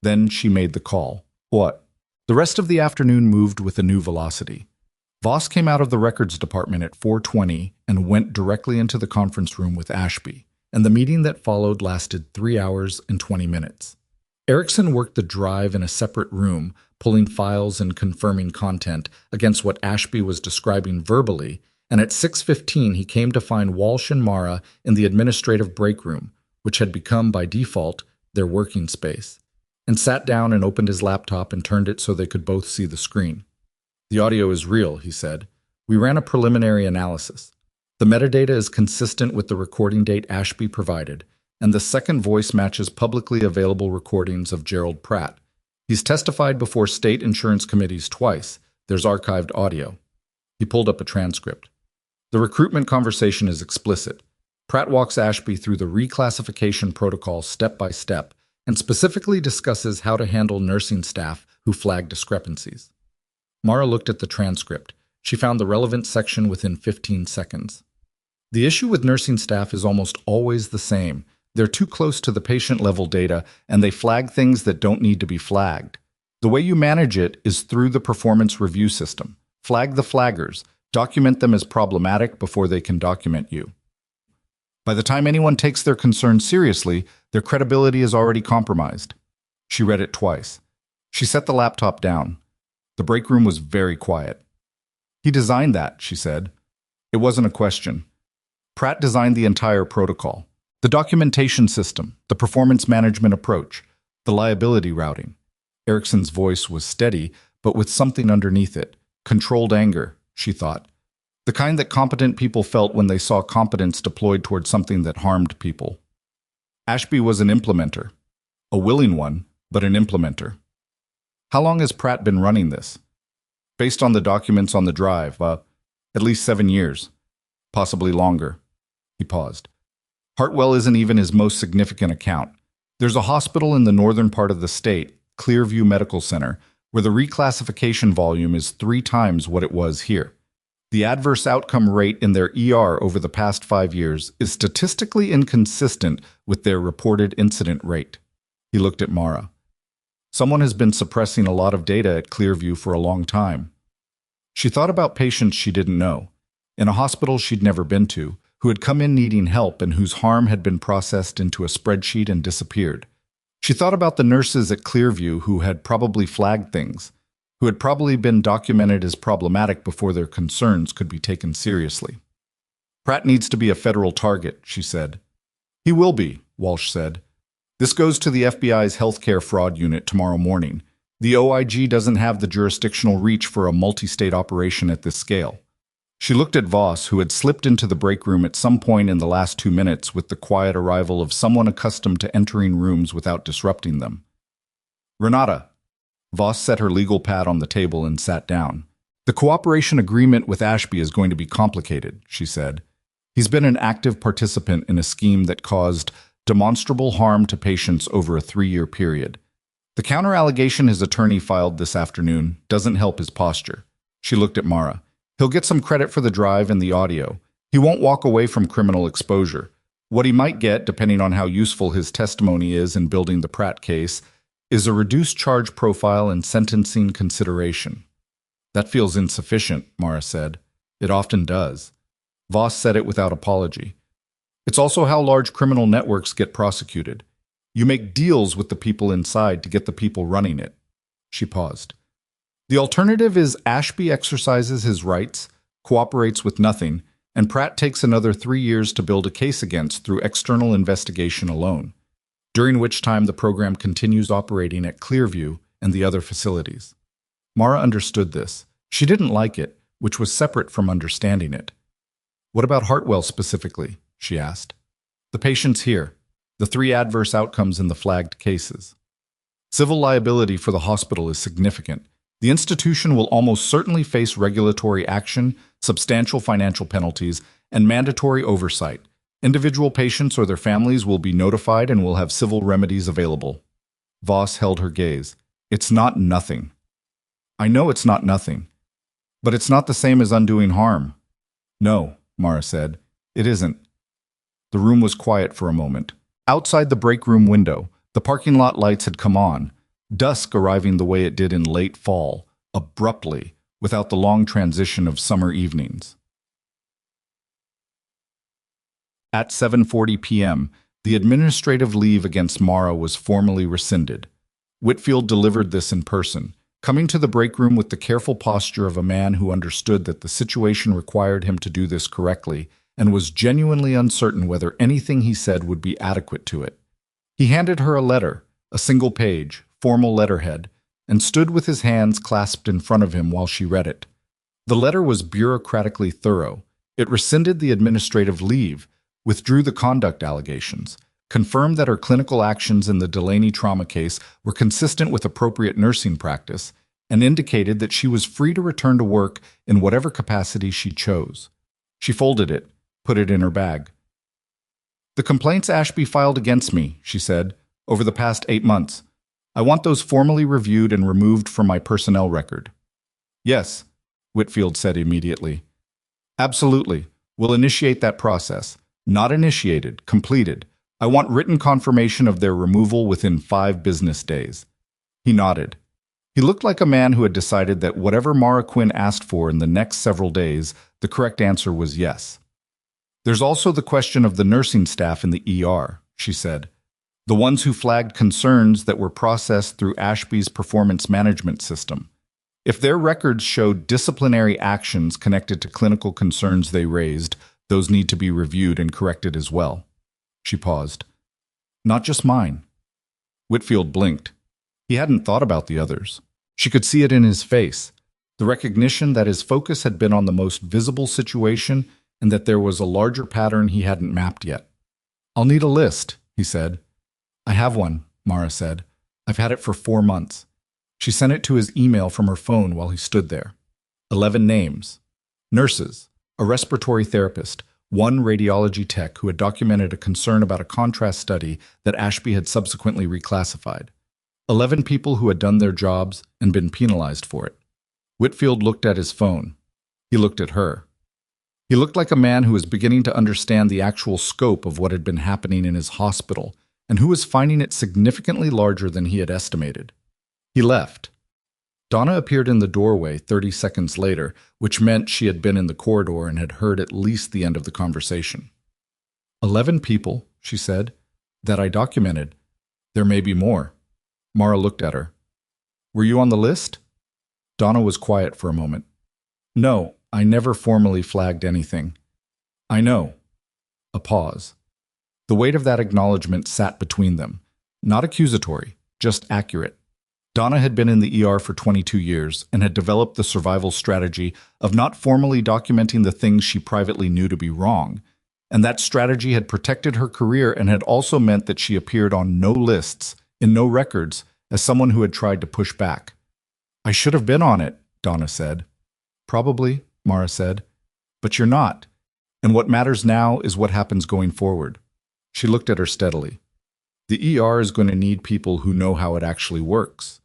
Then she made the call. "What?" The rest of the afternoon moved with a new velocity. Voss came out of the records department at 4:20 and went directly into the conference room with Ashby, and the meeting that followed lasted 3 hours and 20 minutes. Erickson worked the drive in a separate room, pulling files and confirming content against what Ashby was describing verbally, and at 6:15 he came to find Walsh and Mara in the administrative break room, which had become, by default, their working space, and sat down and opened his laptop and turned it so they could both see the screen. "The audio is real," he said. "We ran a preliminary analysis. The metadata is consistent with the recording date Ashby provided, and the second voice matches publicly available recordings of Gerald Pratt. He's testified before state insurance committees twice. There's archived audio." He pulled up a transcript. "The recruitment conversation is explicit. Pratt walks Ashby through the reclassification protocol step by step and specifically discusses how to handle nursing staff who flag discrepancies." Mara looked at the transcript. She found the relevant section within 15 seconds. "The issue with nursing staff is almost always the same. They're too close to the patient-level data, and they flag things that don't need to be flagged. The way you manage it is through the performance review system. Flag the flaggers. Document them as problematic before they can document you. By the time anyone takes their concerns seriously, their credibility is already compromised." She read it twice. She set the laptop down. The break room was very quiet. "He designed that," she said. It wasn't a question. Pratt designed the entire protocol. The documentation system, the performance management approach, the liability routing. Erickson's voice was steady, but with something underneath it. Controlled anger, she thought. The kind that competent people felt when they saw competence deployed toward something that harmed people. Ashby was an implementer. A willing one, but an implementer. How long has Pratt been running this? Based on the documents on the drive, at least 7 years. Possibly longer. He paused. Hartwell isn't even his most significant account. There's a hospital in the northern part of the state, Clearview Medical Center, where the reclassification volume is 3 times what it was here. The adverse outcome rate in their ER over the past 5 years is statistically inconsistent with their reported incident rate. He looked at Mara. Someone has been suppressing a lot of data at Clearview for a long time. She thought about patients she didn't know, in a hospital she'd never been to, who had come in needing help and whose harm had been processed into a spreadsheet and disappeared. She thought about the nurses at Clearview who had probably flagged things, who had probably been documented as problematic before their concerns could be taken seriously. Pratt needs to be a federal target, she said. He will be, Walsh said. This goes to the FBI's healthcare fraud unit tomorrow morning. The OIG doesn't have the jurisdictional reach for a multi-state operation at this scale. She looked at Voss, who had slipped into the break room at some point in the last 2 minutes with the quiet arrival of someone accustomed to entering rooms without disrupting them. Renata. Voss set her legal pad on the table and sat down. The cooperation agreement with Ashby is going to be complicated, she said. He's been an active participant in a scheme that caused demonstrable harm to patients over a 3-year period. The counter-allegation his attorney filed this afternoon doesn't help his posture. She looked at Mara. He'll get some credit for the drive and the audio. He won't walk away from criminal exposure. What he might get, depending on how useful his testimony is in building the Pratt case, is a reduced charge profile and sentencing consideration. That feels insufficient, Mara said. It often does. Voss said it without apology. It's also how large criminal networks get prosecuted. You make deals with the people inside to get the people running it. She paused. The alternative is Ashby exercises his rights, cooperates with nothing, and Pratt takes another 3 years to build a case against through external investigation alone, during which time the program continues operating at Clearview and the other facilities. Mara understood this. She didn't like it, which was separate from understanding it. What about Hartwell specifically? She asked. The patients here, the 3 adverse outcomes in the flagged cases. Civil liability for the hospital is significant. The institution will almost certainly face regulatory action, substantial financial penalties, and mandatory oversight. Individual patients or their families will be notified and will have civil remedies available. Voss held her gaze. It's not nothing. I know it's not nothing. But it's not the same as undoing harm. No, Mara said. It isn't. The room was quiet for a moment. Outside the break room window, the parking lot lights had come on, dusk arriving the way it did in late fall, abruptly, without the long transition of summer evenings. At 7:40 p.m., the administrative leave against Mara was formally rescinded. Whitfield delivered this in person, coming to the break room with the careful posture of a man who understood that the situation required him to do this correctly and was genuinely uncertain whether anything he said would be adequate to it. He handed her a letter, a single page, formal letterhead, and stood with his hands clasped in front of him while she read it. The letter was bureaucratically thorough. It rescinded the administrative leave, withdrew the conduct allegations, confirmed that her clinical actions in the Delaney trauma case were consistent with appropriate nursing practice, and indicated that she was free to return to work in whatever capacity she chose. She folded it, put it in her bag. The complaints Ashby filed against me, she said, over the past 8 months. I want those formally reviewed and removed from my personnel record. Yes, Whitfield said immediately. Absolutely. We'll initiate that process. Not initiated, completed. I want written confirmation of their removal within 5 business days. He nodded. He looked like a man who had decided that whatever Mara Quinn asked for in the next several days, the correct answer was yes. There's also the question of the nursing staff in the ER, she said. The ones who flagged concerns that were processed through Ashby's performance management system. If their records showed disciplinary actions connected to clinical concerns they raised, those need to be reviewed and corrected as well. She paused. Not just mine. Whitfield blinked. He hadn't thought about the others. She could see it in his face. The recognition that his focus had been on the most visible situation and that there was a larger pattern he hadn't mapped yet. "I'll need a list," he said. "I have one," Mara said. "I've had it for 4 months." She sent it to his email from her phone while he stood there. 11 names. Nurses, a respiratory therapist, one radiology tech who had documented a concern about a contrast study that Ashby had subsequently reclassified. 11 people who had done their jobs and been penalized for it. Whitfield looked at his phone. He looked at her. He looked like a man who was beginning to understand the actual scope of what had been happening in his hospital and who was finding it significantly larger than he had estimated. He left. Donna appeared in the doorway 30 seconds later, which meant she had been in the corridor and had heard at least the end of the conversation. 11 people, she said, that I documented. There may be more. Mara looked at her. Were you on the list? Donna was quiet for a moment. No, I never formally flagged anything. I know. A pause. The weight of that acknowledgement sat between them. Not accusatory, just accurate. Donna had been in the ER for 22 years and had developed the survival strategy of not formally documenting the things she privately knew to be wrong, and that strategy had protected her career and had also meant that she appeared on no lists, in no records, as someone who had tried to push back. I should have been on it, Donna said. Probably, Mara said. But you're not. And what matters now is what happens going forward. She looked at her steadily. The ER is going to need people who know how it actually works.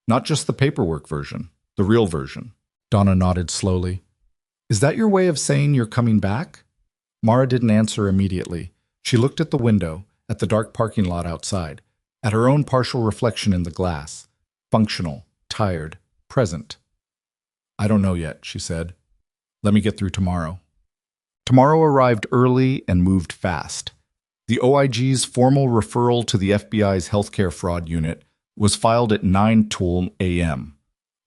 Not just the paperwork version, the real version. Donna nodded slowly. Is that your way of saying you're coming back? Mara didn't answer immediately. She looked at the window, at the dark parking lot outside, at her own partial reflection in the glass. Functional, tired, present. I don't know yet, she said. Let me get through tomorrow. Tomorrow arrived early and moved fast. The OIG's formal referral to the FBI's healthcare fraud unit was filed at 9:12 a.m.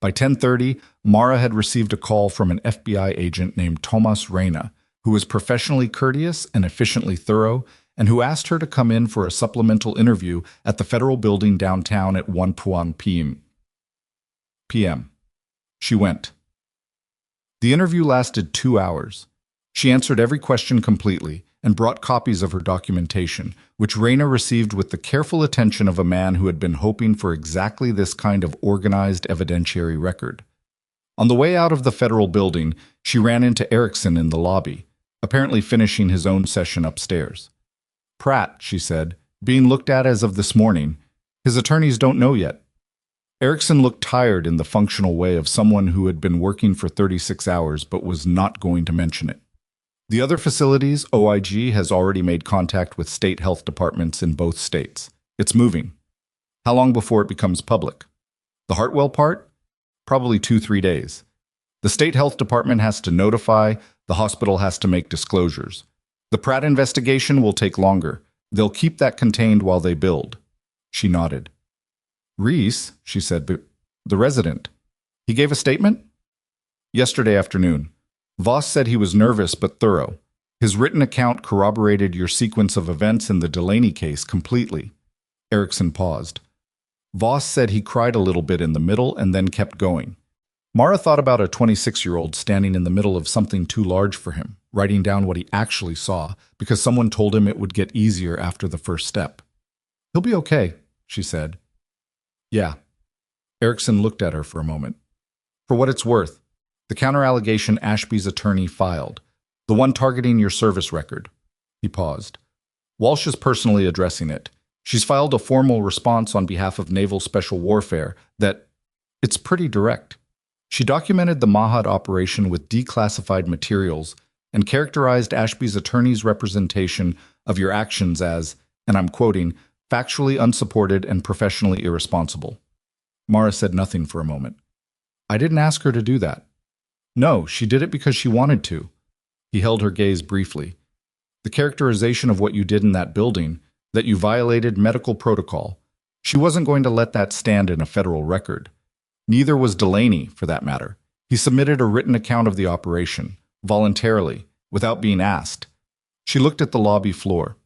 By 10:30, Mara had received a call from an FBI agent named Tomas Reyna, who was professionally courteous and efficiently thorough, and who asked her to come in for a supplemental interview at the federal building downtown at 1 p.m. She went. The interview lasted 2 hours. She answered every question completely and brought copies of her documentation, which Reyna received with the careful attention of a man who had been hoping for exactly this kind of organized evidentiary record. On the way out of the federal building, she ran into Erickson in the lobby, apparently finishing his own session upstairs. Pratt, she said, being looked at as of this morning. His attorneys don't know yet. Erickson looked tired in the functional way of someone who had been working for 36 hours but was not going to mention it. The other facilities, OIG has already made contact with state health departments in both states. It's moving. How long before it becomes public? The Hartwell part? Probably 2-3 days. The state health department has to notify, the hospital has to make disclosures. The Pratt investigation will take longer. They'll keep that contained while they build. She nodded. Reese, she said, but the resident. He gave a statement? Yesterday afternoon. Voss said he was nervous but thorough. His written account corroborated your sequence of events in the Delaney case completely. Erickson paused. Voss said he cried a little bit in the middle and then kept going. Mara thought about a 26-year-old standing in the middle of something too large for him, writing down what he actually saw because someone told him it would get easier after the first step. He'll be okay, she said. Yeah. Erickson looked at her for a moment. For what it's worth, the counter-allegation Ashby's attorney filed, the one targeting your service record. He paused. Walsh is personally addressing it. She's filed a formal response on behalf of Naval Special Warfare that it's pretty direct. She documented the Mahad operation with declassified materials and characterized Ashby's attorney's representation of your actions as, and I'm quoting, factually unsupported and professionally irresponsible. Mara said nothing for a moment. I didn't ask her to do that. No, she did it because she wanted to. He held her gaze briefly. The characterization of what you did in that building, that you violated medical protocol, she wasn't going to let that stand in a federal record. Neither was Delaney, for that matter. He submitted a written account of the operation, voluntarily, without being asked. She looked at the lobby floor.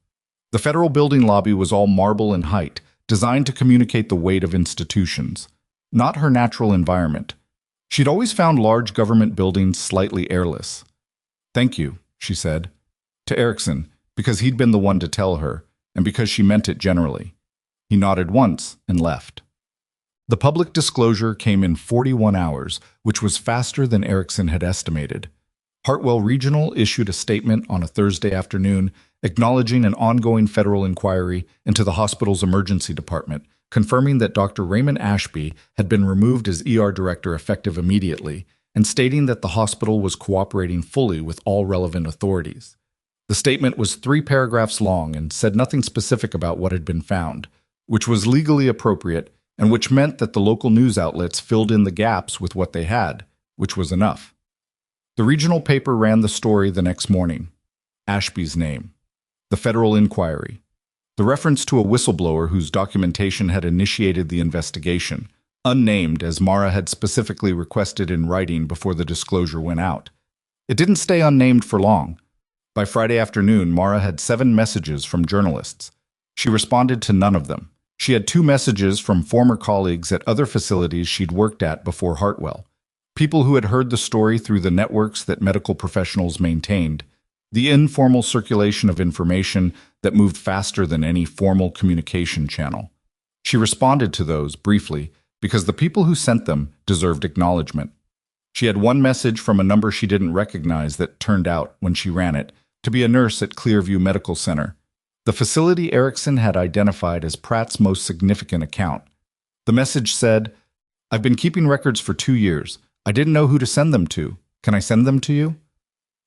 The federal building lobby was all marble in height, designed to communicate the weight of institutions, not her natural environment. She'd always found large government buildings slightly airless. "Thank you," she said, to Erickson, because he'd been the one to tell her, and because she meant it generally. He nodded once and left. The public disclosure came in 41 hours, which was faster than Erickson had estimated. Hartwell Regional issued a statement on a Thursday afternoon acknowledging an ongoing federal inquiry into the hospital's emergency department, confirming that Dr. Raymond Ashby had been removed as ER director effective immediately, and stating that the hospital was cooperating fully with all relevant authorities. The statement was 3 paragraphs long and said nothing specific about what had been found, which was legally appropriate and which meant that the local news outlets filled in the gaps with what they had, which was enough. The regional paper ran the story the next morning. Ashby's name. The federal inquiry. The reference to a whistleblower whose documentation had initiated the investigation, unnamed as Mara had specifically requested in writing before the disclosure went out. It didn't stay unnamed for long. By Friday afternoon, Mara had 7 messages from journalists. She responded to none of them. She had 2 messages from former colleagues at other facilities she'd worked at before Hartwell. People who had heard the story through the networks that medical professionals maintained, the informal circulation of information that moved faster than any formal communication channel. She responded to those briefly because the people who sent them deserved acknowledgement. She had 1 message from a number she didn't recognize that turned out, when she ran it, to be a nurse at Clearview Medical Center, the facility Erickson had identified as Pratt's most significant account. The message said, "I've been keeping records for 2 years. I didn't know who to send them to. Can I send them to you?"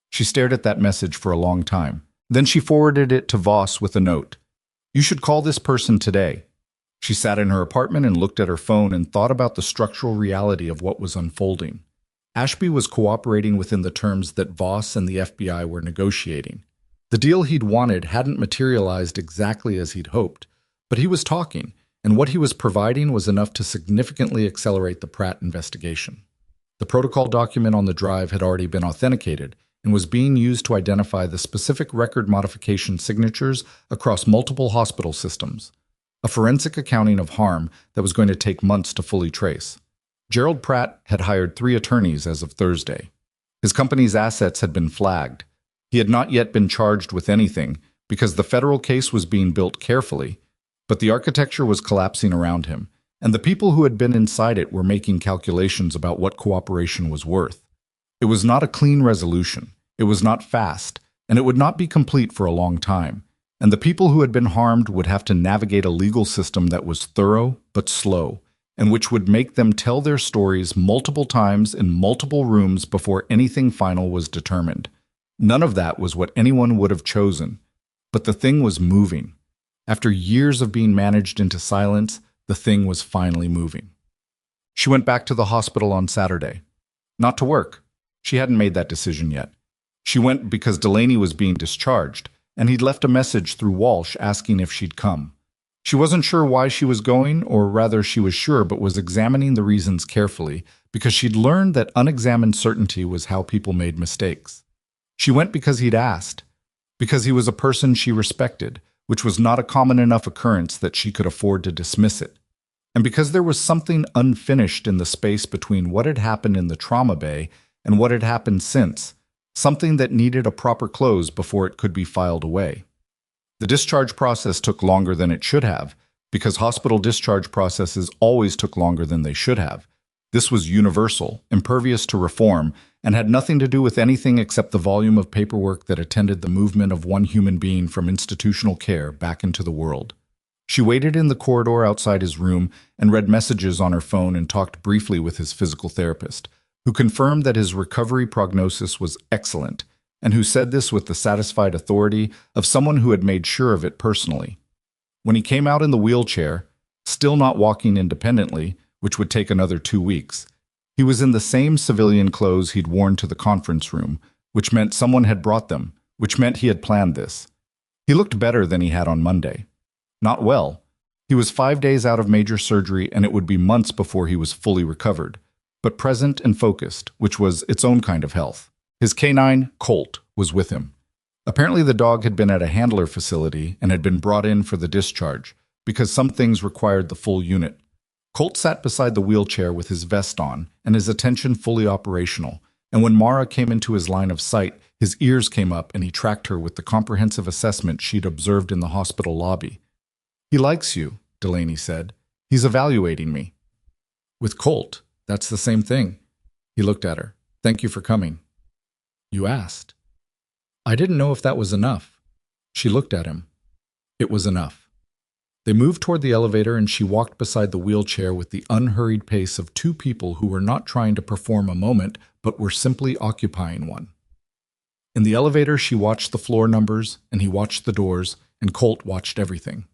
She stared at that message for a long time. Then she forwarded it to Voss with a note. "You should call this person today." She sat in her apartment and looked at her phone and thought about the structural reality of what was unfolding. Ashby was cooperating within the terms that Voss and the FBI were negotiating. The deal he'd wanted hadn't materialized exactly as he'd hoped, but he was talking, and what he was providing was enough to significantly accelerate the Pratt investigation. The protocol document on the drive had already been authenticated and was being used to identify the specific record modification signatures across multiple hospital systems, a forensic accounting of harm that was going to take months to fully trace. Gerald Pratt had hired 3 attorneys as of Thursday. His company's assets had been flagged. He had not yet been charged with anything because the federal case was being built carefully, but the architecture was collapsing around him, and the people who had been inside it were making calculations about what cooperation was worth. It was not a clean resolution, it was not fast, and it would not be complete for a long time, and the people who had been harmed would have to navigate a legal system that was thorough but slow, and which would make them tell their stories multiple times in multiple rooms before anything final was determined. None of that was what anyone would have chosen, but the thing was moving. After years of being managed into silence, the thing was finally moving. She went back to the hospital on Saturday. Not to work. She hadn't made that decision yet. She went because Delaney was being discharged, and he'd left a message through Walsh asking if she'd come. She wasn't sure why she was going, or rather she was sure but was examining the reasons carefully because she'd learned that unexamined certainty was how people made mistakes. She went because he'd asked, because he was a person she respected, which was not a common enough occurrence that she could afford to dismiss it, and because there was something unfinished in the space between what had happened in the trauma bay and what had happened since, something that needed a proper close before it could be filed away. The discharge process took longer than it should have, because hospital discharge processes always took longer than they should have. This was universal, impervious to reform, and had nothing to do with anything except the volume of paperwork that attended the movement of one human being from institutional care back into the world. She waited in the corridor outside his room and read messages on her phone and talked briefly with his physical therapist, who confirmed that his recovery prognosis was excellent, and who said this with the satisfied authority of someone who had made sure of it personally. When he came out in the wheelchair, still not walking independently, which would take another 2 weeks, he was in the same civilian clothes he'd worn to the conference room, which meant someone had brought them, which meant he had planned this. He looked better than he had on Monday. Not well. He was 5 days out of major surgery, and it would be months before he was fully recovered, but present and focused, which was its own kind of health. His canine, Colt, was with him. Apparently the dog had been at a handler facility and had been brought in for the discharge, because some things required the full unit. Colt sat beside the wheelchair with his vest on and his attention fully operational, and when Mara came into his line of sight, his ears came up and he tracked her with the comprehensive assessment she'd observed in the hospital lobby. "He likes you," Delaney said. "He's evaluating me." "With Colt, that's the same thing." He looked at her. "Thank you for coming." "You asked." "I didn't know if that was enough." She looked at him. It was enough. They moved toward the elevator and she walked beside the wheelchair with the unhurried pace of two people who were not trying to perform a moment, but were simply occupying one. In the elevator, she watched the floor numbers, and he watched the doors, and Colt watched everything.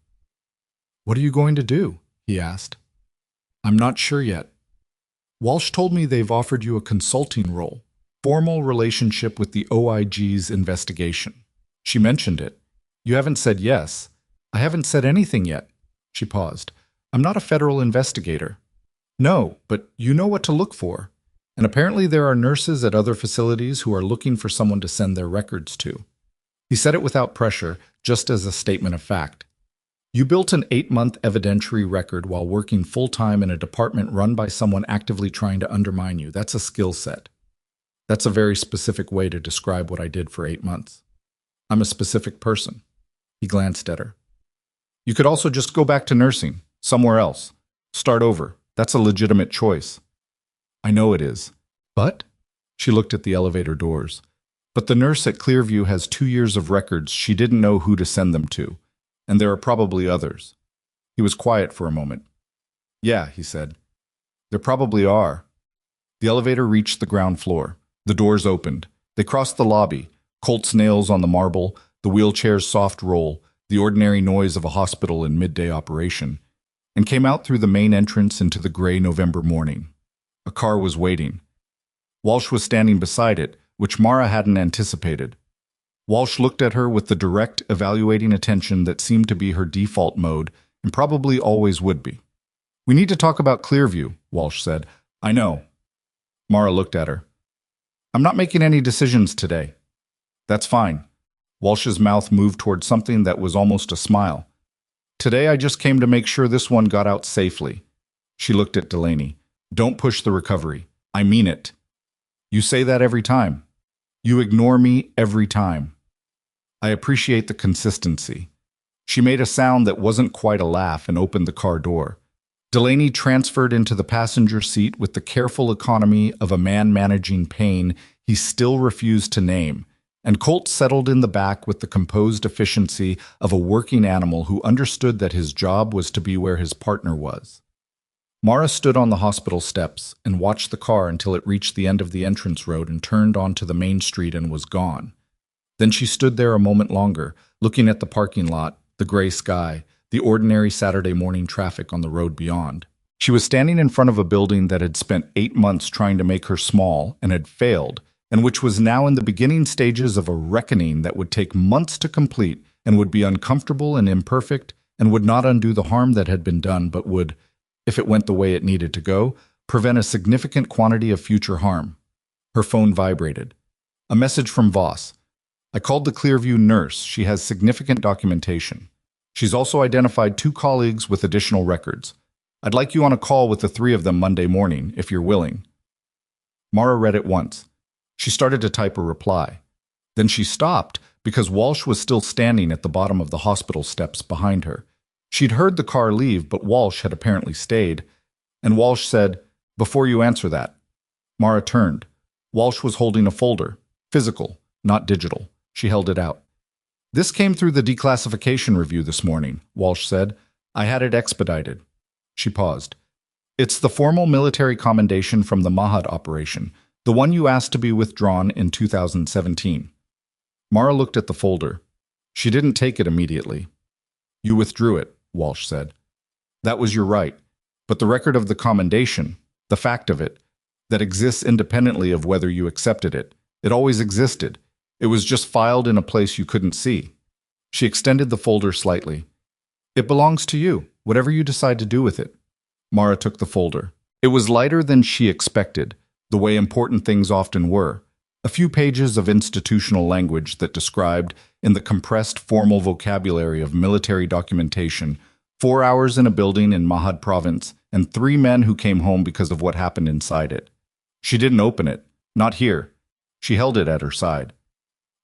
"What are you going to do?" he asked. "I'm not sure yet. Walsh told me they've offered you a consulting role, formal relationship with the OIG's investigation." She mentioned it. "You haven't said yes." "I haven't said anything yet." She paused. "I'm not a federal investigator." "No, but you know what to look for. And apparently there are nurses at other facilities who are looking for someone to send their records to." He said it without pressure, just as a statement of fact. "You built an 8-month evidentiary record while working full-time in a department run by someone actively trying to undermine you. That's a skill set. That's a very specific way to describe what I did for 8 months. I'm a specific person." He glanced at her. "You could also just go back to nursing, somewhere else. Start over. That's a legitimate choice." "I know it is. But?" She looked at the elevator doors. "But the nurse at Clearview has 2 years of records she didn't know who to send them to. And there are probably others." He was quiet for a moment. "Yeah," he said. "There probably are." The elevator reached the ground floor. The doors opened. They crossed the lobby, Colt's nails on the marble, the wheelchair's soft roll, the ordinary noise of a hospital in midday operation, and came out through the main entrance into the gray November morning. A car was waiting. Walsh was standing beside it, which Mara hadn't anticipated. Walsh looked at her with the direct, evaluating attention that seemed to be her default mode, and probably always would be. "We need to talk about Clearview," Walsh said. "I know." Mara looked at her. "I'm not making any decisions today." "That's fine." Walsh's mouth moved toward something that was almost a smile. "Today I just came to make sure this one got out safely." She looked at Delaney. "Don't push the recovery. I mean it." "You say that every time." "You ignore me every time." "I appreciate the consistency." She made a sound that wasn't quite a laugh and opened the car door. Delaney transferred into the passenger seat with the careful economy of a man managing pain he still refused to name, and Colt settled in the back with the composed efficiency of a working animal who understood that his job was to be where his partner was. Mara stood on the hospital steps and watched the car until it reached the end of the entrance road and turned onto the main street and was gone. Then she stood there a moment longer, looking at the parking lot, the gray sky, the ordinary Saturday morning traffic on the road beyond. She was standing in front of a building that had spent 8 months trying to make her small and had failed, and which was now in the beginning stages of a reckoning that would take months to complete and would be uncomfortable and imperfect and would not undo the harm that had been done but would, if it went the way it needed to go, prevent a significant quantity of future harm. Her phone vibrated. A message from Voss. "I called the Clearview nurse. She has significant documentation. She's also identified 2 colleagues with additional records. I'd like you on a call with the 3 of them Monday morning, if you're willing." Mara read it once. She started to type a reply. Then she stopped because Walsh was still standing at the bottom of the hospital steps behind her. She'd heard the car leave, but Walsh had apparently stayed. And Walsh said, "Before you answer that." Mara turned. Walsh was holding a folder. Physical, not digital. She held it out. "This came through the declassification review this morning," Walsh said. "I had it expedited." She paused. "It's the formal military commendation from the Mahad operation, the one you asked to be withdrawn in 2017. Mara looked at the folder. She didn't take it immediately. "You withdrew it," Walsh said. "That was your right. But the record of the commendation, the fact of it, that exists independently of whether you accepted it, it always existed. It was just filed in a place you couldn't see." She extended the folder slightly. "It belongs to you, whatever you decide to do with it." Mara took the folder. It was lighter than she expected, the way important things often were. A few pages of institutional language that described, in the compressed formal vocabulary of military documentation, 4 hours in a building in Mahad province, and 3 men who came home because of what happened inside it. She didn't open it. Not here. She held it at her side.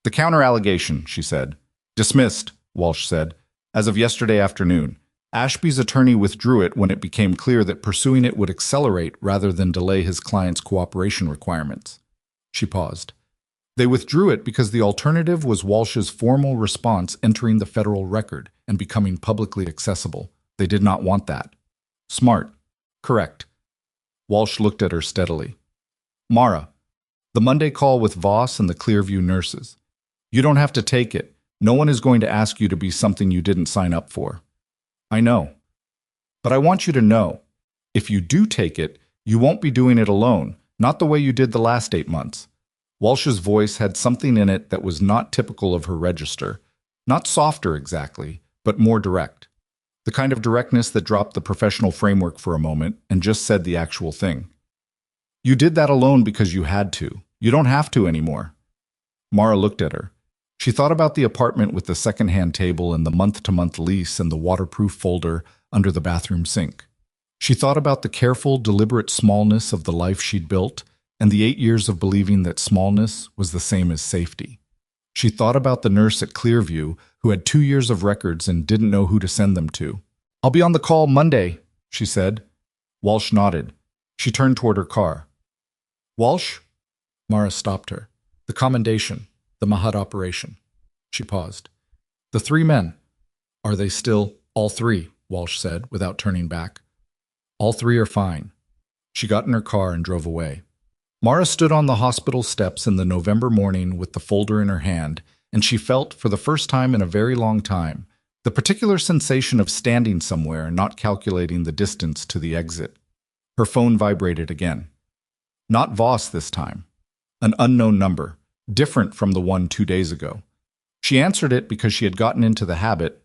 The counter-allegation, she said. Dismissed, Walsh said, as of yesterday afternoon. Ashby's attorney withdrew it when it became clear that pursuing it would accelerate rather than delay his client's cooperation requirements. She paused. They withdrew it because the alternative was Walsh's formal response entering the federal record and becoming publicly accessible. They did not want that. Smart. Correct. Walsh looked at her steadily. Mara, the Monday call with Voss and the Clearview nurses. You don't have to take it. No one is going to ask you to be something you didn't sign up for. I know. But I want you to know, if you do take it, you won't be doing it alone, not the way you did the last 8 months. Walsh's voice had something in it that was not typical of her register. Not softer exactly, but more direct. The kind of directness that dropped the professional framework for a moment and just said the actual thing. You did that alone because you had to. You don't have to anymore. Mara looked at her. She thought about the apartment with the second-hand table and the month-to-month lease and the waterproof folder under the bathroom sink. She thought about the careful, deliberate smallness of the life she'd built and the 8 years of believing that smallness was the same as safety. She thought about the nurse at Clearview who had 2 years of records and didn't know who to send them to. I'll be on the call Monday, she said. Walsh nodded. She turned toward her car. Walsh? Mara stopped her. The commendation. The Mahad operation. She paused. The 3 men. Are they still all 3? Walsh said, without turning back. All 3 are fine. She got in her car and drove away. Mara stood on the hospital steps in the November morning with the folder in her hand, and she felt, for the first time in a very long time, the particular sensation of standing somewhere and not calculating the distance to the exit. Her phone vibrated again. Not Voss this time. An unknown number. Different from the one 2 days ago. She answered it because she had gotten into the habit,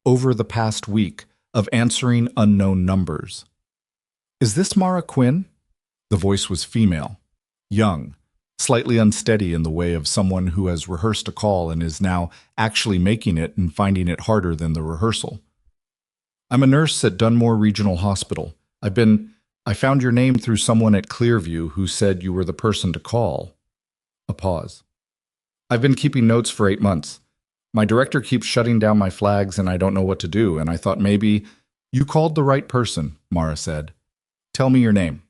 over the past week, of answering unknown numbers. Is this Mara Quinn? The voice was female, young, slightly unsteady in the way of someone who has rehearsed a call and is now actually making it and finding it harder than the rehearsal. I'm a nurse at Dunmore Regional Hospital. I found your name through someone at Clearview who said you were the person to call. A pause. I've been keeping notes for 8 months. My director keeps shutting down my flags and I don't know what to do, and I thought maybe you called the right person, Mara said. Tell me your name.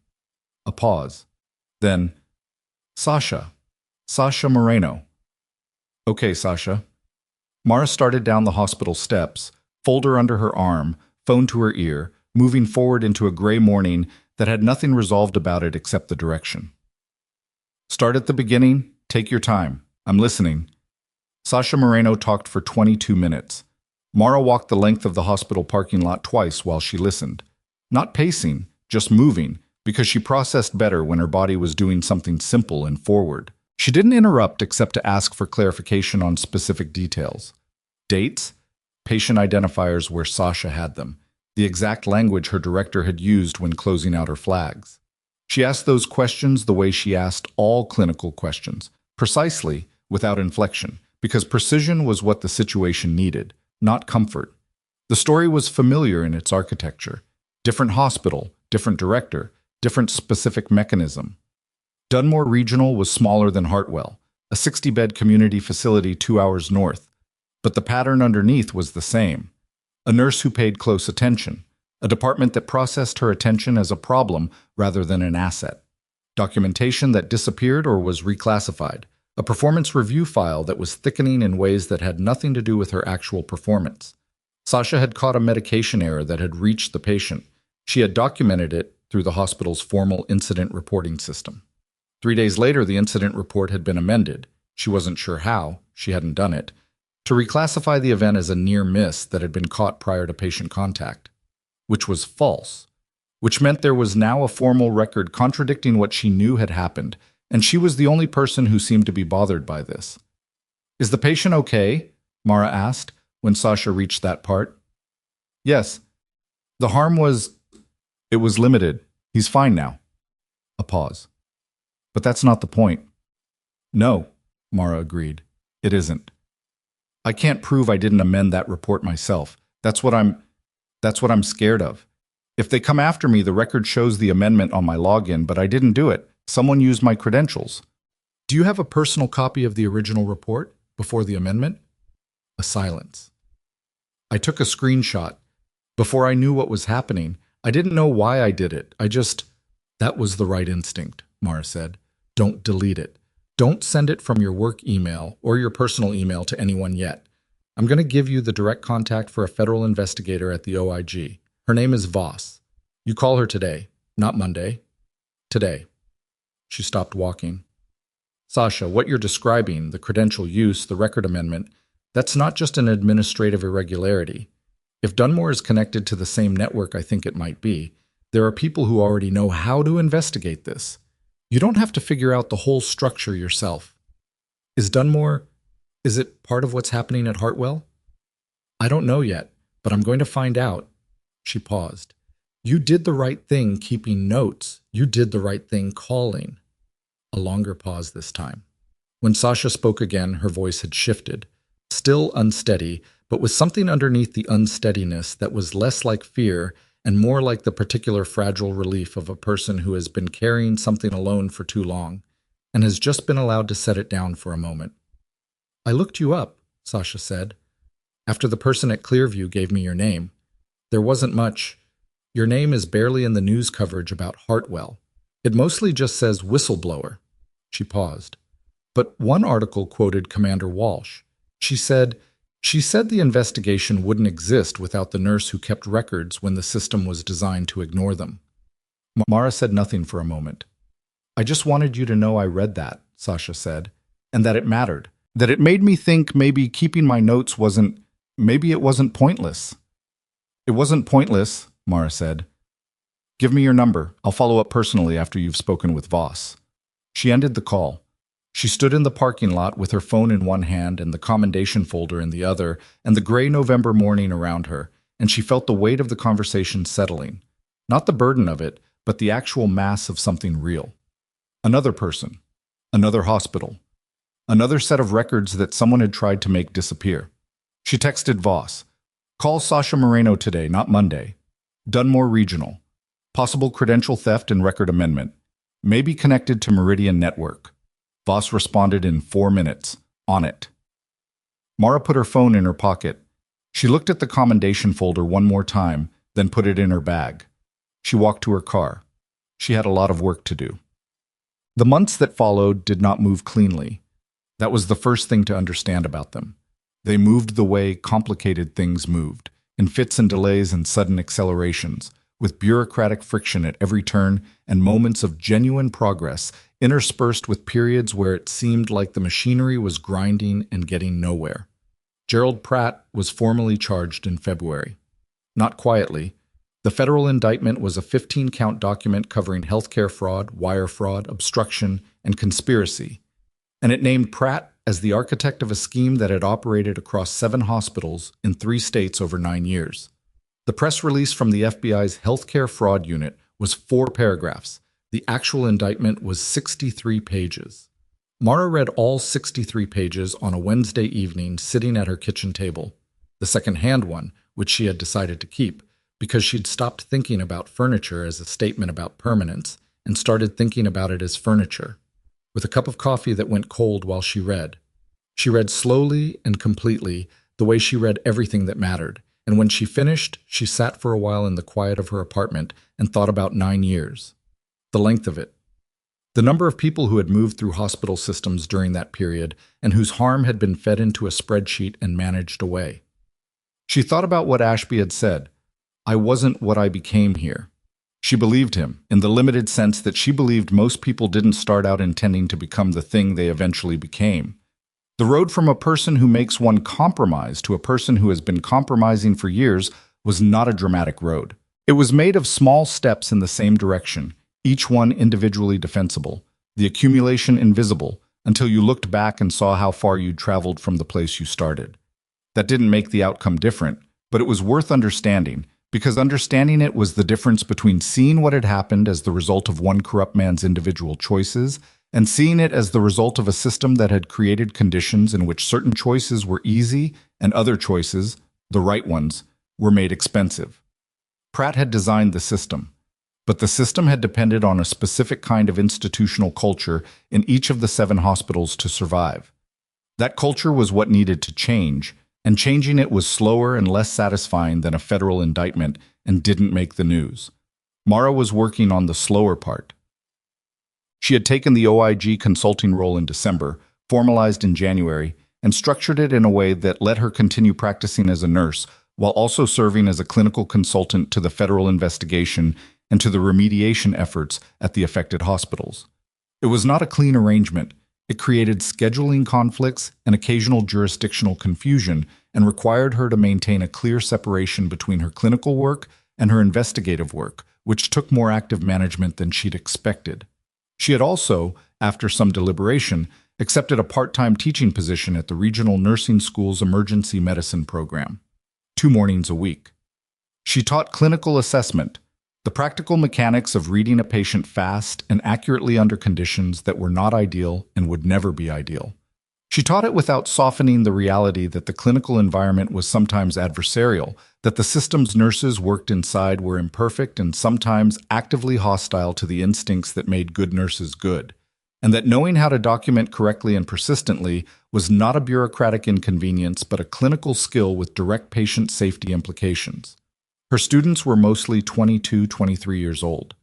A pause. Then, Sasha. Sasha Moreno. Okay, Sasha. Mara started down the hospital steps, folder under her arm, phone to her ear, moving forward into a gray morning that had nothing resolved about it except the direction. Start at the beginning. Take your time. I'm listening. Sasha Moreno talked for 22 minutes. Mara walked the length of the hospital parking lot twice while she listened. Not pacing, just moving, because she processed better when her body was doing something simple and forward. She didn't interrupt except to ask for clarification on specific details. Dates, patient identifiers where Sasha had them, the exact language her director had used when closing out her flags. She asked those questions the way she asked all clinical questions, precisely, without inflection, because precision was what the situation needed, not comfort. The story was familiar in its architecture. Different hospital, different director, different specific mechanism. Dunmore Regional was smaller than Hartwell, a 60-bed community facility 2 hours north, but the pattern underneath was the same. A nurse who paid close attention, a department that processed her attention as a problem rather than an asset. Documentation that disappeared or was reclassified, a performance review file that was thickening in ways that had nothing to do with her actual performance. Sasha had caught a medication error that had reached the patient. She had documented it through the hospital's formal incident reporting system. 3 days later, the incident report had been amended. She wasn't sure how, she hadn't done it, to reclassify the event as a near miss that had been caught prior to patient contact, which was false, which meant there was now a formal record contradicting what she knew had happened, and she was the only person who seemed to be bothered by this. Is the patient okay? Mara asked, when Sasha reached that part. Yes. The harm was... It was limited. He's fine now. A pause. But that's not the point. No, Mara agreed. It isn't. I can't prove I didn't amend that report myself. That's what I'm scared of. If they come after me, the record shows the amendment on my login, but I didn't do it. Someone used my credentials. Do you have a personal copy of the original report before the amendment? A silence. I took a screenshot. Before I knew what was happening, I didn't know why I did it. That was the right instinct, Mara said. Don't delete it. Don't send it from your work email or your personal email to anyone yet. I'm going to give you the direct contact for a federal investigator at the OIG. Her name is Voss. You call her today, not Monday. Today. She stopped walking. Sasha, what you're describing, the credential use, the record amendment, that's not just an administrative irregularity. If Dunmore is connected to the same network I think it might be, there are people who already know how to investigate this. You don't have to figure out the whole structure yourself. Is it part of what's happening at Hartwell? I don't know yet, but I'm going to find out. She paused. You did the right thing keeping notes. You did the right thing calling. A longer pause this time. When Sasha spoke again, her voice had shifted. Still unsteady, but with something underneath the unsteadiness that was less like fear and more like the particular fragile relief of a person who has been carrying something alone for too long and has just been allowed to set it down for a moment. I looked you up, Sasha said, after the person at Clearview gave me your name. There wasn't much. Your name is barely in the news coverage about Hartwell. It mostly just says whistleblower. She paused. But one article quoted Commander Walsh. She said the investigation wouldn't exist without the nurse who kept records when the system was designed to ignore them. Mara said nothing for a moment. I just wanted you to know I read that, Sasha said, and that it mattered. That it made me think maybe keeping my notes wasn't pointless. It wasn't pointless, Mara said. Give me your number. I'll follow up personally after you've spoken with Voss. She ended the call. She stood in the parking lot with her phone in one hand and the commendation folder in the other, and the gray November morning around her, and she felt the weight of the conversation settling. Not the burden of it, but the actual mass of something real. Another person. Another hospital. Another set of records that someone had tried to make disappear. She texted Voss. Call Sasha Moreno today, not Monday. Dunmore Regional. Possible credential theft and record amendment. Maybe connected to Meridian Network. Voss responded in 4 minutes. On it. Mara put her phone in her pocket. She looked at the commendation folder one more time, then put it in her bag. She walked to her car. She had a lot of work to do. The months that followed did not move cleanly. That was the first thing to understand about them. They moved the way complicated things moved, in fits and delays and sudden accelerations, with bureaucratic friction at every turn and moments of genuine progress interspersed with periods where it seemed like the machinery was grinding and getting nowhere. Gerald Pratt was formally charged in February. Not quietly. The federal indictment was a 15-count document covering healthcare fraud, wire fraud, obstruction, and conspiracy, and it named Pratt as the architect of a scheme that had operated across 7 hospitals in 3 states over 9 years. The press release from the FBI's healthcare fraud unit was 4 paragraphs. The actual indictment was 63 pages. Mara read all 63 pages on a Wednesday evening sitting at her kitchen table, the second-hand one, which she had decided to keep, because she'd stopped thinking about furniture as a statement about permanence and started thinking about it as furniture. With a cup of coffee that went cold while she read. She read slowly and completely, the way she read everything that mattered, and when she finished, she sat for a while in the quiet of her apartment and thought about 9 years. The length of it. The number of people who had moved through hospital systems during that period and whose harm had been fed into a spreadsheet and managed away. She thought about what Ashby had said. I wasn't what I became here. She believed him, in the limited sense that she believed most people didn't start out intending to become the thing they eventually became. The road from a person who makes one compromise to a person who has been compromising for years was not a dramatic road. It was made of small steps in the same direction, each one individually defensible, the accumulation invisible, until you looked back and saw how far you'd traveled from the place you started. That didn't make the outcome different, but it was worth understanding, because understanding it was the difference between seeing what had happened as the result of one corrupt man's individual choices and seeing it as the result of a system that had created conditions in which certain choices were easy and other choices, the right ones, were made expensive. Pratt had designed the system, but the system had depended on a specific kind of institutional culture in each of the 7 hospitals to survive. That culture was what needed to change, and changing it was slower and less satisfying than a federal indictment and didn't make the news. Mara was working on the slower part. She had taken the OIG consulting role in December, formalized in January, and structured it in a way that let her continue practicing as a nurse while also serving as a clinical consultant to the federal investigation and to the remediation efforts at the affected hospitals. It was not a clean arrangement. It created scheduling conflicts and occasional jurisdictional confusion and required her to maintain a clear separation between her clinical work and her investigative work, which took more active management than she'd expected. She had also, after some deliberation, accepted a part-time teaching position at the Regional Nursing School's emergency medicine program, 2 mornings a week. She taught clinical assessment, the practical mechanics of reading a patient fast and accurately under conditions that were not ideal and would never be ideal. She taught it without softening the reality that the clinical environment was sometimes adversarial, that the system's nurses worked inside were imperfect and sometimes actively hostile to the instincts that made good nurses good, and that knowing how to document correctly and persistently was not a bureaucratic inconvenience but a clinical skill with direct patient safety implications. Her students were mostly 22, 23 years old.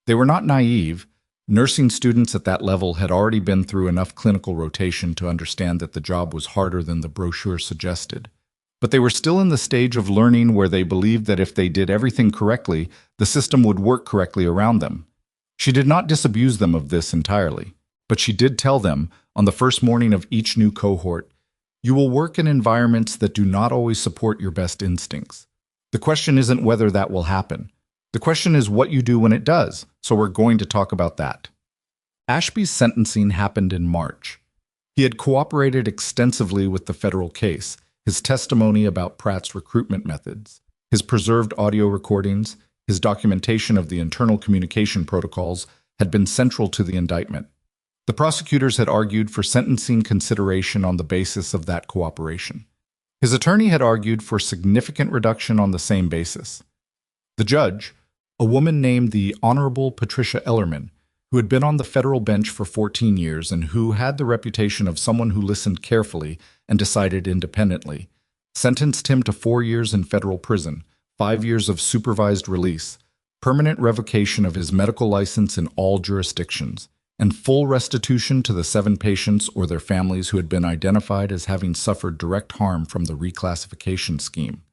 They were not naive. Nursing students at that level had already been through enough clinical rotation to understand that the job was harder than the brochure suggested. But they were still in the stage of learning where they believed that if they did everything correctly, the system would work correctly around them. She did not disabuse them of this entirely, but she did tell them, on the first morning of each new cohort, "You will work in environments that do not always support your best instincts. The question isn't whether that will happen. The question is what you do when it does, so we're going to talk about that." Ashby's sentencing happened in March. He had cooperated extensively with the federal case, his testimony about Pratt's recruitment methods, his preserved audio recordings, his documentation of the internal communication protocols had been central to the indictment. The prosecutors had argued for sentencing consideration on the basis of that cooperation. His attorney had argued for significant reduction on the same basis. The judge, a woman named the Honorable Patricia Ellerman, who had been on the federal bench for 14 years and who had the reputation of someone who listened carefully and decided independently, sentenced him to 4 years in federal prison, 5 years of supervised release, permanent revocation of his medical license in all jurisdictions, and full restitution to the 7 patients or their families who had been identified as having suffered direct harm from the reclassification scheme.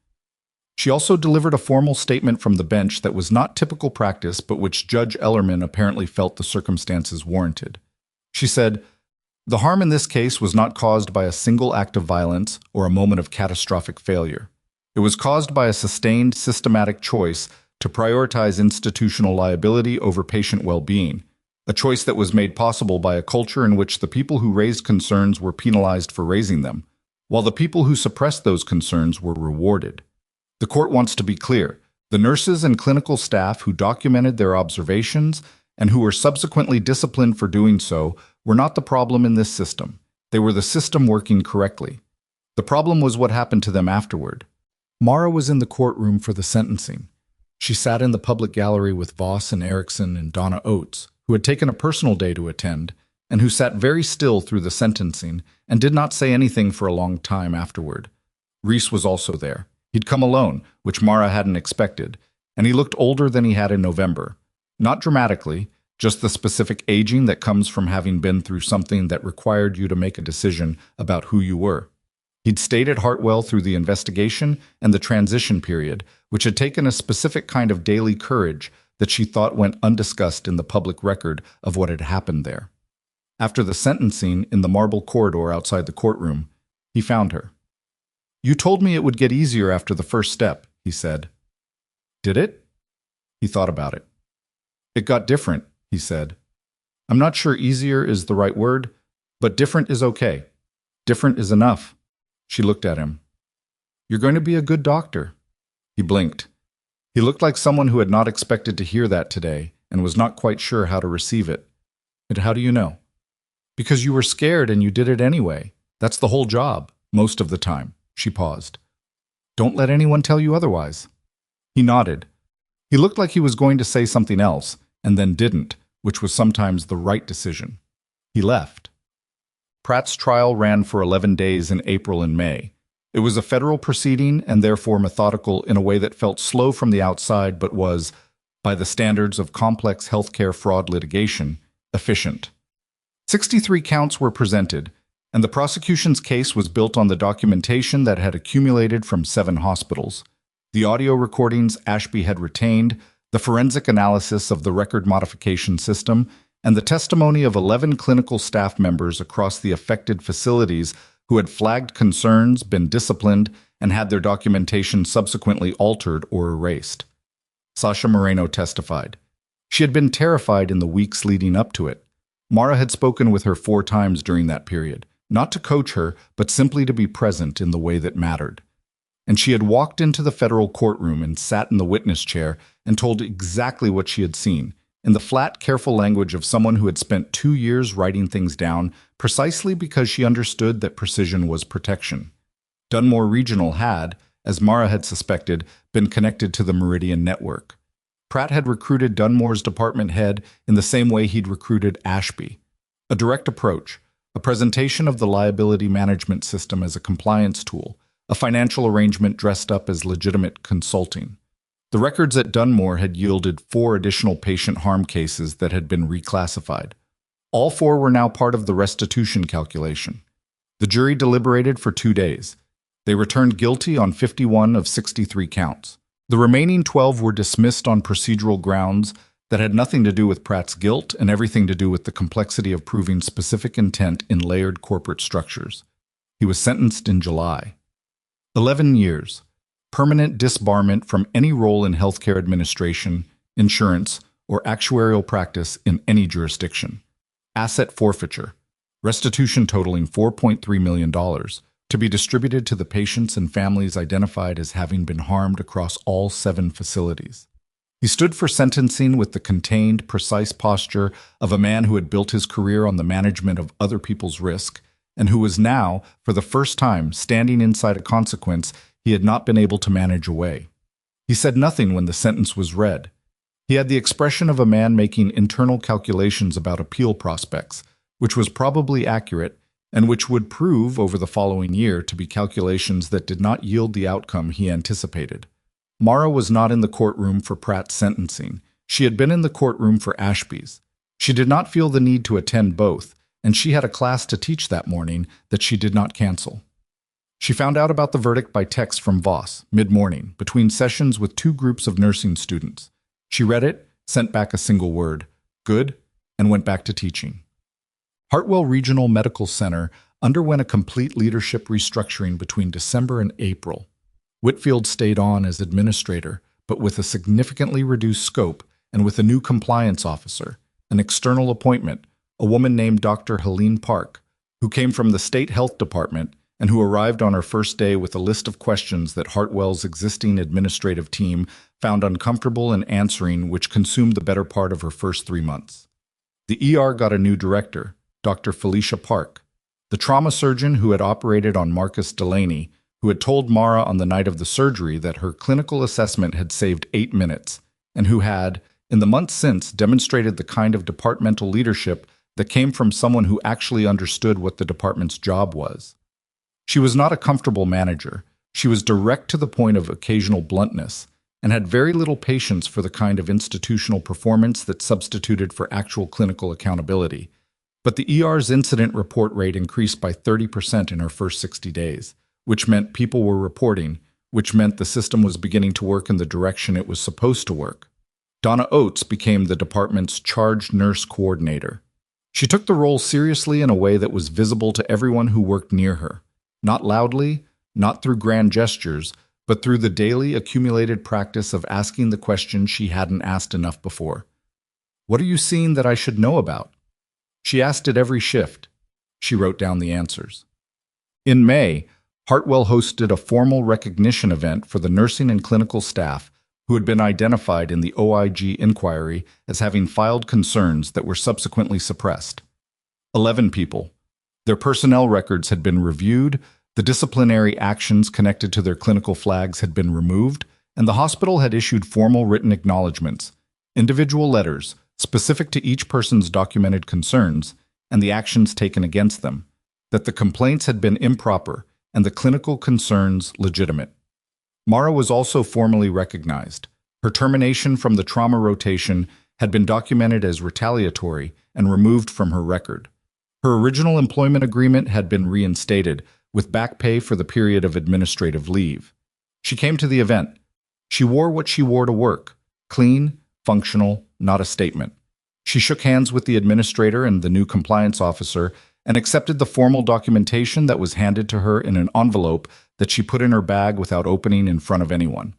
She also delivered a formal statement from the bench that was not typical practice but which Judge Ellerman apparently felt the circumstances warranted. She said, "The harm in this case was not caused by a single act of violence or a moment of catastrophic failure. It was caused by a sustained, systematic choice to prioritize institutional liability over patient well-being, a choice that was made possible by a culture in which the people who raised concerns were penalized for raising them, while the people who suppressed those concerns were rewarded. The court wants to be clear. The nurses and clinical staff who documented their observations and who were subsequently disciplined for doing so were not the problem in this system. They were the system working correctly. The problem was what happened to them afterward." Mara was in the courtroom for the sentencing. She sat in the public gallery with Voss and Erickson and Donna Oates, who had taken a personal day to attend, and who sat very still through the sentencing and did not say anything for a long time afterward. Reese was also there. He'd come alone, which Mara hadn't expected, and he looked older than he had in November. Not dramatically, just the specific aging that comes from having been through something that required you to make a decision about who you were. He'd stayed at Hartwell through the investigation and the transition period, which had taken a specific kind of daily courage that she thought went undiscussed in the public record of what had happened there. After the sentencing in the marble corridor outside the courtroom, he found her. "You told me it would get easier after the first step," he said. "Did it?" He thought about it. "It got different," he said. "I'm not sure easier is the right word, but different is okay. Different is enough." She looked at him. "You're going to be a good doctor." He blinked. He looked like someone who had not expected to hear that today and was not quite sure how to receive it. "And how do you know?" Because you were scared and you did it anyway. That's the whole job, most of the time. She paused. Don't let anyone tell you otherwise. He nodded. He looked like he was going to say something else, and then didn't, which was sometimes the right decision. He left. Pratt's trial ran for 11 days in April and May. It was a federal proceeding and therefore methodical in a way that felt slow from the outside but was, by the standards of complex healthcare fraud litigation, efficient. 63 counts were presented, and the prosecution's case was built on the documentation that had accumulated from 7 hospitals, the audio recordings Ashby had retained, the forensic analysis of the record modification system, and the testimony of 11 clinical staff members across the affected facilities who had flagged concerns, been disciplined, and had their documentation subsequently altered or erased. Sasha Moreno testified. She had been terrified in the weeks leading up to it. Mara had spoken with her 4 times during that period, not to coach her, but simply to be present in the way that mattered. And she had walked into the federal courtroom and sat in the witness chair and told exactly what she had seen, in the flat, careful language of someone who had spent 2 years writing things down precisely because she understood that precision was protection. Dunmore Regional had, as Mara had suspected, been connected to the Meridian network. Pratt had recruited Dunmore's department head in the same way he'd recruited Ashby. A direct approach, a presentation of the liability management system as a compliance tool, a financial arrangement dressed up as legitimate consulting. The records at Dunmore had yielded 4 additional patient harm cases that had been reclassified. All 4 were now part of the restitution calculation. The jury deliberated for 2 days. They returned guilty on 51 of 63 counts. The remaining 12 were dismissed on procedural grounds that had nothing to do with Pratt's guilt and everything to do with the complexity of proving specific intent in layered corporate structures. He was sentenced in July. 11 years. Permanent disbarment from any role in healthcare administration, insurance, or actuarial practice in any jurisdiction. Asset forfeiture. Restitution totaling $4.3 million, to be distributed to the patients and families identified as having been harmed across all 7 facilities. He stood for sentencing with the contained, precise posture of a man who had built his career on the management of other people's risk, and who was now, for the first time, standing inside a consequence he had not been able to manage away. He said nothing when the sentence was read. He had the expression of a man making internal calculations about appeal prospects, which was probably accurate and which would prove over the following year to be calculations that did not yield the outcome he anticipated. Mara was not in the courtroom for Pratt's sentencing. She had been in the courtroom for Ashby's. She did not feel the need to attend both, and she had a class to teach that morning that she did not cancel. She found out about the verdict by text from Voss, mid-morning, between sessions with 2 groups of nursing students. She read it, sent back a single word, good, and went back to teaching. Hartwell Regional Medical Center underwent a complete leadership restructuring between December and April. Whitfield stayed on as administrator, but with a significantly reduced scope and with a new compliance officer, an external appointment, a woman named Dr. Helene Park, who came from the State Health Department and who arrived on her first day with a list of questions that Hartwell's existing administrative team found uncomfortable in answering, which consumed the better part of her first 3 months. The ER got a new director, Dr. Felicia Park, the trauma surgeon who had operated on Marcus Delaney, who had told Mara on the night of the surgery that her clinical assessment had saved 8 minutes, and who had, in the months since, demonstrated the kind of departmental leadership that came from someone who actually understood what the department's job was. She was not a comfortable manager. She was direct to the point of occasional bluntness, and had very little patience for the kind of institutional performance that substituted for actual clinical accountability. But the ER's incident report rate increased by 30% in her first 60 days, which meant people were reporting, which meant the system was beginning to work in the direction it was supposed to work. Donna Oates became the department's charge nurse coordinator. She took the role seriously in a way that was visible to everyone who worked near her, not loudly, not through grand gestures, but through the daily accumulated practice of asking the question she hadn't asked enough before. What are you seeing that I should know about? She asked at every shift. She wrote down the answers. In May, Hartwell hosted a formal recognition event for the nursing and clinical staff who had been identified in the OIG inquiry as having filed concerns that were subsequently suppressed. 11 people. Their personnel records had been reviewed, the disciplinary actions connected to their clinical flags had been removed, and the hospital had issued formal written acknowledgments, individual letters, specific to each person's documented concerns, and the actions taken against them, that the complaints had been improper and the clinical concerns legitimate. Mara was also formally recognized. Her termination from the trauma rotation had been documented as retaliatory and removed from her record. Her original employment agreement had been reinstated, with back pay for the period of administrative leave. She came to the event. She wore what she wore to work, clean, functional, not a statement. She shook hands with the administrator and the new compliance officer and accepted the formal documentation that was handed to her in an envelope that she put in her bag without opening in front of anyone.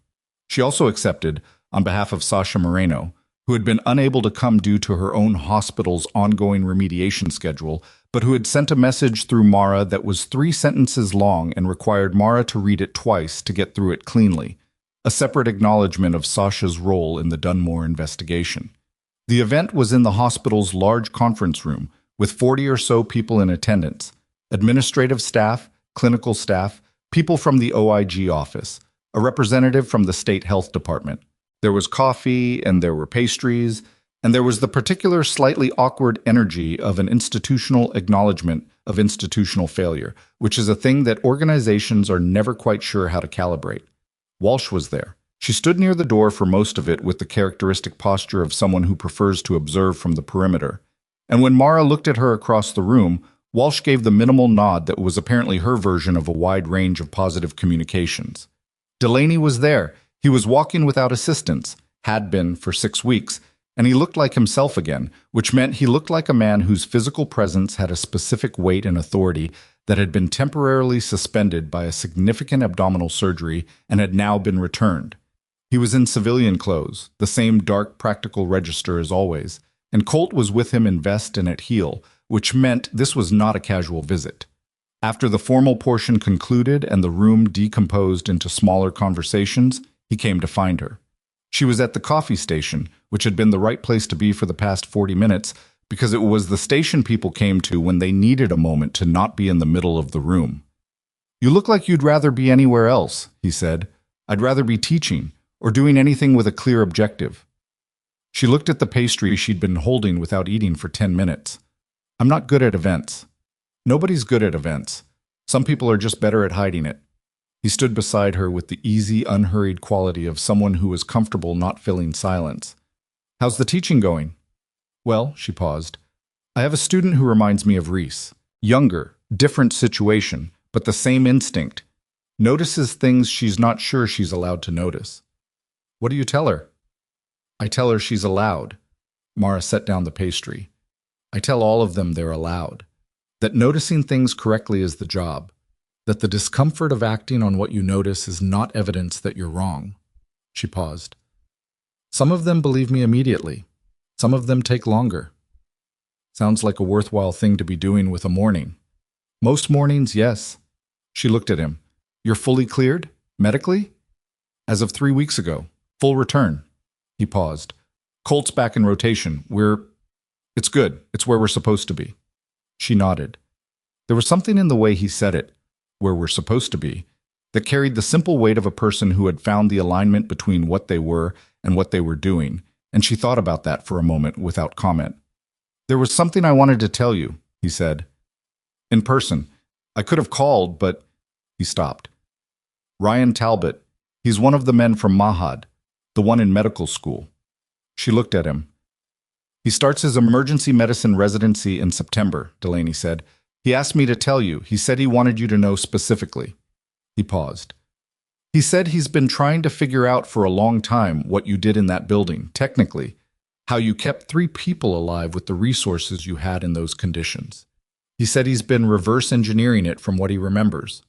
She also accepted, on behalf of Sasha Moreno, who had been unable to come due to her own hospital's ongoing remediation schedule, but who had sent a message through Mara that was 3 sentences long and required Mara to read it twice to get through it cleanly, a separate acknowledgement of Sasha's role in the Dunmore investigation. The event was in the hospital's large conference room, with 40 or so people in attendance, administrative staff, clinical staff, people from the OIG office, a representative from the state health department. There was coffee, and there were pastries, and there was the particular slightly awkward energy of an institutional acknowledgement of institutional failure, which is a thing that organizations are never quite sure how to calibrate. Walsh was there. She stood near the door for most of it with the characteristic posture of someone who prefers to observe from the perimeter. And when Mara looked at her across the room, Walsh gave the minimal nod that was apparently her version of a wide range of positive communications. Delaney was there. He was walking without assistance, had been for 6 weeks, and he looked like himself again, which meant he looked like a man whose physical presence had a specific weight and authority that had been temporarily suspended by a significant abdominal surgery and had now been returned. He was in civilian clothes, the same dark practical register as always, and Colt was with him in vest and at heel, which meant this was not a casual visit. After the formal portion concluded and the room decomposed into smaller conversations, he came to find her. She was at the coffee station, which had been the right place to be for the past 40 minutes, because it was the station people came to when they needed a moment to not be in the middle of the room. "You look like you'd rather be anywhere else," he said. "I'd rather be teaching, or doing anything with a clear objective." She looked at the pastry she'd been holding without eating for 10 minutes. "I'm not good at events." "Nobody's good at events. Some people are just better at hiding it." He stood beside her with the easy, unhurried quality of someone who was comfortable not filling silence. "How's the teaching going?" "Well," she paused. "I have a student who reminds me of Reese. Younger, different situation, but the same instinct. Notices things she's not sure she's allowed to notice." "What do you tell her?" "I tell her she's allowed." Mara set down the pastry. "I tell all of them they're allowed. That noticing things correctly is the job. That the discomfort of acting on what you notice is not evidence that you're wrong." She paused. "Some of them believe me immediately. Some of them take longer." "Sounds like a worthwhile thing to be doing with a morning." "Most mornings, yes." She looked at him. "You're fully cleared? Medically?" "As of 3 weeks ago. Full return." He paused. "Colt's back in rotation. It's good. It's where we're supposed to be." She nodded. There was something in the way he said it, "where we're supposed to be," that carried the simple weight of a person who had found the alignment between what they were and what they were doing, and she thought about that for a moment without comment. "There was something I wanted to tell you," he said. "In person. I could have called, but—" He stopped. "Ryan Talbot. He's one of the men from Mahad, the one in medical school." She looked at him. "He starts his emergency medicine residency in September," Delaney said. "He asked me to tell you. He said he wanted you to know specifically." He paused. "He said he's been trying to figure out for a long time what you did in that building, technically, how you kept 3 people alive with the resources you had in those conditions. He said he's been reverse engineering it from what he remembers."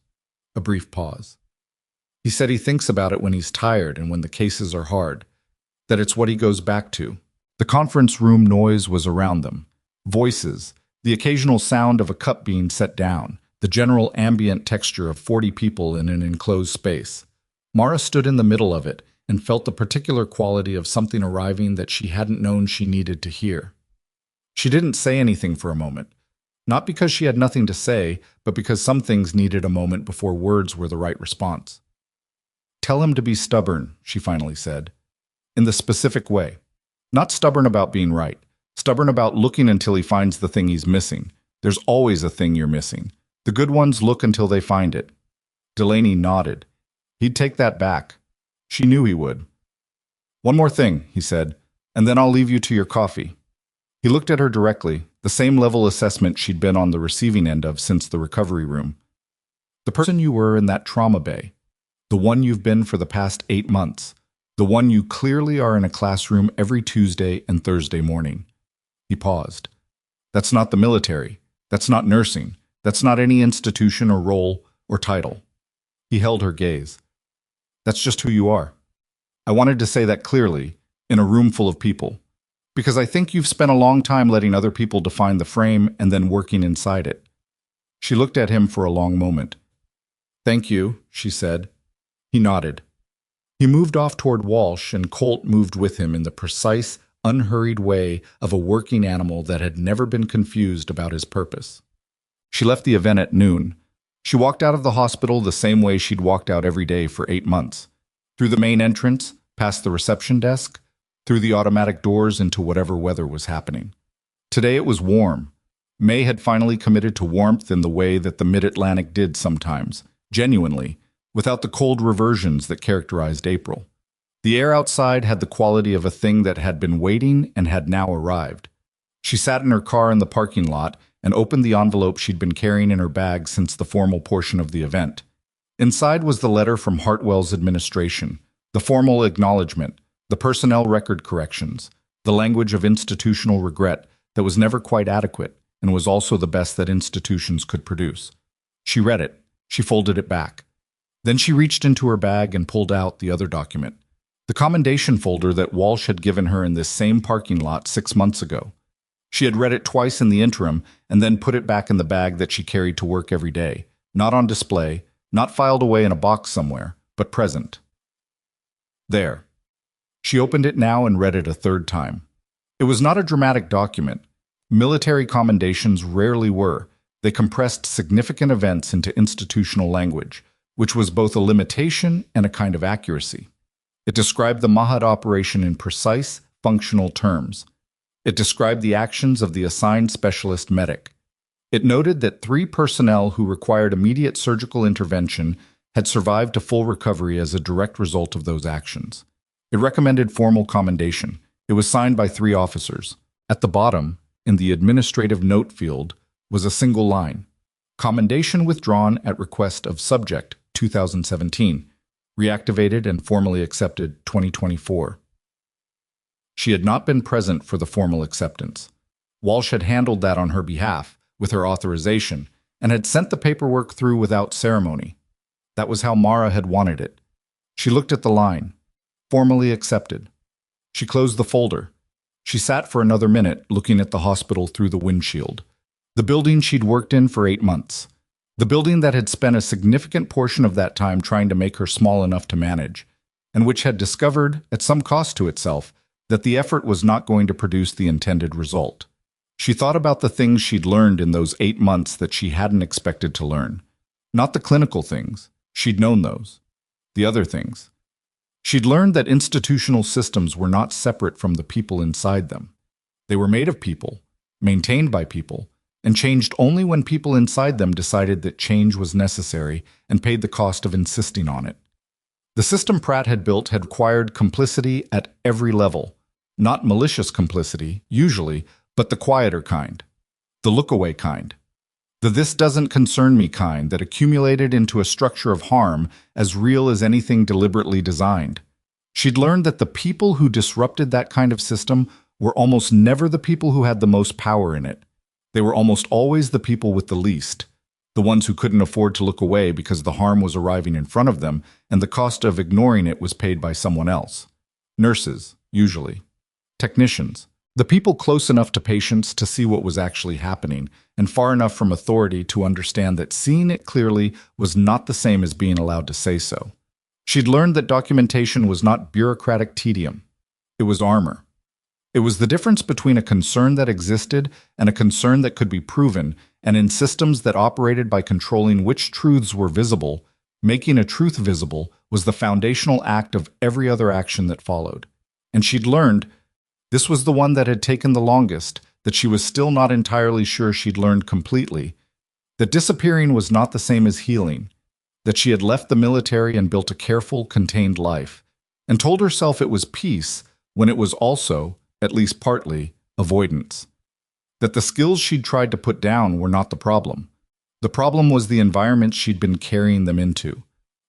A brief pause. "He said he thinks about it when he's tired and when the cases are hard, that it's what he goes back to." The conference room noise was around them. Voices, the occasional sound of a cup being set down, the general ambient texture of 40 people in an enclosed space. Mara stood in the middle of it and felt the particular quality of something arriving that she hadn't known she needed to hear. She didn't say anything for a moment. Not because she had nothing to say, but because some things needed a moment before words were the right response. "Tell him to be stubborn," she finally said. "In the specific way. Not stubborn about being right. Stubborn about looking until he finds the thing he's missing. There's always a thing you're missing. The good ones look until they find it." Delaney nodded. He'd take that back. She knew he would. "One more thing," he said, "and then I'll leave you to your coffee." He looked at her directly, the same level assessment she'd been on the receiving end of since the recovery room. "The person you were in that trauma bay. The one you've been for the past 8 months. The one you clearly are in a classroom every Tuesday and Thursday morning." He paused. "That's not the military. That's not nursing. That's not any institution or role or title." He held her gaze. "That's just who you are. I wanted to say that clearly, in a room full of people, because I think you've spent a long time letting other people define the frame and then working inside it." She looked at him for a long moment. "Thank you," she said. He nodded. He moved off toward Walsh, and Colt moved with him in the precise, unhurried way of a working animal that had never been confused about his purpose. She left the event at noon. She walked out of the hospital the same way she'd walked out every day for 8 months. Through the main entrance, past the reception desk, through the automatic doors into whatever weather was happening. Today it was warm. May had finally committed to warmth in the way that the mid-Atlantic did sometimes, genuinely, without the cold reversions that characterized April. The air outside had the quality of a thing that had been waiting and had now arrived. She sat in her car in the parking lot and opened the envelope she'd been carrying in her bag since the formal portion of the event. Inside was the letter from Hartwell's administration, the formal acknowledgement, the personnel record corrections, the language of institutional regret that was never quite adequate and was also the best that institutions could produce. She read it. She folded it back. Then she reached into her bag and pulled out the other document, the commendation folder that Walsh had given her in this same parking lot 6 months ago. She had read it twice in the interim and then put it back in the bag that she carried to work every day, not on display, not filed away in a box somewhere, but present. There. She opened it now and read it a third time. It was not a dramatic document. Military commendations rarely were. They compressed significant events into institutional language, which was both a limitation and a kind of accuracy. It described the Mahad operation in precise, functional terms. It described the actions of the assigned specialist medic. It noted that 3 personnel who required immediate surgical intervention had survived to full recovery as a direct result of those actions. It recommended formal commendation. It was signed by 3 officers. At the bottom, in the administrative note field, was a single line. "Commendation withdrawn at request of subject 2017. Reactivated and formally accepted 2024. She had not been present for the formal acceptance. Walsh had handled that on her behalf, with her authorization, and had sent the paperwork through without ceremony. That was how Mara had wanted it. She looked at the line. Formally accepted. She closed the folder. She sat for another minute, looking at the hospital through the windshield. The building she'd worked in for 8 months. The building that had spent a significant portion of that time trying to make her small enough to manage, and which had discovered, at some cost to itself, that the effort was not going to produce the intended result. She thought about the things she'd learned in those 8 months that she hadn't expected to learn. Not the clinical things. She'd known those. The other things. She'd learned that institutional systems were not separate from the people inside them. They were made of people, maintained by people, and changed only when people inside them decided that change was necessary and paid the cost of insisting on it. The system Pratt had built had required complicity at every level. Not malicious complicity, usually, but the quieter kind. The look-away kind. The "this doesn't concern me" kind that accumulated into a structure of harm as real as anything deliberately designed. She'd learned that the people who disrupted that kind of system were almost never the people who had the most power in it. They were almost always the people with the least, the ones who couldn't afford to look away because the harm was arriving in front of them and the cost of ignoring it was paid by someone else. Nurses, usually. Technicians. The people close enough to patients to see what was actually happening, and far enough from authority to understand that seeing it clearly was not the same as being allowed to say so. She'd learned that documentation was not bureaucratic tedium. It was armor. It was the difference between a concern that existed and a concern that could be proven, and in systems that operated by controlling which truths were visible, making a truth visible was the foundational act of every other action that followed. And she'd learned, this was the one that had taken the longest, that she was still not entirely sure she'd learned completely, that disappearing was not the same as healing, that she had left the military and built a careful, contained life, and told herself it was peace when it was also, at least partly, avoidance. That the skills she'd tried to put down were not the problem. The problem was the environment she'd been carrying them into.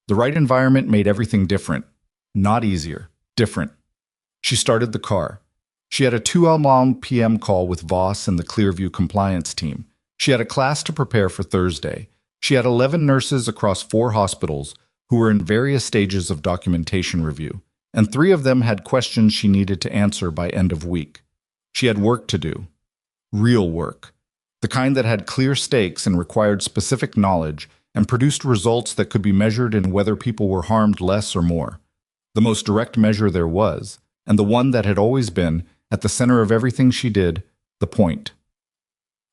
The right environment made everything different. Not easier, different. She started the car. She had a 2 p.m. call with Voss and the Clearview compliance team. She had a class to prepare for Thursday. She had 11 nurses across 4 hospitals who were in various stages of documentation review, and 3 of them had questions she needed to answer by end of week. She had work to do. Real work. The kind that had clear stakes and required specific knowledge and produced results that could be measured in whether people were harmed less or more. The most direct measure there was, and the one that had always been, at the center of everything she did, the point.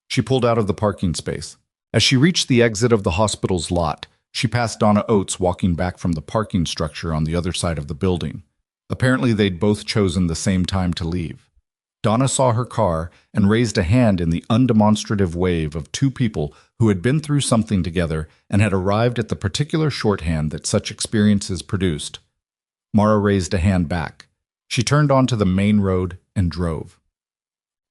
She pulled out of the parking space. As she reached the exit of the hospital's lot, she passed Donna Oates walking back from the parking structure on the other side of the building. Apparently they'd both chosen the same time to leave. Donna saw her car and raised a hand in the undemonstrative wave of 2 people who had been through something together and had arrived at the particular shorthand that such experiences produced. Mara raised a hand back. She turned onto the main road and drove.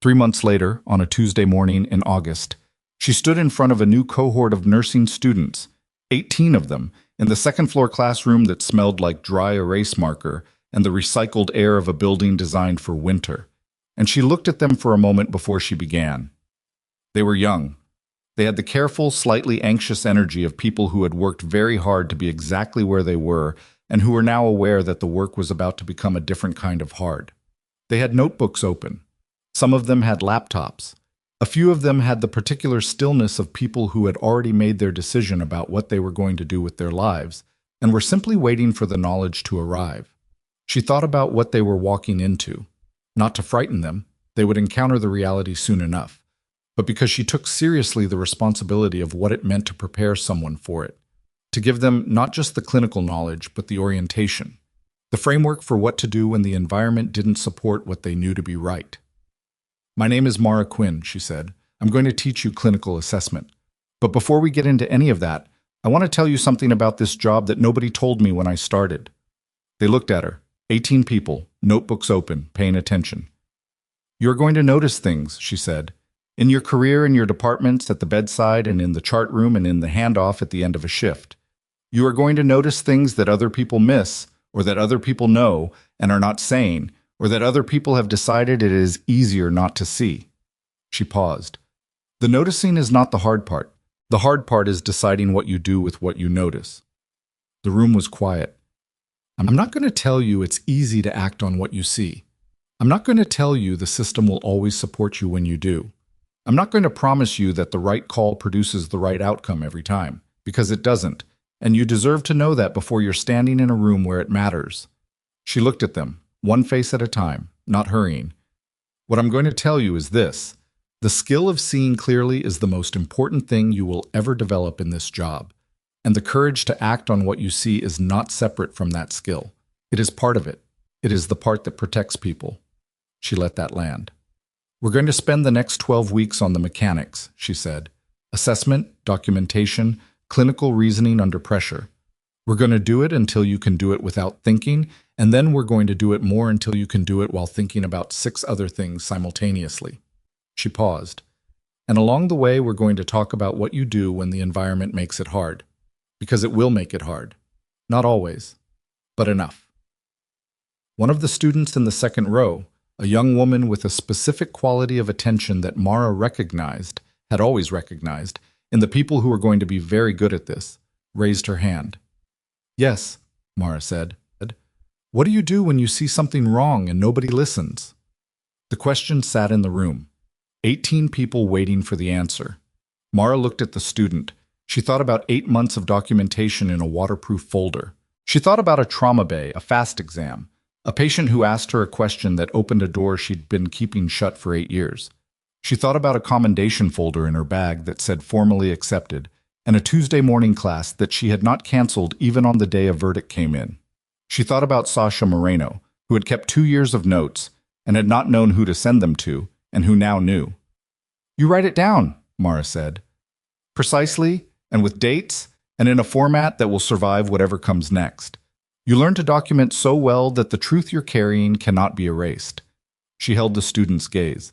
3 months later, on a Tuesday morning in August, she stood in front of a new cohort of nursing students, 18 of them, in the second-floor classroom that smelled like dry erase marker and the recycled air of a building designed for winter. And she looked at them for a moment before she began. They were young. They had the careful, slightly anxious energy of people who had worked very hard to be exactly where they were and who were now aware that the work was about to become a different kind of hard. They had notebooks open. Some of them had laptops. A few of them had the particular stillness of people who had already made their decision about what they were going to do with their lives and were simply waiting for the knowledge to arrive. She thought about what they were walking into. Not to frighten them, they would encounter the reality soon enough, but because she took seriously the responsibility of what it meant to prepare someone for it, to give them not just the clinical knowledge, but the orientation, the framework for what to do when the environment didn't support what they knew to be right. "My name is Mara Quinn," she said. "I'm going to teach you clinical assessment. But before we get into any of that, I want to tell you something about this job that nobody told me when I started." They looked at her. 18 people, notebooks open, paying attention. "You're going to notice things," she said. "In your career, in your departments, at the bedside, and in the chart room, and in the handoff at the end of a shift. You are going to notice things that other people miss, or that other people know and are not saying, or that other people have decided it is easier not to see." She paused. "The noticing is not the hard part. The hard part is deciding what you do with what you notice." The room was quiet. "I'm not going to tell you it's easy to act on what you see. I'm not going to tell you the system will always support you when you do. I'm not going to promise you that the right call produces the right outcome every time, because it doesn't, and you deserve to know that before you're standing in a room where it matters." She looked at them, one face at a time, not hurrying. "What I'm going to tell you is this. The skill of seeing clearly is the most important thing you will ever develop in this job. And the courage to act on what you see is not separate from that skill. It is part of it. It is the part that protects people." She let that land. "We're going to spend the next 12 weeks on the mechanics," she said. "Assessment, documentation, clinical reasoning under pressure. We're going to do it until you can do it without thinking, and then we're going to do it more until you can do it while thinking about 6 other things simultaneously." She paused. "And along the way, we're going to talk about what you do when the environment makes it hard. Because it will make it hard. Not always, but enough." One of the students in the second row, a young woman with a specific quality of attention that Mara recognized, had always recognized, in the people who were going to be very good at this, raised her hand. "Yes," Mara said. "What do you do when you see something wrong and nobody listens?" The question sat in the room. 18 people waiting for the answer. Mara looked at the student. She thought about 8 months of documentation in a waterproof folder. She thought about a trauma bay, a FAST exam, a patient who asked her a question that opened a door she'd been keeping shut for 8 years. She thought about a commendation folder in her bag that said formally accepted, and a Tuesday morning class that she had not canceled even on the day a verdict came in. She thought about Sasha Moreno, who had kept 2 years of notes and had not known who to send them to, and who now knew. "You write it down," Mara said. "Precisely, and with dates, and in a format that will survive whatever comes next. You learn to document so well that the truth you're carrying cannot be erased." She held the student's gaze.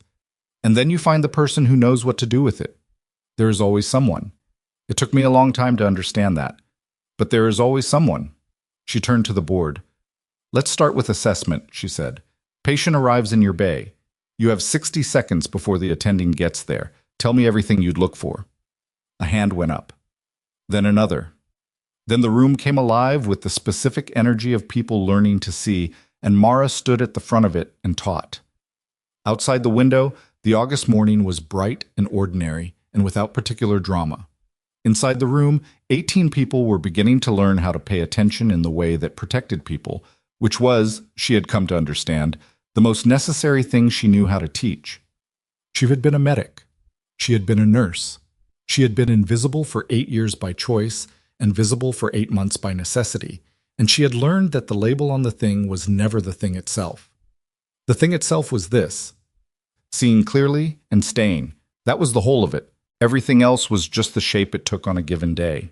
"And then you find the person who knows what to do with it. There is always someone. It took me a long time to understand that. But there is always someone." She turned to the board. "Let's start with assessment," she said. "Patient arrives in your bay. You have 60 seconds before the attending gets there. Tell me everything you'd look for." A hand went up. Then another. Then the room came alive with the specific energy of people learning to see, and Mara stood at the front of it and taught. Outside the window, the August morning was bright and ordinary and without particular drama. Inside the room, 18 people were beginning to learn how to pay attention in the way that protected people, which was, she had come to understand, the most necessary thing she knew how to teach. She had been a medic. She had been a nurse. She had been invisible for 8 years by choice and visible for 8 months by necessity, and she had learned that the label on the thing was never the thing itself. The thing itself was this: seeing clearly and staying. That was the whole of it. Everything else was just the shape it took on a given day.